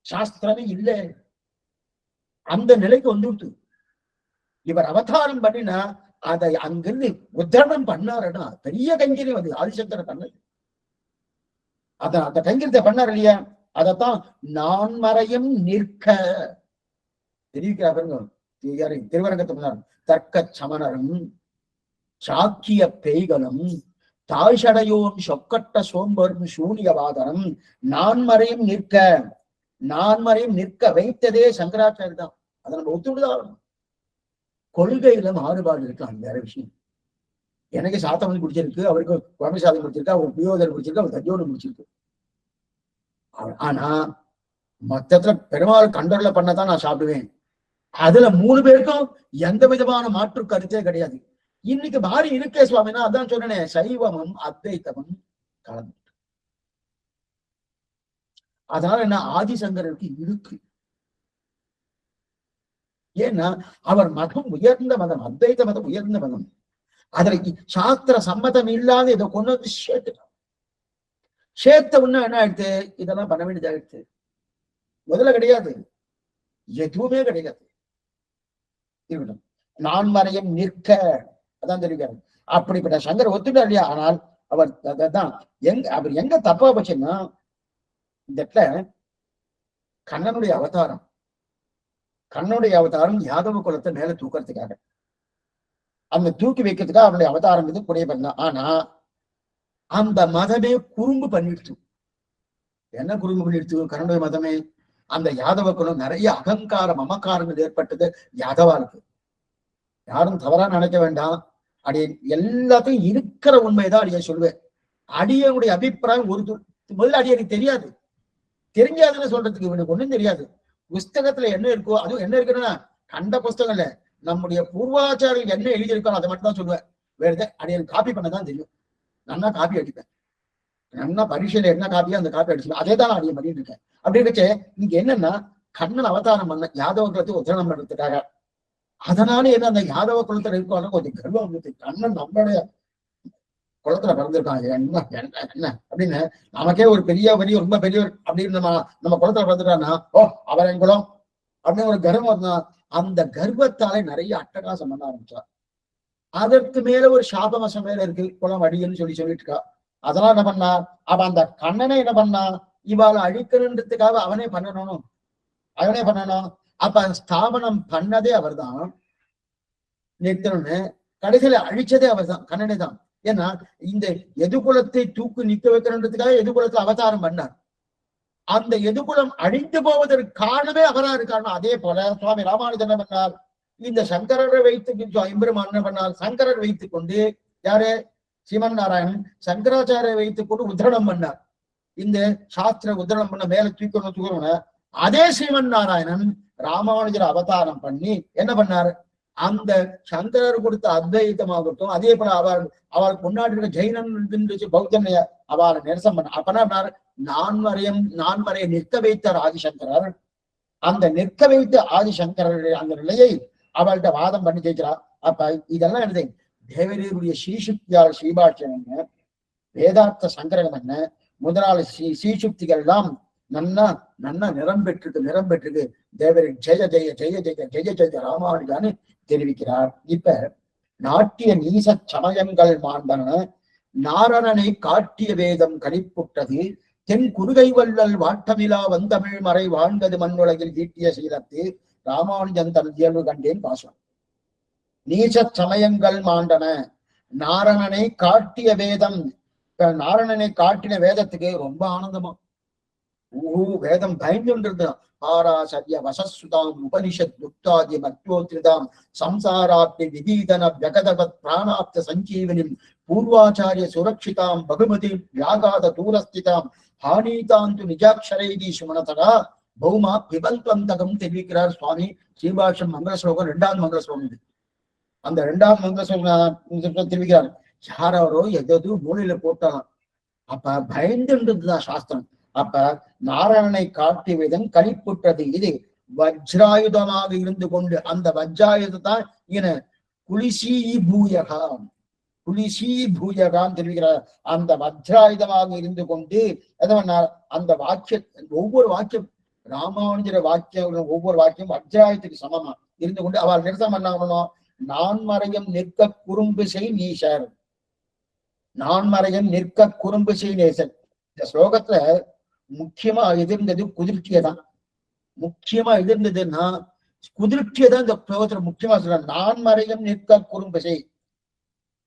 சாஸ்திரமே இல்லை, அந்த நிலைக்கு வந்துவிட்டு இவர் அவதாரம் பண்ணினா அதை அங்கிருந்து உத்தரணம் பண்ணாருன்னா பெரிய கைங்கரியம் அது ஆதிசங்கர பண்ணது. அந்த கைங்கரியத்தை பண்ணார் இல்லையா? அதத்தான் நான் மறையும் நிற்க தெரிவிக்கிறார். திருவரங்கத்தை பண்ணார். தர்க்க சமணரும் சாக்கிய பேய்களும் தாழ்சடையோன் சொக்கட்ட சோம்பரும் சூனியவாதனம் நான்மறையும் நிற்க வைத்ததே சங்கராச்சாரியர் தான். அதை நம்ம ஒத்துவிடுதான். கொள்கையில மாறுபாடு இருக்கலாம், வேற விஷயம். எனக்கு சாத்தம் பிடிச்சிருக்கு, அவருக்கு குழம்பு சாதம் பிடிச்சிருக்கு, அவருக்கு புயோதனை பிடிச்சிருக்கு, அவர் தஜோடு பிடிச்சிருக்கு. ஆனா மொத்தத்துல பெருமாள் கண்டர்ல பண்ணதான் நான் சாப்பிடுவேன். அதுல 3 பேருக்கும் எந்த விதமான மாற்று கருத்தே கிடையாது. இன்னைக்கு மாறி இருக்கே சுவாமினா, அதான் சொன்னேன், சைவமும் அத்வைத்தமும் கலந்து. அதனால என்ன, ஆதிசங்கருக்கு இருக்கு. ஏன்னா அவர் மதம் உயர்ந்த மதம், அத்வைத மதம் உயர்ந்த மதம். அதற்கு சாஸ்திர சம்மதம் இல்லாத இதை கொண்டு வந்து சேர்த்த உடனே என்ன ஆயிடுச்சு? இதெல்லாம் பண்ண வேண்டியதாயிடுச்சு. முதல்ல கிடையாது, எதுவுமே கிடையாது. இருக்கட்டும், நான் மறையும் நிற்க, அதான் தெரிவிக்கிறார். அப்படிப்பட்ட சங்கர் ஒத்துட்டார் இல்லையா? ஆனால் அவர் அதான் அவர் எங்க தப்பா போச்சுன்னா, இந்த இடத்துல கண்ணனுடைய அவதாரம் யாதவ குலத்தை மேல தூக்கிறதுக்காக, அந்த தூக்கி வைக்கிறதுக்காக அவருடைய அவதாரம் இது கூடிய பண்ணலாம். ஆனா அந்த மதமே குறும்பு பண்ணிடுச்சு. என்ன குறும்பு பண்ணிடுச்சு? கண்ணனுடைய மதமே, அந்த யாதவ குலம் நிறைய அகங்காரம் மமக்காரங்கள் ஏற்பட்டது யாதவாளுக்கு. யாரும் தவறா நினைக்க வேண்டாம், அடிய எல்லாத்தையும் இருக்கிற உண்மைதான் அடிய சொல்லுவேன். அடியனுடைய அபிப்பிராயம் ஒரு முதல்ல அடியனுக்கு தெரியாது, தெரிஞ்சாதுன்னு சொல்றதுக்கு இவனுக்கு ஒண்ணும் தெரியாது. புஸ்தகத்துல என்ன இருக்கோ, அதுவும் என்ன இருக்குன்னா கண்ட புஸ்தகம் இல்ல, நம்முடைய பூர்வாச்சாரிகள் என்ன எழுதியிருக்கோ அதை மட்டும் தான் சொல்லுவேன். வேற எதை அடியனுக்கு காப்பி பண்ணதான் தெரியும். நல்லா காப்பி அடிப்பேன், நல்லா பரீட்சையில என்ன காப்பியோ அந்த காப்பி அடிச்சுப்பேன். அதே தான் அடிய பண்ணிட்டு இருக்கேன். அப்படி வச்சு இங்க என்னன்னா, கண்ணன் அவதாரம் பண்ண யாதவ குலத்தை உத்தரணம் பண்றதுக்காக. அதனால என்ன, அந்த யாதவ குலத்துல இருக்காங்க கொஞ்சம் கர்வம் வந்துச்சு. கண்ணன் நம்மளுடைய குளத்துல பிறந்திருக்காங்க, என்ன என்ன என்ன அப்படின்னு நமக்கே ஒரு பெரிய ரொம்ப பெரியவர் அப்படின்னு நம்ம குளத்துல பிறந்துட்டான்னா, ஓ அவர் என் குலம் அப்படின்னு ஒரு கர்வம் இருந்தா, அந்த கர்வத்தாலே நிறைய அட்டகாசம் பண்ண ஆரம்பிச்சார். அதற்கு மேல ஒரு சாபவசம் மேல இருக்கு, குலம் அடின்னு சொல்லிட்டு இருக்கா. அதெல்லாம் என்ன பண்ணா, அவ அந்த கண்ணனை என்ன பண்ணா, இவாளை அழிக்கணுன்றதுக்காக அவனே பண்ணணும். அப்ப ஸ்தாபனம் பண்ணதே அவர் தான், நிறுத்தணும்னு கடைசியில அழிச்சதே அவர் தான், கண்ணனே தான். ஏன்னா இந்த எதுகுலத்தை தூக்கு நிக்க வைக்கணுன்றதுக்காக எதுகுலத்தை அவதாரம் பண்ணார். அந்த எதுகுலம் அழிந்து போவதற்கு காரணமே அவரா இருக்காரு. அதே போல சுவாமி ராமானுஜன் என்ன பண்ணார், இந்த சங்கரரை வைத்து எம்பெருமான் என்ன பண்ணார், சங்கரர் வைத்துக் கொண்டு, யாரு சிவன் நாராயணன் சங்கராச்சாரியை வைத்துக் கொண்டு உத்தரணம் பண்ணார். இந்த சாஸ்திர உத்தரணம் பண்ண மேல தூக்கணும். அதே சிவன் நாராயணன் ராமானுஜர் அவதாரம் பண்ணி என்ன பண்ணார், அந்த சங்கரர் கொடுத்த அத்வைத்தமாகட்டும், அதே போல அவருக்கு முன்னாடி இருக்க ஜெயினன் பௌத்தன் அவரை நிரசம் பண்ண. அப்பனா நான்மறையை நிற்க வைத்தார் ஆதிசங்கரர். அந்த நிற்க வைத்து ஆதிசங்கரனுடைய அந்த நிலையை அவள்கிட்ட வாதம் பண்ணி ஜெயிக்கிறா. அப்ப இதெல்லாம் எழுது தேவரீருடைய ஸ்ரீசுக்தியால் ஸ்ரீபாஷ்யம் என்ன, வேதார்த்த சங்கரகம் என்ன, முதலாளி ஸ்ரீசுக்திகள் எல்லாம் நன்னா நன்னா நிறம் பெற்றிருக்கு. தேவரி ஜெய ஜெய ஜெய ஜெய ஜெய ஜெய ராமானுஜான்னு தெரிவிக்கிறார். இப்ப நாட்டிய நீச சமயங்கள் மாண்டன நாரணனை காட்டிய வேதம் கணிப்புட்டது தென் குறுகை வள்ளல் வாட்டமிலா வந்தமிழ் மறை வாழ்ந்தது மண்ணுலகில் ஈட்டிய சீலத்து ராமானுஜன் தன் இயல்பு கண்டேன் பாசம். நீச சமயங்கள் மாண்டன நாரணனை காட்டிய வேதம். நாரணனை காட்டின வேதத்துக்கு ரொம்ப ஆனந்தமா வேதம் பயந்துன்றது. ஆராசர்ய வசஸ்சுதாம் உபனிஷத் யுக்தாதி மத்யோத்ரிதாம் சம்சாராப்தி விதீதன ஜகதவத் பிராணாப்த சஞ்சீவனிம் பூர்வாச்சாரிய சுரக்ஷிதாம் பகுமதி வியாகாத தூரஸ்திதாம் ஹானீதாந்து நிஜாட்சரைகி சுமனதரா பௌமா பிபல்வந்தகம் தெரிவிக்கிறார் சுவாமி ஸ்ரீபாஷ்யம் மங்கள ஸ்லோகம் 2வது மங்கள ஸ்லோகம். இது அந்த 2வது மங்கள ஸ்லோகம் தெரிவிக்கிறார். யாரோ எதோ மூலையில போட்டாலாம். அப்ப பயந்துன்றதுதான் சாஸ்திரம். அப்ப நாராயணனை காட்டிய விதம் கணிப்புற்றது. இது வஜ்ராயுதமாக இருந்து கொண்டு அந்த வஜ்ராயுதத்தான் இன குலிசி பூயகாம் தெரிவிக்கிறார். அந்த வஜ்ராயுதமாக இருந்து கொண்டு அந்த வாக்கிய ஒவ்வொரு வாக்கியம் ராமானுஜர வாக்கியம் ஒவ்வொரு வாக்கியம் வஜ்ராயுதத்துக்கு சமமா இருந்து கொண்டு அவள் நிறுத்தம் பண்ணணும். நான்மறையம் நிற்க குறும்பு செய் நீசர். நான்மறையம் நிற்க குறும்பு செய் நேசர். இந்த ஸ்லோகத்துல முக்கியமா எதிர்ந்தது குதிர்ச்சியதான். முக்கியமா எதிர்ந்ததுன்னா குதிர்ச்சியதான் இந்த ஸ்லோகத்துல முக்கியமா சொல்ற. நான்மறையம் நிற்க குறும்பு செய்.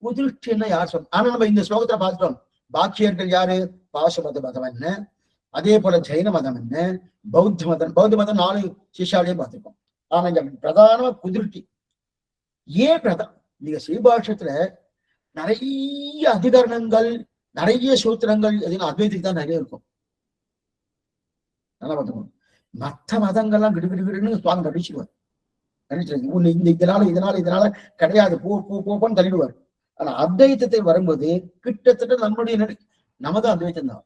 குதிர்ச்சின்னா யார் சொல்ல? ஆனா நம்ம இந்த ஸ்லோகத்துல பார்த்துட்டோம். பாக்கியர்கள் யாரு? பாசுபத மதம் என்ன, அதே போல ஜெயின மதம் என்ன, பௌத்த மதம். 4 சிஷாலையும் பார்த்திருக்கோம். ஆனா இங்க பிரதானமா குதிர்ச்சி. ஏன் பிரதானம்? நீங்க ஸ்ரீபாஷ்யத்துல நிறைய அதிகரணங்கள் நிறைய சூத்திரங்கள் அத்வைத்துக்கு தான் நிறைய இருக்கும். நல்லா பார்த்துக்கணும். மற்ற மதங்கள்லாம் கிடுகிடுன்னு சுவாமி கடிச்சிடுவார். இதனால கிடையாது போன்னு தள்ளிடுவார். ஆனா அத்வைத்தத்தை வரும்போது கிட்டத்தட்ட நமது அத்வைத்தம் தான்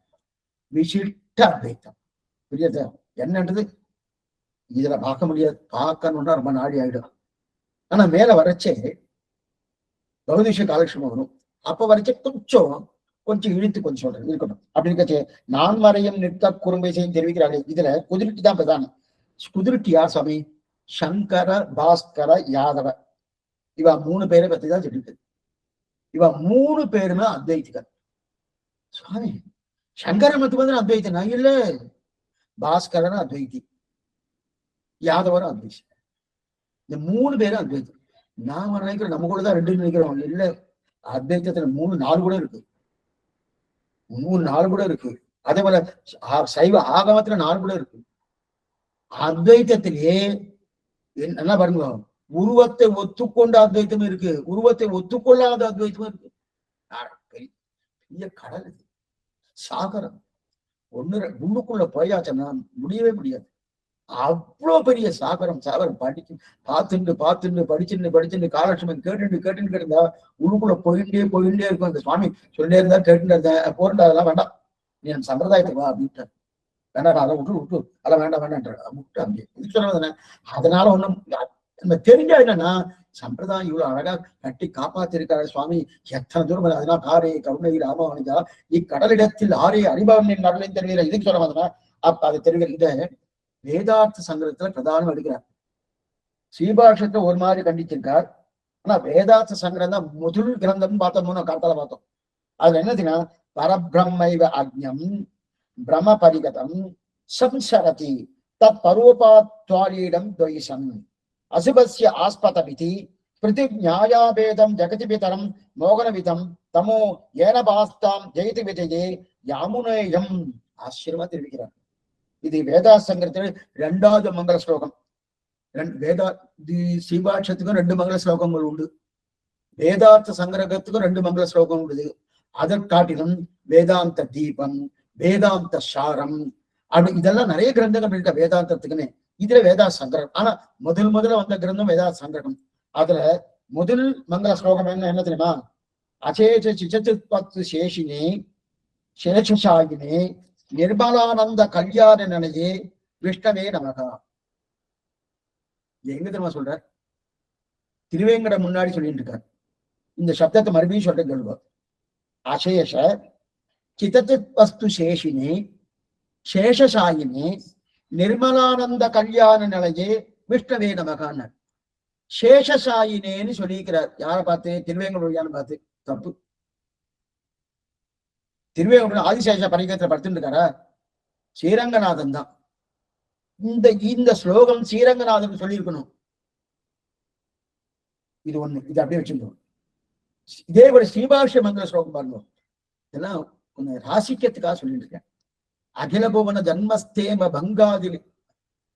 விசிஷ்ட அத்வைத்தம். புரியுது என்னன்றது இதுல பார்க்க முடியாது. பார்க்கணும்னா ரொம்ப நாடி ஆயிடும். ஆனா மேல வரைச்சே பௌதிஷ காலட்சேபம் வரும். அப்ப வரைச்சே கொஞ்சம் இழுத்து கொஞ்சம் சொல்றேன் இருக்கட்டும். அப்படி இருக்கச்சே நான்மறையம் நிற்க குறும்பை செய்யும் தெரிவிக்கிறாங்க. இதுல குதிர்ச்சி தான் பிரதானம். குதிர்ச்சி யார் சுவாமி? சங்கர, பாஸ்கர, யாதவ இவ 3 பேரை பத்தி தான் சொல்லிருக்கு. இவ 3 பேருமே அத்வைத்திகள். சுவாமி சங்கரன் மட்டும் அத்வைத்தனா? இல்ல, பாஸ்கரன் அத்வைத்தி, யாதவரும் அத்வைத்தி. இந்த 3 பேரும் அத்வைத்தம். நாம நினைக்கிறோம் நம்ம கூட தான் 2 நினைக்கிறோம். இல்ல, அத்வைத்தத்துல 3 4 கூட இருக்கு. 3 4 கூட இருக்கு. அதே போல சைவ ஆகமத்துல 4 கூட இருக்கு. அத்வைத்தத்திலே என்ன பாருங்க, உருவத்தை ஒத்துக்கொண்ட அத்வைத்தமும் இருக்கு, உருவத்தை ஒத்துக்கொள்ளாத அத்வைத்தமும் இருக்கு. பெரிய கடல் இது, சாகரம். உள்ளுக்குள்ள போயாச்சுன்னா முடியவே முடியாது. அவ்வளவு பெரிய சாகரம் பார்த்துட்டு படிச்சுட்டு காலட்சேபம் கேட்டுன்னு இருந்தா உள்ளுக்குள்ள போயிட்டே இருக்கும். அந்த சுவாமி சொல்லிட்டே இருந்தா கேட்டுட்டு இருந்தேன். போறா அதெல்லாம் வேண்டாம், நீ அந்த சம்பிரதாயத்துக்கு வா அப்படின்ட்டு. வேண்டாம் அதை விட்டு அதெல்லாம் வேண்டாம் விட்டு அப்படியே இது சொல்லுவதுன. அதனால ஒண்ணும் நம்ம தெரிஞ்சா என்னன்னா, சம்பிரதாயம் இவ்வளவு அழகா கட்டி காப்பாத்திருக்காரு சுவாமி. எத்தனை தூரம் அதெல்லாம் காரே கருணை ராமானுஜா இக்கடலிடத்தில் ஆரே அறிபவன் நரலையும் தெரிவிக்கிற இதுக்கு சொல்ல வந்தனா. அப்ப அதை தெரிவிக்கிற இத வேதார்த்த சங்கரத்துல பிரதானம் எடுக்கிறார். ஸ்ரீபாஷ்யத்தை ஒரு மாதிரி கண்டிச்சிருக்கார். ஆனா வேதார்த்த சங்கரம் தான் முதல் கிரந்தம் பார்த்தோம்னு காலத்தால பார்த்தோம். அதுல என்னதுன்னா, பரபிரம்மைவ அக்ஞம் பிரம பரிகதம் சம்சரதி தத் பரோபாத்வாரீடம் துவைசம் அசுபஸ்ய ஆஸ்பதமிதி பிருதி நியாயாபேதம் ஜெகதிபிதரம் மோகனவிதம் தமோ ஏனபாஸ்தாம் ஜெயதி விஜயே யாமுனேயம். ஆச்சரியமா தெரிவிக்கிறார். இது வேதாசங்கரத்தில் 2வது மங்கள ஸ்லோகம். ஸ்ரீபாஷ்யத்துக்கும் 2 மங்கள ஸ்லோகங்கள் உண்டு. வேதார்த்த சங்கரகத்துக்கும் 2 மங்கள ஸ்லோகம் உண்டு. அதற்காட்டிலும் வேதாந்த தீபம், வேதாந்த சாரம், இதெல்லாம் நிறைய கிரந்தங்கள் இருக்க வேதாந்தத்துக்குன்னு. இதுல வேதா சங்கரம். ஆனா முதல்ல வந்த கிரந்தம் வேதா சங்கரம். அதுல முதல் மங்கள ஸ்லோகம் என்ன தெரியுமா? அச்சேச்ச சிச்சத்து சேஷினே சேஷாயினே நிர்மலானந்த கல்யாண நிலையே விஷ்ணவே நமகா. எங்க தெரியுமா சொல்றார்? திருவேங்கட முன்னாடி சொல்லிட்டு இருக்கார். இந்த சப்தத்தை மறுபடியும் சொல்ற கேள்வி. அசேஷ சிதச்சித் வஸ்து சேஷினி சேஷசாயினி நிர்மலானந்த கல்யாண நிலையே விஷ்ணவே நமகான்னு சேஷசாயினேன்னு சொல்லியிருக்கிறார். யாரை பார்த்து? திருவேங்கடூரியான்னு பார்த்து. தப்பு. திருவேங்கடூர் ஆதிசேஷ பரிகத்துல படுத்துட்டு இருக்காரா? ஸ்ரீரங்கநாதன் தான். இந்த ஸ்லோகம் ஸ்ரீரங்கநாதன் சொல்லியிருக்கணும். இது ஒண்ணு. இது அப்படியே வச்சிருந்தோம். இதே ஒரு ஸ்ரீபாஷ்ய மந்திர ஸ்லோகம் பாருங்க. இதெல்லாம் கொஞ்சம் ராசிக்கத்துக்காக சொல்லிட்டு இருக்கேன். அகில புவன ஜன்மஸ்தேம பங்காதில்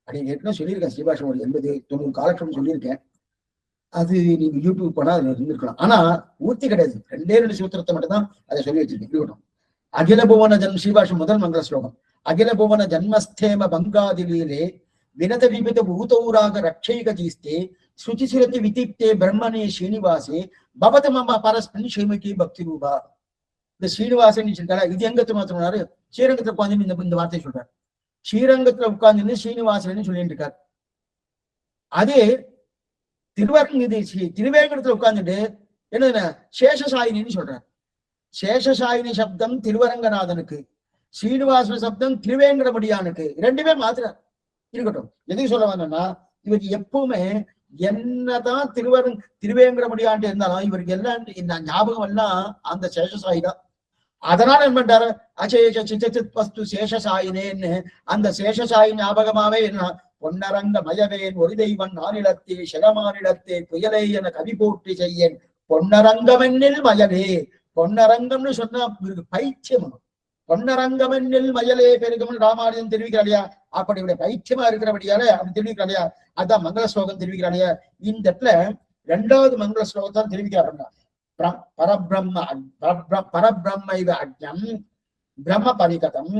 அப்படி ஏற்கனவே சொல்லியிருக்கேன். ஸ்ரீபாஷ்யம் ஒரு 80-90 காலக்ஷம் சொல்லியிருக்கேன். அது நீங்க யூடியூப் போனா அதுல இருந்திருக்கலாம். ஆனா ஊர்த்தி கிடையாது. 2 சூத்திரத்தை மட்டும் தான் அதை சொல்லி வச்சிருக்கேன். அகில புவன ஸ்ரீபாஷ்யம் முதல் மங்கள ஸ்லோகம். அகில புவன ஜன்மஸ்தேம பங்காதிலே வினத விபித பூதௌராக ரட்சைக ஜீஸ்தே சுச்சிசிரத்தி விதிப்தே பிரம்மனே ஸ்ரீனிவாசே பவத மம பரஸ்மின் ஸ்ரீமுகி பக்தி ரூபா. இந்த ஸ்ரீனிவாசன் சொல்றாரு. இது எங்கத்து மாத்தினாரு? ஸ்ரீரங்கத்துல உட்காந்து இந்த வார்த்தையை சொல்றாரு. ஸ்ரீரங்கத்துல உட்கார்ந்து ஸ்ரீனிவாசன் சொல்லிட்டு இருக்காரு. அதே திருவேங்கடத்துல உட்கார்ந்துட்டு என்ன சேஷசாயினின்னு சொல்றாரு. சேஷசாயினி சப்தம் திருவரங்கநாதனுக்கு, ஸ்ரீனிவாசன சப்தம் திருவேங்கடமுடியானுக்கு. 2 மாத்திர இருக்கட்டும். எதுக்கு சொல்ல வந்தோம்னா, இவருக்கு எப்பவுமே என்னதான் திருவேங்கடமுடியான் இருந்தாலும் இவருக்கு எல்லாம் இந்த ஞாபகம் எல்லாம் அந்த சேஷசாயி தான். அதனால என்ன பண்றாரு? அசேஷ சிதச்சித் வஸ்து சேஷசாயினேன்னு அந்த சேஷசாயி ஞாபகமாவே என்ன பொன்னரங்க மயவேன் ஒரு தெய்வன் நானிடத்தே சிரமானிடத்தே புயலே என கவி போற்றி செய்யேன் பொன்னரங்கமென்னில் மயலே. பொன்னரங்கம்னு சொன்னா பைத்தியம். பொன்னரங்கமென்னில் மயலே பெருகம்னு ராமானுஜன் தெரிவிக்கிறாரியா? அப்படி இவருடைய பைத்தியமா இருக்கிறபடியால அப்படி தெரிவிக்கிறாரியா? அதான் மங்கள ஸ்லோகம் தெரிவிக்கிறாரியா? இந்த இடத்துல 2வது மங்கள ஸ்லோகத்தான் தெரிவிக்கிறாருன்னா, பரபிரம்மைவ அஜ்ஞம் பிரம்ம பரிகதம்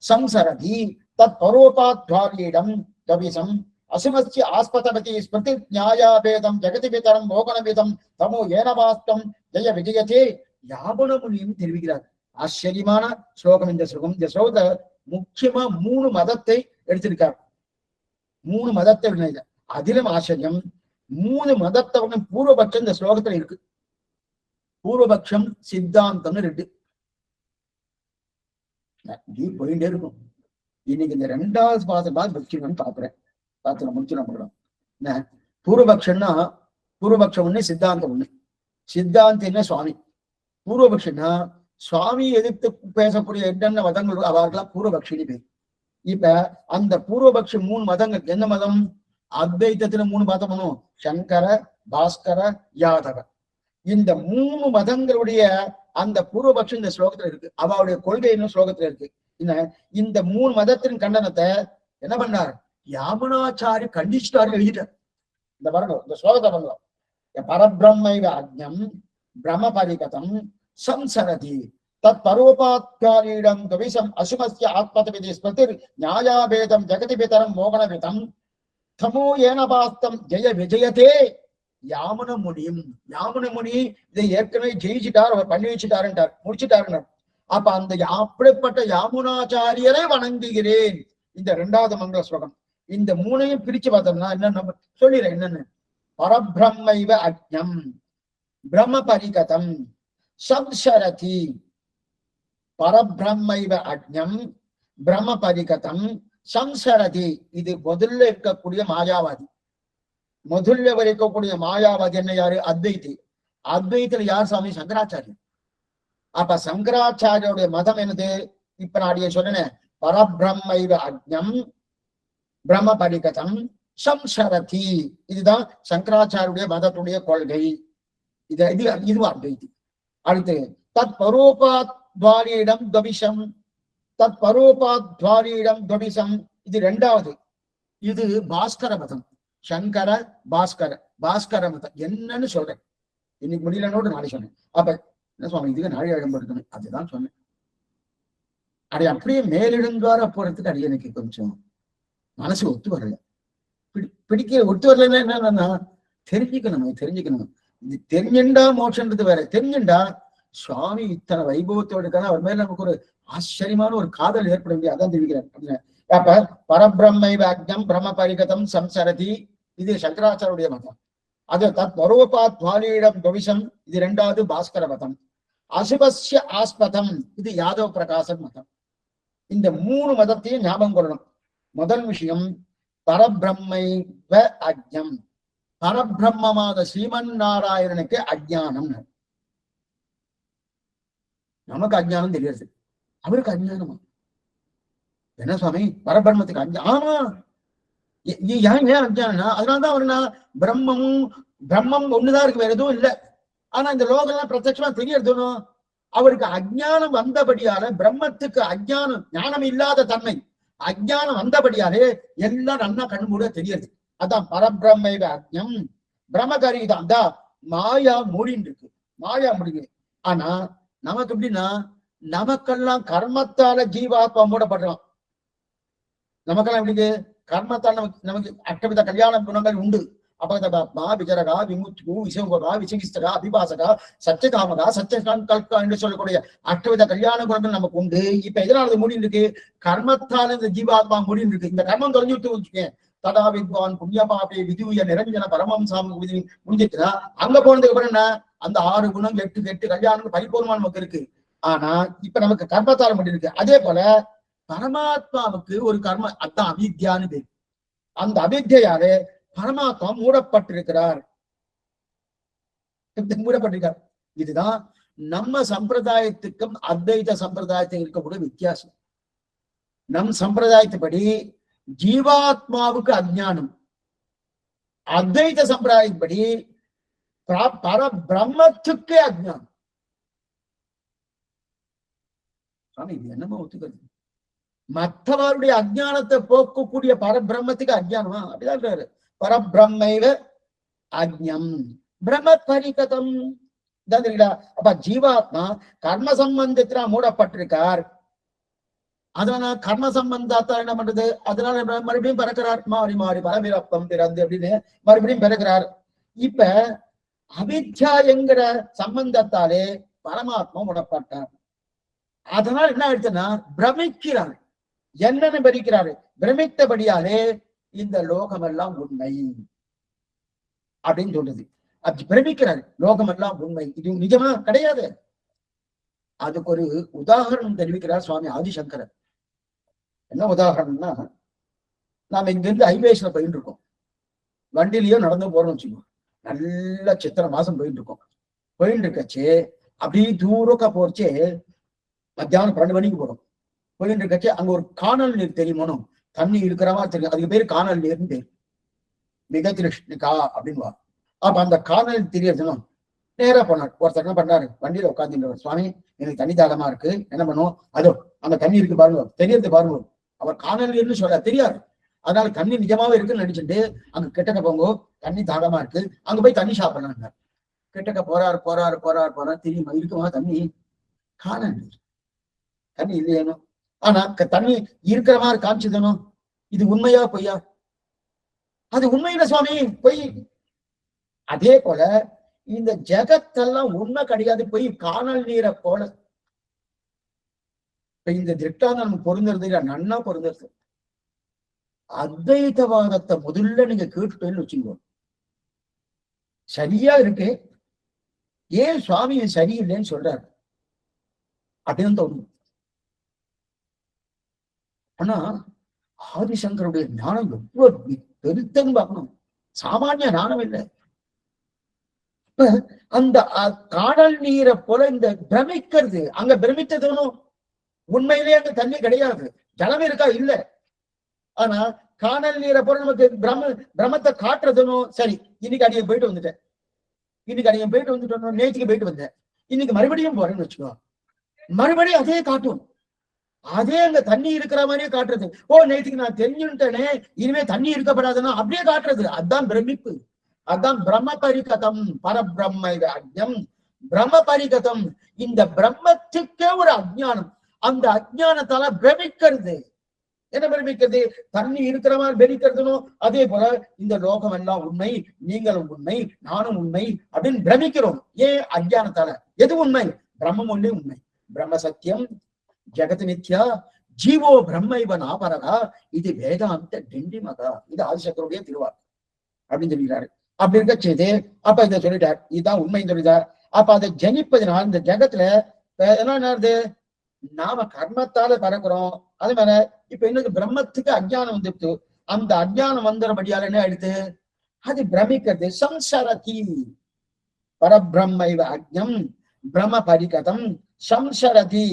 சம்சரதி தத் பரோபாத்வாரீடம் கவிசம் அசுமஸ்ய ஆஸ்பதபதி ஸ்மிருதி நியாயாபேதம் ஜெகதி பிதரம் மோகனவிதம் தமோ ஏனவாஸ்தம் ஜெய விஜயத்தே யாபனமுனியும் தெரிவிக்கிறார். ஆச்சரியமான ஸ்லோகம் இந்த ஸ்லோகம். இந்த ஸ்லோகத்தை முக்கியமா 3 மதத்தை எடுத்திருக்கார். 3 மதத்தை அதிலும் ஆச்சரியம் 3 மதத்தை பூர்வபக்ஷம் இந்த ஸ்லோகத்துல இருக்கு. பூர்வபக்ஷம் சித்தாந்தம்னு 2 போயிட்டே இருக்கும். இன்னைக்கு இந்த 2வது பாசமா முடிச்சுக்கணும்னு பாக்குறேன். பார்த்து முடிச்சுடும். பூர்வபக்ஷம்னா பூர்வபக்ஷம் ஒண்ணு, சித்தாந்தம் ஒண்ணு. சித்தாந்தம் என்ன? சுவாமி. பூர்வபக்ஷம்னா சுவாமி எதிர்த்து பேசக்கூடிய என்னென்ன மதங்கள் அவர்களாம் பூர்வபக்ஷினி பேர். இப்ப அந்த பூர்வபக்ஷி 3 மதங்கள் என்ன மதம்? அத்வைத்தத்துல 3 மதம் பண்ணும். சங்கர, பாஸ்கர, யாதவ. இந்த 3 மதங்களுடைய அந்த பூர்வபக்ஷம் இந்த ஸ்லோகத்துல இருக்கு. அவருடைய கொள்கை இன்னும் ஸ்லோகத்துல இருக்கு. இந்த 3 மதத்தின் கண்டனத்தை என்ன பண்ணார்? யாமுனாச்சாரி கண்டிச்சுட்டாரு, எழுதிட்டார். இந்த வரணும், இந்த ஸ்லோகத்தை பண்ணலாம். பரபிரம்மைவ அஜ்ஞம் பிரம்ம பரிகதம் சம்சரதி தத் பரோபாத்காரீடம் கவிசம் அசுமஸ்ய ஆத்மதவிதி ஸ்மிருதிர் நியாயாபேதம் ஜெகதி பிதரம் மோகனவிதம் தமோ ஏனபாஸ்தம் ஜெய விஜயத்தே யாமுன முனியும். யாமுன முனி இதை ஏற்கனவே ஜெயிச்சுட்டார், அவர் பண்ணி வச்சுட்டாருன்றார், முடிச்சுட்டாருன்னு. அப்ப அந்த அப்படிப்பட்ட யாமுனாச்சாரியரை வணங்குகிறேன். இந்த 2வது மங்கள ஸ்லோகம். இந்த 3ஐயும் பிரிச்சு பார்த்தோம்னா என்ன சொல்லிடுறேன். என்னன்னு? பரபிரம்மைவ அஜ்ஞம் பிரம்ம பரிகதம் சம்சரதி. பரபிரம்மைவ அஜ்ஞம் பிரம்ம பரிகதம் சம்சரதி. இது முதல்ல இருக்கக்கூடிய மாயாவாதி. முதல்ல இருக்கக்கூடிய மாயாவாதி என்ன? யாரு? அத்வைத்தி. அத்வைத்துல யார் சாமி? சங்கராச்சாரியர். அப்ப சங்கராச்சாரியோடைய மதம் என்னது? இப்ப நான் சொன்னேன். பரபிரம்மைவ அஜ்ஞம் பிரம்ம பரிகதம் சம்சரதி. இதுதான் சங்கராச்சாரியுடைய மதத்துடைய கொள்கை. இதுவும் அத்வைத்தி. அடுத்து தத் பரோபாத்வாரீடம் கவிசம். தத் பரோபாத்வாரீடம் கவிசம். இது 2வது. இது பாஸ்கர மதம். சங்கர பாஸ்கர பாஸ்கர மதம் என்னன்னு சொல்றேன். இன்னைக்கு முடியலன்னோடு நாளை சொன்னேன். அப்ப என்ன சுவாமி இதுக்கு நாளை இடம்பெடுக்கணும், அதுதான் சொன்னேன். அப்படியே மேலிடுங்கார போறதுக்கு அடி எனக்கு கொஞ்சம் மனசு ஒத்து வரல. பிடிக்க ஒத்து வரலன்னா என்னன்னா தெரிஞ்சுக்கணும். இது தெரிஞ்சுண்டா மோட்சன்றது வேற. தெரிஞ்சுண்டா சுவாமி இத்தனை வைபவத்தோடு இருக்காரு, அவர் மேல நமக்கு ஒரு ஆச்சரியமான ஒரு காதல் ஏற்பட முடியாது. அதான் தெரிவிக்கிறார். அப்ப பரபிரம்மைவ அஜ்ஞம் பிரம்ம பரிகதம் சம்சரதி இது சங்கராச்சாரிய மதம். அது தத் பரோபாத்வாலியிடம் பவிஷம், இது இரண்டாவது பாஸ்கர மதம். அசுபஸ்ய ஆஸ்பதம், இது யாதவ பிரகாசன் மதம். இந்த மூணு மதத்தையும் ஞாபகம் கொள்ளணும். முதல் விஷயம் பரபிரம்மைவ அஜ்ஞம், பரபிரம்மமாக ஸ்ரீமன் நாராயணனுக்கு அஜ்ஞானம். நமக்கு அஜ்ஞானம் தெரியாது, அவருக்கு அஜ்ஞானமா? என்ன சுவாமி பரபிரம்மத்துக்கு அஜ்ஞானம்? ஆமா, ஏன் அஜ்ஞானம்னா அதனாலதான் அவருனா பிரம்மம் ஒண்ணுதான் இருக்கு, வேற எதுவும் இல்லை. ஆனா இந்த லோகம் எல்லாம் பிரத்யட்சமா தெரியறதுன்னு அவருக்கு அஜ்ஞானம் வந்தபடியால, பிரம்மத்துக்கு அஜ்ஞானம் ஞானம் இல்லாத தன்மை அஜ்ஞானம் வந்தபடியாலே எல்லாம் நல்லா கண்மூட தெரியுது. அதான் பரபிரம்மைவ அஜ்ஞம் பிரம்மகரிதான். அந்த மாயா மூடின்னு இருக்கு, மாயா முடிவு. ஆனா நமக்கு எப்படின்னா, நமக்கெல்லாம் கர்மத்தால ஜீவாத்மா மூடப்படுறோம். நமக்கெல்லாம் எப்படி கர்மத்தால் நமக்கு அஷ்டவித கல்யாண குணங்கள் உண்டு. அபகதபாத்மா விஜரகா விமுச்சு விசோகா விசிகிஸ்தகா அபிபாசகா சத்தியகாமகா சத்தியகல்கா என்று சொல்லக்கூடிய அஷ்டவித கல்யாண குணங்கள் நமக்கு உண்டு. இப்ப எதனால முடிவு இருக்கு? கர்மத்தால் இந்த ஜீவாத்மா முடிவு இருக்கு. இந்த கர்மம் தொலைஞ்சு விட்டு வச்சுக்கேன், ததா வித்வான் புண்ணியபாபே விதுய நிரஞ்சன பரமம் சாமி விதி முடிஞ்சிட்டுனா அங்க போனதுக்கு அப்புறம் என்ன, அந்த 6 குணம் 8 கல்யாணம் பரிபூர்ணமா நமக்கு இருக்கு. ஆனா இப்ப நமக்கு கர்மத்தால முடிவு இருக்கு. அதே போல பரமாத்மாவுக்கு ஒரு கர்ம, அதான் அவித்யான்னு பேரு. அந்த அவித்யாலே பரமாத்மா மூடப்பட்டிருக்கிறார், மூடப்பட்டிருக்கார். இதுதான் நம்ம சம்பிரதாயத்துக்கும் அத்வைத சம்பிரதாயத்துக்கும் இருக்கக்கூடிய வித்தியாசம். நம் சம்பிரதாயத்துப்படி ஜீவாத்மாவுக்கு அஜ்ஞானம், அத்வைத சம்பிரதாயப்படி பர பிரம்மத்துக்கே அஜ்ஞானம். சாமி இது என்னமோ ஒத்துக்கிறது? மற்றவருடைய அஜ்ஞானத்தை போக்கக்கூடிய பரபிரம்மத்துக்கு அஜ்ஞானமா? அப்படிதான் பரபிரம்மைவ அஜ்ஞம் பிரம்ம பரிகதம். அப்ப ஜீவாத்மா கர்ம சம்பந்தத்தினா மூடப்பட்டிருக்கார். அதனால கர்ம சம்பந்தத்தால் என்ன பண்றது? அதனால மறுபடியும் பிறக்கிறார், மாறி மாறி பரபிரப்பம் பிறந்து அப்படின்னு மறுபடியும் பிறக்கிறார். இப்ப அவித்யா என்கிற சம்பந்தத்தாலே பரமாத்மா மூடப்பட்டார். அதனால் என்ன ஆயிடுச்சுன்னா பிரமிக்கிறார். என்னன்னு பறிக்கிறாரு? பிரமித்தபடியாலே இந்த லோகம் எல்லாம் உண்மை அப்படின்னு சொல்றது. அப்படி பிரமிக்கிறாரு, லோகம் எல்லாம் உண்மை, இது நிஜமா கிடையாது. அதுக்கு ஒரு உதாரணம் தெரிவிக்கிறார் சுவாமி ஆதிசங்கரர். என்ன உதாரணம்னா, நாம இங்க இருந்து ஹைவேஸ்ல போயிட்டு இருக்கோம், வண்டியிலயோ நடந்து போறோம்னு வச்சுக்கோம். நல்ல சித்திரை மாசம் போயிட்டு இருக்கோம். போயிட்டு இருக்கச்சு அப்படியே தூரக்கா போச்சே, மத்தியானம் 12 மணிக்கு போறோம். போயிட்டு இருக்கச்சு அங்க ஒரு காணல் நீர் தெரியுமோனும், தண்ணி இருக்கிறவா தெரியும், அதுக்கு பேரு காணல் நீர்னு பேரு, மிக திருஷ்ணிகா அப்படின்வா. அப்ப அந்த காணல் தெரியறதுனும் நேரா போனார். ஒருத்தர் என்ன பண்ணாரு, வண்டியில உட்காந்துட்டு, சுவாமி எனக்கு தண்ணி தாகமா இருக்கு, என்ன பண்ணுவோம், அதோ அங்க தண்ணி இருக்கு பாருங்க, தெரியறது பாருங்க. அவர் காணல் நீர்னு சொல்ல தெரியாது, அதனால தண்ணி நிஜமாவே இருக்குன்னு நினைச்சுட்டு அங்க கிட்டக்க போங்க, தண்ணி தாகமா இருக்கு, அங்க போய் தண்ணி சாப்பிடலாங்க. கிட்டக்க போறாரு போறாரு போறாரு போறாரு, தெரியுமா இருக்குமா தண்ணி? காணல் நீர், தண்ணி இல்லையேனோ. ஆனா தண்ணி இருக்கிற மாதிரி காமிச்சதுனோ, இது உண்மையா பொய்யா? அது உண்மையில சுவாமி, பொய். அதே போல இந்த ஜெகத்தெல்லாம் உண்மை கிடையாது, பொய். காணல் நீரை போல. இப்ப இந்த திருஷ்டாந்தம் நமக்கு பொருந்துறது இல்ல, நன்னா பொருந்துறது. அத்வைதவாதத்தை முதல்ல நீங்க கேட்டுட்டேன்னு வச்சுக்கோங்க, சரியா இருக்கு. ஏன் சுவாமி சரியில்லைன்னு சொல்றாரு அப்படின்னு தோணும். ஆனா ஆதிசங்கருடைய ஞானம் எவ்வளவு பெருத்தன்னு பார்க்கணும், சாமானிய ஞானம் இல்லை. அந்த காணல் நீரை போல இந்த பிரமிக்கிறது, அங்க பிரமித்ததும் உண்மையிலேயே அங்க தண்ணி கிடையாது, ஜலம் இருக்கா? இல்ல. ஆனா காணல் நீரை போல நமக்கு பிரம்மத்தை காட்டுறதுனும் சரி. இன்னைக்கு அடியை போயிட்டு வந்துட்டேன், இன்னைக்கு அடியை போயிட்டு வந்துட்டோம், நேற்றுக்கு போயிட்டு வந்தேன், இன்னைக்கு மறுபடியும் போறேன்னு வச்சுக்கோ, மறுபடியும் அதே காட்டும், அதே அங்க தண்ணி இருக்கிற மாதிரியே காட்டுறது. ஓ நேற்றுக்கு நான் தெரிஞ்சுட்டேனே, இனிமே தண்ணி இருக்கப்படாதுன்னா அப்படியே காட்டுறது. அதுதான் பிரமிப்பு, அதான் பிரம்ம பரிகதம். பரபிரம்ம அஜ்ஞம் பிரம்ம பரிகதம். இந்த பிரம்மத்துக்கே ஒரு அஜ்ஞானம், அந்த அஜ்ஞானத்தால பிரமிக்கிறது. என்ன பிரமிக்கிறது? தண்ணி இருக்கிற மாதிரி பிரமிக்கிறதுனும் அதே போல இந்த லோகம் எல்லாம் உண்மை, நீங்களும் உண்மை, நானும் உண்மை அப்படின்னு பிரமிக்கிறோம். ஏன்? அஜ்ஞானத்தால. எது உண்மை? பிரம்மம் ஒன்றே உண்மை, பிரம்ம சத்தியம், ஜெகத் மித்யா, ஜீவோ பிரம்ம இவ நாபரகா, இது வேதாந்த டிண்டிமகா. இது ஆதிசங்கருடைய திருவாக்கு. அப்படின்னு சொல்லிடுறாரு. அப்படி இருக்க செய்து அப்ப இதை சொல்லிட்டார், இதுதான் உண்மைன்னு சொல்லிட்டார். அப்ப அதை ஜனிப்பதுனால இந்த ஜகத்துல என்ன நடக்குது, நாம கர்மத்தால பறக்கிறோம். அது மேல இப்ப என்னது பிரம்மத்துக்கு அஜ்ஞானம் வந்துட்டு, அந்த அஜ்ஞானம் வந்துறபடியால என்ன ஆயிடுது, அது பிரமிக்கிறது. சம்சரதி பரபிரம்மைவ அஜ்ஞம் பிரம்ம பரிகதம் சம்சரதி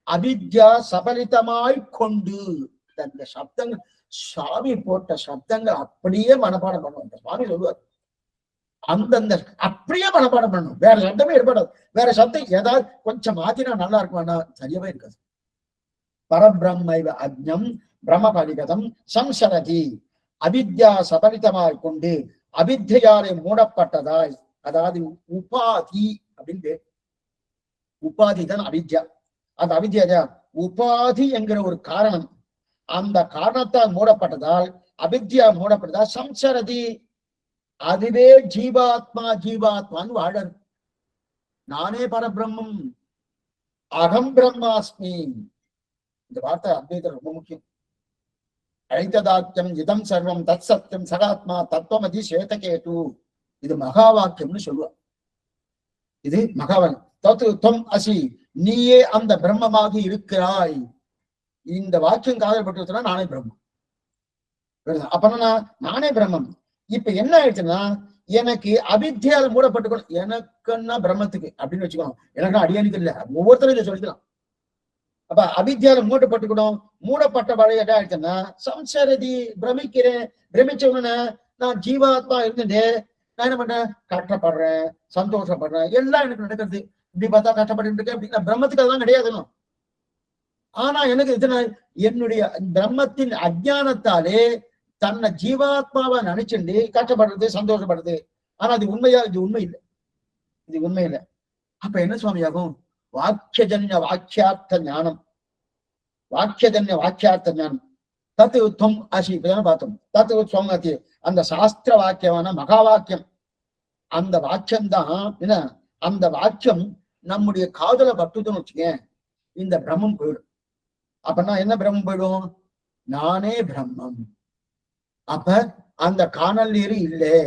அவித்யா சபலிதமாய் கொண்டு. அந்த சப்தங்கள் சுவாமி போட்ட சப்தங்கள் அப்படியே மனப்பாடம் பண்ணுவாங்க. சுவாமி சொல்லுவார், அந்தந்த அப்படியே மனப்பாடம் பண்ணணும், வேற சப்தமே ஏற்படாது. வேற சப்தம் ஏதாவது கொஞ்சம் மாத்தினா நல்லா இருக்குமானா சரியாவே இருக்காது. பரபிரம்மைவ அஜ்ஞம் பிரம்ம பரிகதம் சம்சரதி அவித்யா சபலிதமாய் கொண்டு, அவித்யாலே மூடப்பட்டதாய், அதாவது உபாதி அப்படின்னு, உபாதி தான் அவித்யா. அந்த அவித்யா உபாதி என்கிற ஒரு காரணம், அந்த காரணத்தால் மூடப்பட்டதால், அவித்யா மூடப்பட்டதால் சம்சரதி, அதுவே ஜீவாத்மா ஜீவாத்மான்னு வாழறது. நானே பரபிரம்மம், அகம் பிரம்மாஸ்மி. இந்த வார்த்தை அத்வைதம் ரொம்ப முக்கியம். ஐததாக்கியம் இதம் சர்வம் தத் சத்தியம் சகாத்மா தத்துவமதி ஸ்வேதகேது. இது மகா வாக்கியம்னு சொல்லுவா. இது மகாவாக்கியம். தத்து தொம் அசி, நீயே அந்த பிரம்மமாக இருக்கிறாய். இந்த வாக்கியம் காதல்பட்டு நானே பிரம்மம். அப்பனா நானே பிரம்மம். இப்ப என்ன ஆயிடுச்சுன்னா, எனக்கு அவித்யால மூடப்பட்டுக்கணும். எனக்குன்னா பிரம்மத்துக்கு அப்படின்னு வச்சுக்கணும், எனக்கு அடியானுக்கு இல்ல, ஒவ்வொருத்தரும் இதை சொல்லிக்கலாம். அப்ப அவித்யால மூடப்பட்டுக்கணும். மூடப்பட்ட வழி என்ன ஆயிடுச்சுன்னா சம்சரதி, பிரமிக்கிறேன். பிரமிச்ச உடனே நான் ஜீவாத்மா இருந்துட்டு நான் என்ன பண்றேன், கஷ்டப்படுறேன், சந்தோஷப்படுறேன், எல்லாம் எனக்கு நடக்கிறது. இப்படி பார்த்தா கஷ்டப்பட்டு இருக்கேன் அப்படின்னா பிரம்மத்துக்கு அதெல்லாம் கிடையாதுன்னு. ஆனா எனக்கு எத்தனை, என்னுடைய பிரம்மத்தின் அஜ்ஞானத்தாலே தன்னை ஜீவாத்மாவை நினைச்சுண்டு கஷ்டப்படுறது, சந்தோஷப்படுறது. ஆனா அது உண்மையா, இது உண்மை இல்லை, இது உண்மை இல்லை. அப்ப என்ன சுவாமி ஆகும், வாக்கியஜன்ய வாக்கியார்த்த ஞானம், வாக்கியஜன்ய வாக்கியார்த்த ஞானம். தத்து துவம் அசி, இப்பதான் பார்த்தோம். தத்து துவம் அசி, அந்த சாஸ்திர வாக்கியமான மகா வாக்கியம். அந்த வாக்கியம் தான் என்ன, அந்த வாக்கியம் நம்முடைய காதல பட்டுதுன்னு வச்சுக்கேன், இந்த பிரம்மம் போயிடும். அப்பனா என்ன பிரம்மம் போயிடும், நானே பிரம்மம். அப்ப அந்த காணல் நீர் இல்லை,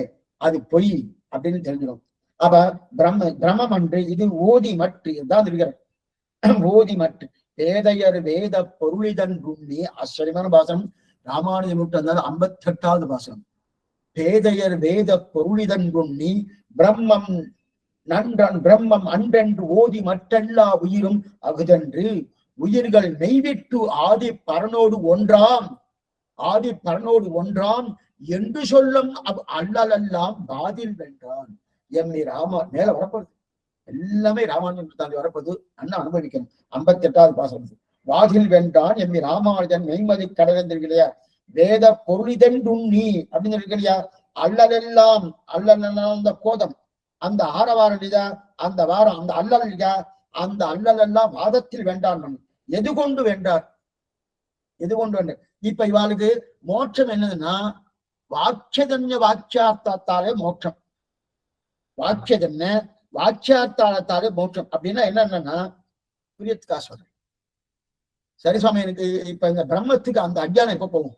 அது பொய் அப்படின்னு தெரிஞ்சிடும். அப்ப பிரம்மம் அன்று இது ஓதி மற்று தான் இருக்கிற ஓதி மற்று வேதையர் வேத பொருளிதன் குண்ணி. ஆச்சரியமான பாசனம், ராமானுஜ நூற்றாண்டு 58வது பாசனம். பேதையர் வேத பொருளிதன் குண்ணி பிரம்மம் நன்றன் பிரம்மம் அன்றென்று ஓதி மற்றெல்லா உயிரும் அகுதன்று. உயிர்கள் மெய்விட்டு ஆதி பரனோடு ஒன்றாம், ஆதி பரனோடு ஒன்றாம் என்று சொல்லும் அல்லலெல்லாம் பாதில் வென்றான். எம்மை ராமா மேல வரப்படுது, எல்லாமே ராமானுஜன் தாண்டி வரப்போது, அண்ணா அனுபவிக்கணும். 58வது பாசனம். வாதில் வென்றான் எம்மி ராமானுஜன் மெய்மதி கடலெந்திருக்கலையா, வேத பொருளிதென்றுண்ணி அப்படின்னு இருக்கலையா. அல்லலெல்லாம், அல்லலெல்லாம் அந்த கோதம், அந்த ஆரவாரம் இல்லையா, அந்த வாரம், அந்த அல்லல் இல்லையா, அந்த அல்லல் எல்லாம் வாதத்தில் வென்றான். எது கொண்டு வென்றார், எது கொண்டு வென்றார். இப்ப இவாளுக்கு மோட்சம் என்னதுன்னா வாக்கியதன்ய வாக்கியார்த்தத்தாலே மோட்சம். வாக்கியதன்ய வாக்கியார்த்தாலே மோட்சம் அப்படின்னா என்னன்னா புரியத்துக்காக சொல்றேன். சரி சுவாமி, எனக்கு இப்ப இந்த பிரம்மத்துக்கு அந்த அஞ்ஞானம் எப்ப போகும்,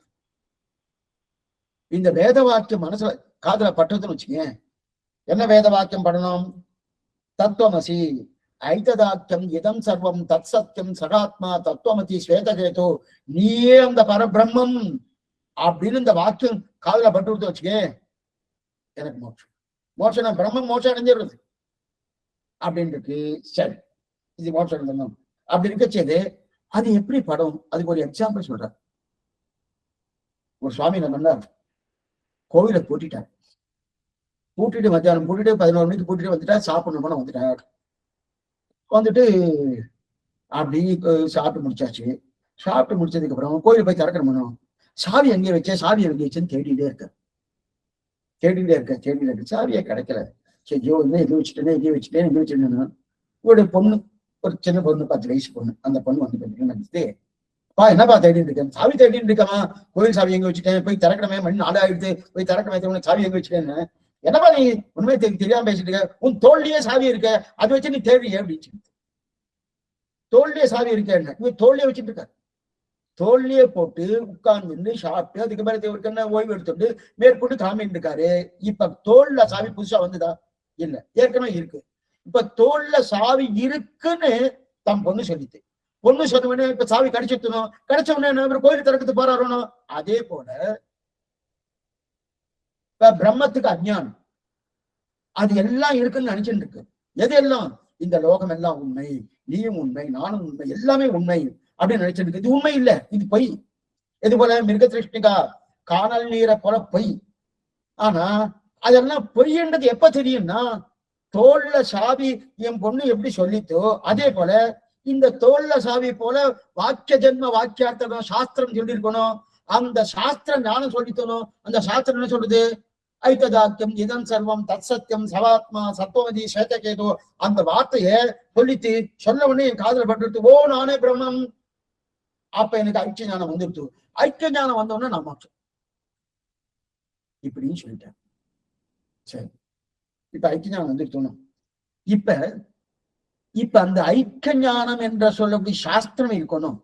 இந்த வேத வாக்கியம் மனசுல காதுல பட்டதுன்னு வச்சுக்கேன். என்ன வேத வாக்கியம் படணும், தத்துவமசி ஐததாக்கியம் இதம் சர்வம் தத் சத்தியம் சகாத்மா தத்துவமதி ஸ்வேதகேதோ, நீயே அந்த பரபிரம்மம் அப்படின்னு இந்த வாக்கியம் காதுல பட்டு கொடுத்து வச்சுக்கே, எனக்கு மோட்சம். மோட்சம் நான் பிரம்மம் மோட்சம் அடைஞ்சிடுறது அப்படின்னு இருக்கு. சரி, இது மோட்சம் அடைஞ்சிடணும் அப்படி இருக்கச்சது. அது எப்படி படம், அதுக்கு ஒரு எக்ஸாம்பிள் சொல்றேன். ஒரு சுவாமி என்ன பண்ணார், கோவிலை பூட்டிட்டார். பூட்டிட்டு மத்தியானம் பூட்டிட்டு 11 மணிக்கு பூட்டிட்டு வந்துட்டார். சாப்பிடணும் வந்துட்டார். வந்துட்டு அப்படி சாப்பிட்டு முடிச்சாச்சு. சாப்பிட்டு முடிச்சதுக்கு அப்புறம் கோயிலை போய் திறக்கணும். சாவி எங்கே வச்சேன், சாவி எங்கே வச்சேன்னு தேடிட்டே இருக்க சாவியே கிடைக்கல. சரி, எங்கே வச்சுட்டேன்னு ஒரு பொண்ணு, ஒரு சின்ன பொண்ணு, 10 வயசு பொண்ணு. அந்த பொண்ணு வந்து நினைச்சிட்டு, பா என்னப்பா தேடிட்டு இருக்கேன், சாவி தேடிட்டு இருக்கமா, கோயில் சாவி எங்க வச்சுட்டேன், போய் திறக்கணுமே, மணி 4 ஆயிடுது, போய் திறக்கணுமே, சாவி எங்க வச்சுட்டேன்னு. என்னப்பா நீ உண்மையை தெரியாம பேசிட்டு இருக்க, உன் தோல்லையே சாவி இருக்க, அதை வச்சு நீ தேடுறிய அப்படின்னு. தோல்லையே சாவி இருக்கேன்னு இவன் தோல்லையே வச்சுட்டு இருக்க. தோல்லையே போட்டு உட்கார்ந்து சாப்பிட்டு அதுக்கு மேல இவருக்கு என்ன ஓய்வு எடுத்துட்டு மேற்கொண்டு கிளம்பிட்டு இருக்காரு. இப்ப தோல்ல சாவி புதுசா வந்துதா? இல்ல, ஏற்கனவே இருக்கு. இப்ப தோல்ல சாவி இருக்குன்னு தம் பொண்ணு சொல்லிட்டு, பொண்ணு சொன்ன உடனே இப்ப சாவி கிடைச்சிட்டணும், கிடைச்ச உடனே கோயில் திறக்கத்து போறாரணும். அதே போல இப்ப பிரம்மத்துக்கு அஜ்ஞானம், அது எல்லாம் இருக்குன்னு நினைச்சுட்டு இருக்கு. எது எல்லாம்? இந்த லோகம் எல்லாம் உண்மை, நீயும் உண்மை, நானும் உண்மை, எல்லாமே உண்மை அப்படின்னு நினைச்சிட்டு இருக்கு. இது உண்மை இல்ல, இது பொய். எது போல மிருக திருஷ்டிகா, காணல் நீரை போல பொய். ஆனா அதெல்லாம் பொய்ன்றது எப்ப தெரியும்னா, தோல்ல சாவி என் பொண்ணு எப்படி சொல்லித்தோ அதே போல இந்த தோல்ல சாவி போல வாக்கிய ஜென்ம வாக்கியார்த்தம் சாஸ்திரம் சொல்லியிருக்கணும். அந்த சாஸ்திரம் ஞானம் சொல்லித்தணும். அந்த சாஸ்திரம் என்ன சொல்றது? ஐத்ததாக்கியம் இதன் சர்வம் தத் சத்தியம் சவாத்மா சத்வமதி சேத்தகேதோ, அந்த வார்த்தையை சொல்லித்து சொல்ல உடனே என் காதல பட்டு, ஓ நானே பிரம்மம். அப்ப எனக்கு ஐக்கிய ஞானம் வந்துடுச்சு. ஐக்கிய ஞானம் வந்தோடனே நான் மாற்றம் இப்படின்னு சொல்லிட்டேன். சரி, இப்ப ஐக்கிய ஞானம் வந்துடுச்சோம். இப்ப இப்ப அந்த ஐக்கிய ஞானம் என்ற சொல்லக்கூடிய சாஸ்திரம் இருக்கணும்.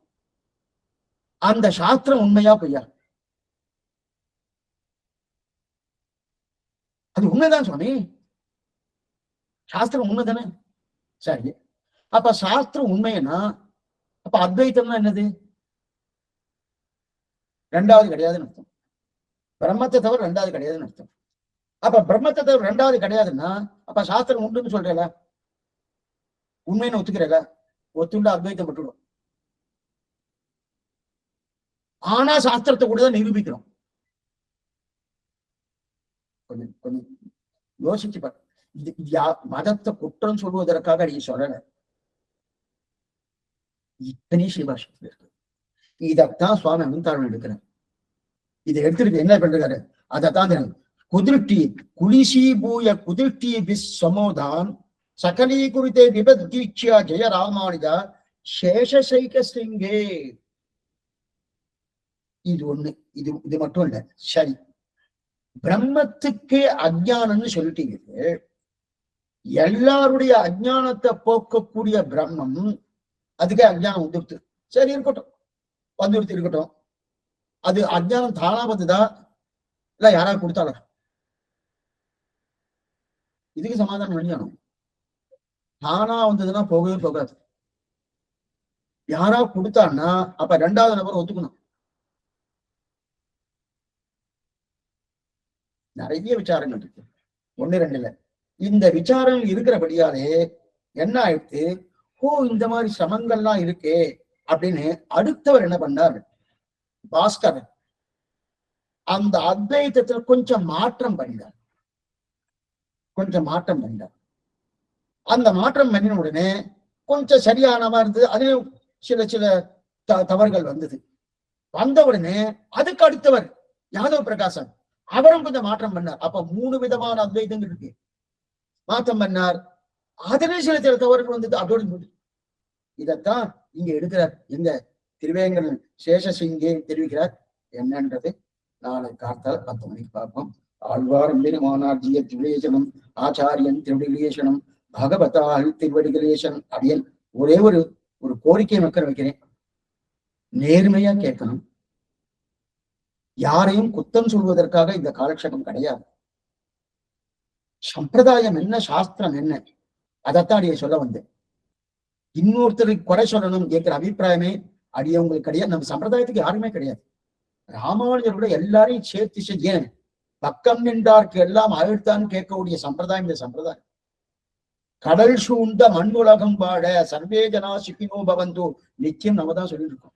அந்த சாஸ்திரம் உண்மையா பொய்யா? அது உண்மைதான் சுவாமி, சாஸ்திரம் உண்மைதானே. சரி, அப்ப சாஸ்திரம் உண்மைன்னா அப்ப அத்வைத்தம்னா என்னது? ரெண்டாவது கிடையாதுன்னு அர்த்தம். பிரம்மத்தை தவிர ரெண்டாவது கிடையாதுன்னு அர்த்தம். அப்ப பிரம்மத்தை தவிர ரெண்டாவது கிடையாதுன்னா அப்ப சாஸ்திரம் உண்டுன்னு சொல்றல, உண்மைன்னு ஒத்துக்கிறல, ஒத்துண்டா அத்வைத்தம் விட்டுடும். ஆனா சாஸ்திரத்தை கூட தான் நிரூபிக்கிறோம். கொஞ்சம் கொஞ்சம் யோசிச்சு பாரு. இது மதத்தை குற்றம் சொல்வதற்காக நீ சொல்லல, இத்தனை சிவாசத்தில் இருக்கு. இதத்தான் சுவாமி அனந்தாழ்வன் எடுக்கிறார். இதை எடுத்துட்டு என்ன பண்றாரு? அதைத்தான் குதிர்ட்டி குளிசி பூய குதிர்ட்டி விஸ்வமோதான் சகலீ குறித்தே விபத்கீட்சியா ஜெய ராமானுஜா சேஷசைக சிங்கே. இது ஒண்ணு, இது இது மட்டும் இல்ல. சரி, பிரம்மத்துக்கே அஜ்ஞானம்னு சொல்லிட்டீங்க. எல்லாருடைய அஜ்ஞானத்தை போக்கக்கூடிய பிரம்மம், அதுக்கே அஜ்ஞானம் வந்துடுத்து. சரி இருக்கட்டும், வந்துடுத்து இருக்கட்டும். அது அஜ்ஞானம் தானா வந்துதா இல்ல யாராவது கொடுத்தால? இதுக்கு சமாதானம் வெளியானும். தானா வந்ததுன்னா போகவே போகாது. யாரா கொடுத்தான்னா அப்ப ரெண்டாவது நபர் ஒத்துக்கணும். நிறைய விசாரங்கள் இருக்கு, ஒண்ணு ரெண்டு இல்ல. இந்த விசாரங்கள் இருக்கிறபடியாலே என்ன ஆயிடுத்து, ஓ இந்த மாதிரி சிரமங்கள்லாம் இருக்கே அப்படின்னு அடுத்தவர் என்ன பண்ணார்? பாஸ்கர் அந்த அத்வைத்தத்துல கொஞ்சம் மாற்றம் பண்ணினார். அந்த மாற்றம் பண்ணின உடனே கொஞ்சம் சரியானவா இருந்தது. அதிலும் சில சில தவறுகள் வந்தது. வந்த உடனே அதுக்கு அடுத்தவர் யாதவ பிரகாசன் அவரும் கொஞ்சம் மாற்றம் பண்ணார். அப்ப 3 விதமான அத்வைதங்கள் இருக்கு. மாற்றம் பண்ணார். அதிலே சில சில தவறுகள் வந்தது. அதோடு இதைத்தான் இங்க எடுக்கிறார். எங்க திருவேங்கல் சேஷசிங்கே தெரிவிக்கிறார். என்னன்றது நாளை காத்தால் 10 மணிக்கு பார்ப்போம். ஆழ்வார் பெருமானார் ஜிய திருவிலேசனம், ஆச்சாரியன் திருவிலேசனம், பகவதால் திருவடிகளேசன். அடியன் ஒரே ஒரு கோரிக்கை மக்கள் வைக்கிறேன். நேர்மையா கேட்கணும். யாரையும் குத்தம் சொல்வதற்காக இந்த காலக்ஷேபம் கிடையாது. சம்பிரதாயம் என்ன, சாஸ்திரம் என்ன, அதைத்தான் அடியை சொல்ல வந்தேன். இன்னொருத்தருக்கு குறை சொல்லணும் கேட்கிற அபிப்பிராயமே அடியவங்களுக்கு கிடையாது. நம்ம சம்பிரதாயத்துக்கு யாருமே கிடையாது. ராமானுஜர் கூட எல்லாரையும் சேர்த்து செய்ய பக்கம் நின்றார்க்கு எல்லாம் அழுத்தான்னு கேட்கக்கூடிய சம்பிரதாயம் இந்த சம்பிரதாயம். கடல் சூழ்ந்த மண் உலகம் வாழ சர்வே ஜனா சுகினோ பவந்து நிச்சயம் நம்ம தான் சொல்லிட்டு இருக்கோம்.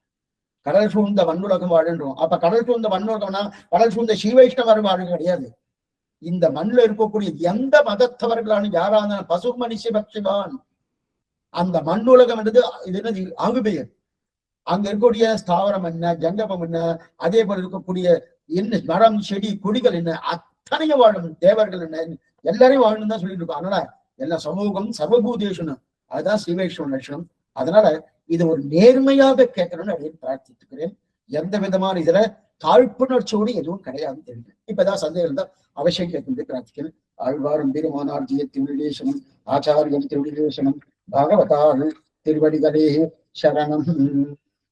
கடல் சூழ்ந்த மண்ணுலகம் வாழுன்றோம். அப்ப கடல் சூழ்ந்த மண்ணுலகம்னா கடல் சூழ்ந்த ஸ்ரீவைஷ்ணவர் வாழ கிடையாது. இந்த மண்ணில் இருக்கக்கூடிய எந்த மதத்தவர்களான யாரான பசு மனுஷ பக்ஷிவான், அந்த மண்ணுலகம் என்றது இது என்னது ஆகுபெயர். அங்க இருக்கக்கூடிய ஸ்தாவரம் என்ன, ஜங்கமம் என்ன, அதே போல இருக்கக்கூடிய என்ன மரம் செடி கொடிகள் என்ன, அத்தனையும் வாழும். தேவர்கள் என்ன, எல்லாரையும் வாழணும் தான் சொல்லிட்டு இருக்கோம். அதனால எல்லா சமூகம் சர்வபூதேஷனும் அதுதான் ஸ்ரீவைஷ்ணவ லட்சணம். அதனால இது ஒரு நேர்மையாக கேட்கணும்னு அப்படின்னு பிரார்த்தித்துக்கிறேன். எந்த விதமான இதுல தாழ்ப்புணர்ச்சியோடு எதுவும் கிடையாது தெரியும். இப்பதான் சந்தேகம் இருந்தா அவசியம் கேட்கும் பிரார்த்திக்கிறேன். ஆழ்வாரும் பெருமானார் ஜிய திருவிலேசனம், ஆச்சாரியம் திருவிலேசனம், பாகவதால் திருவடிகளே சரணம்.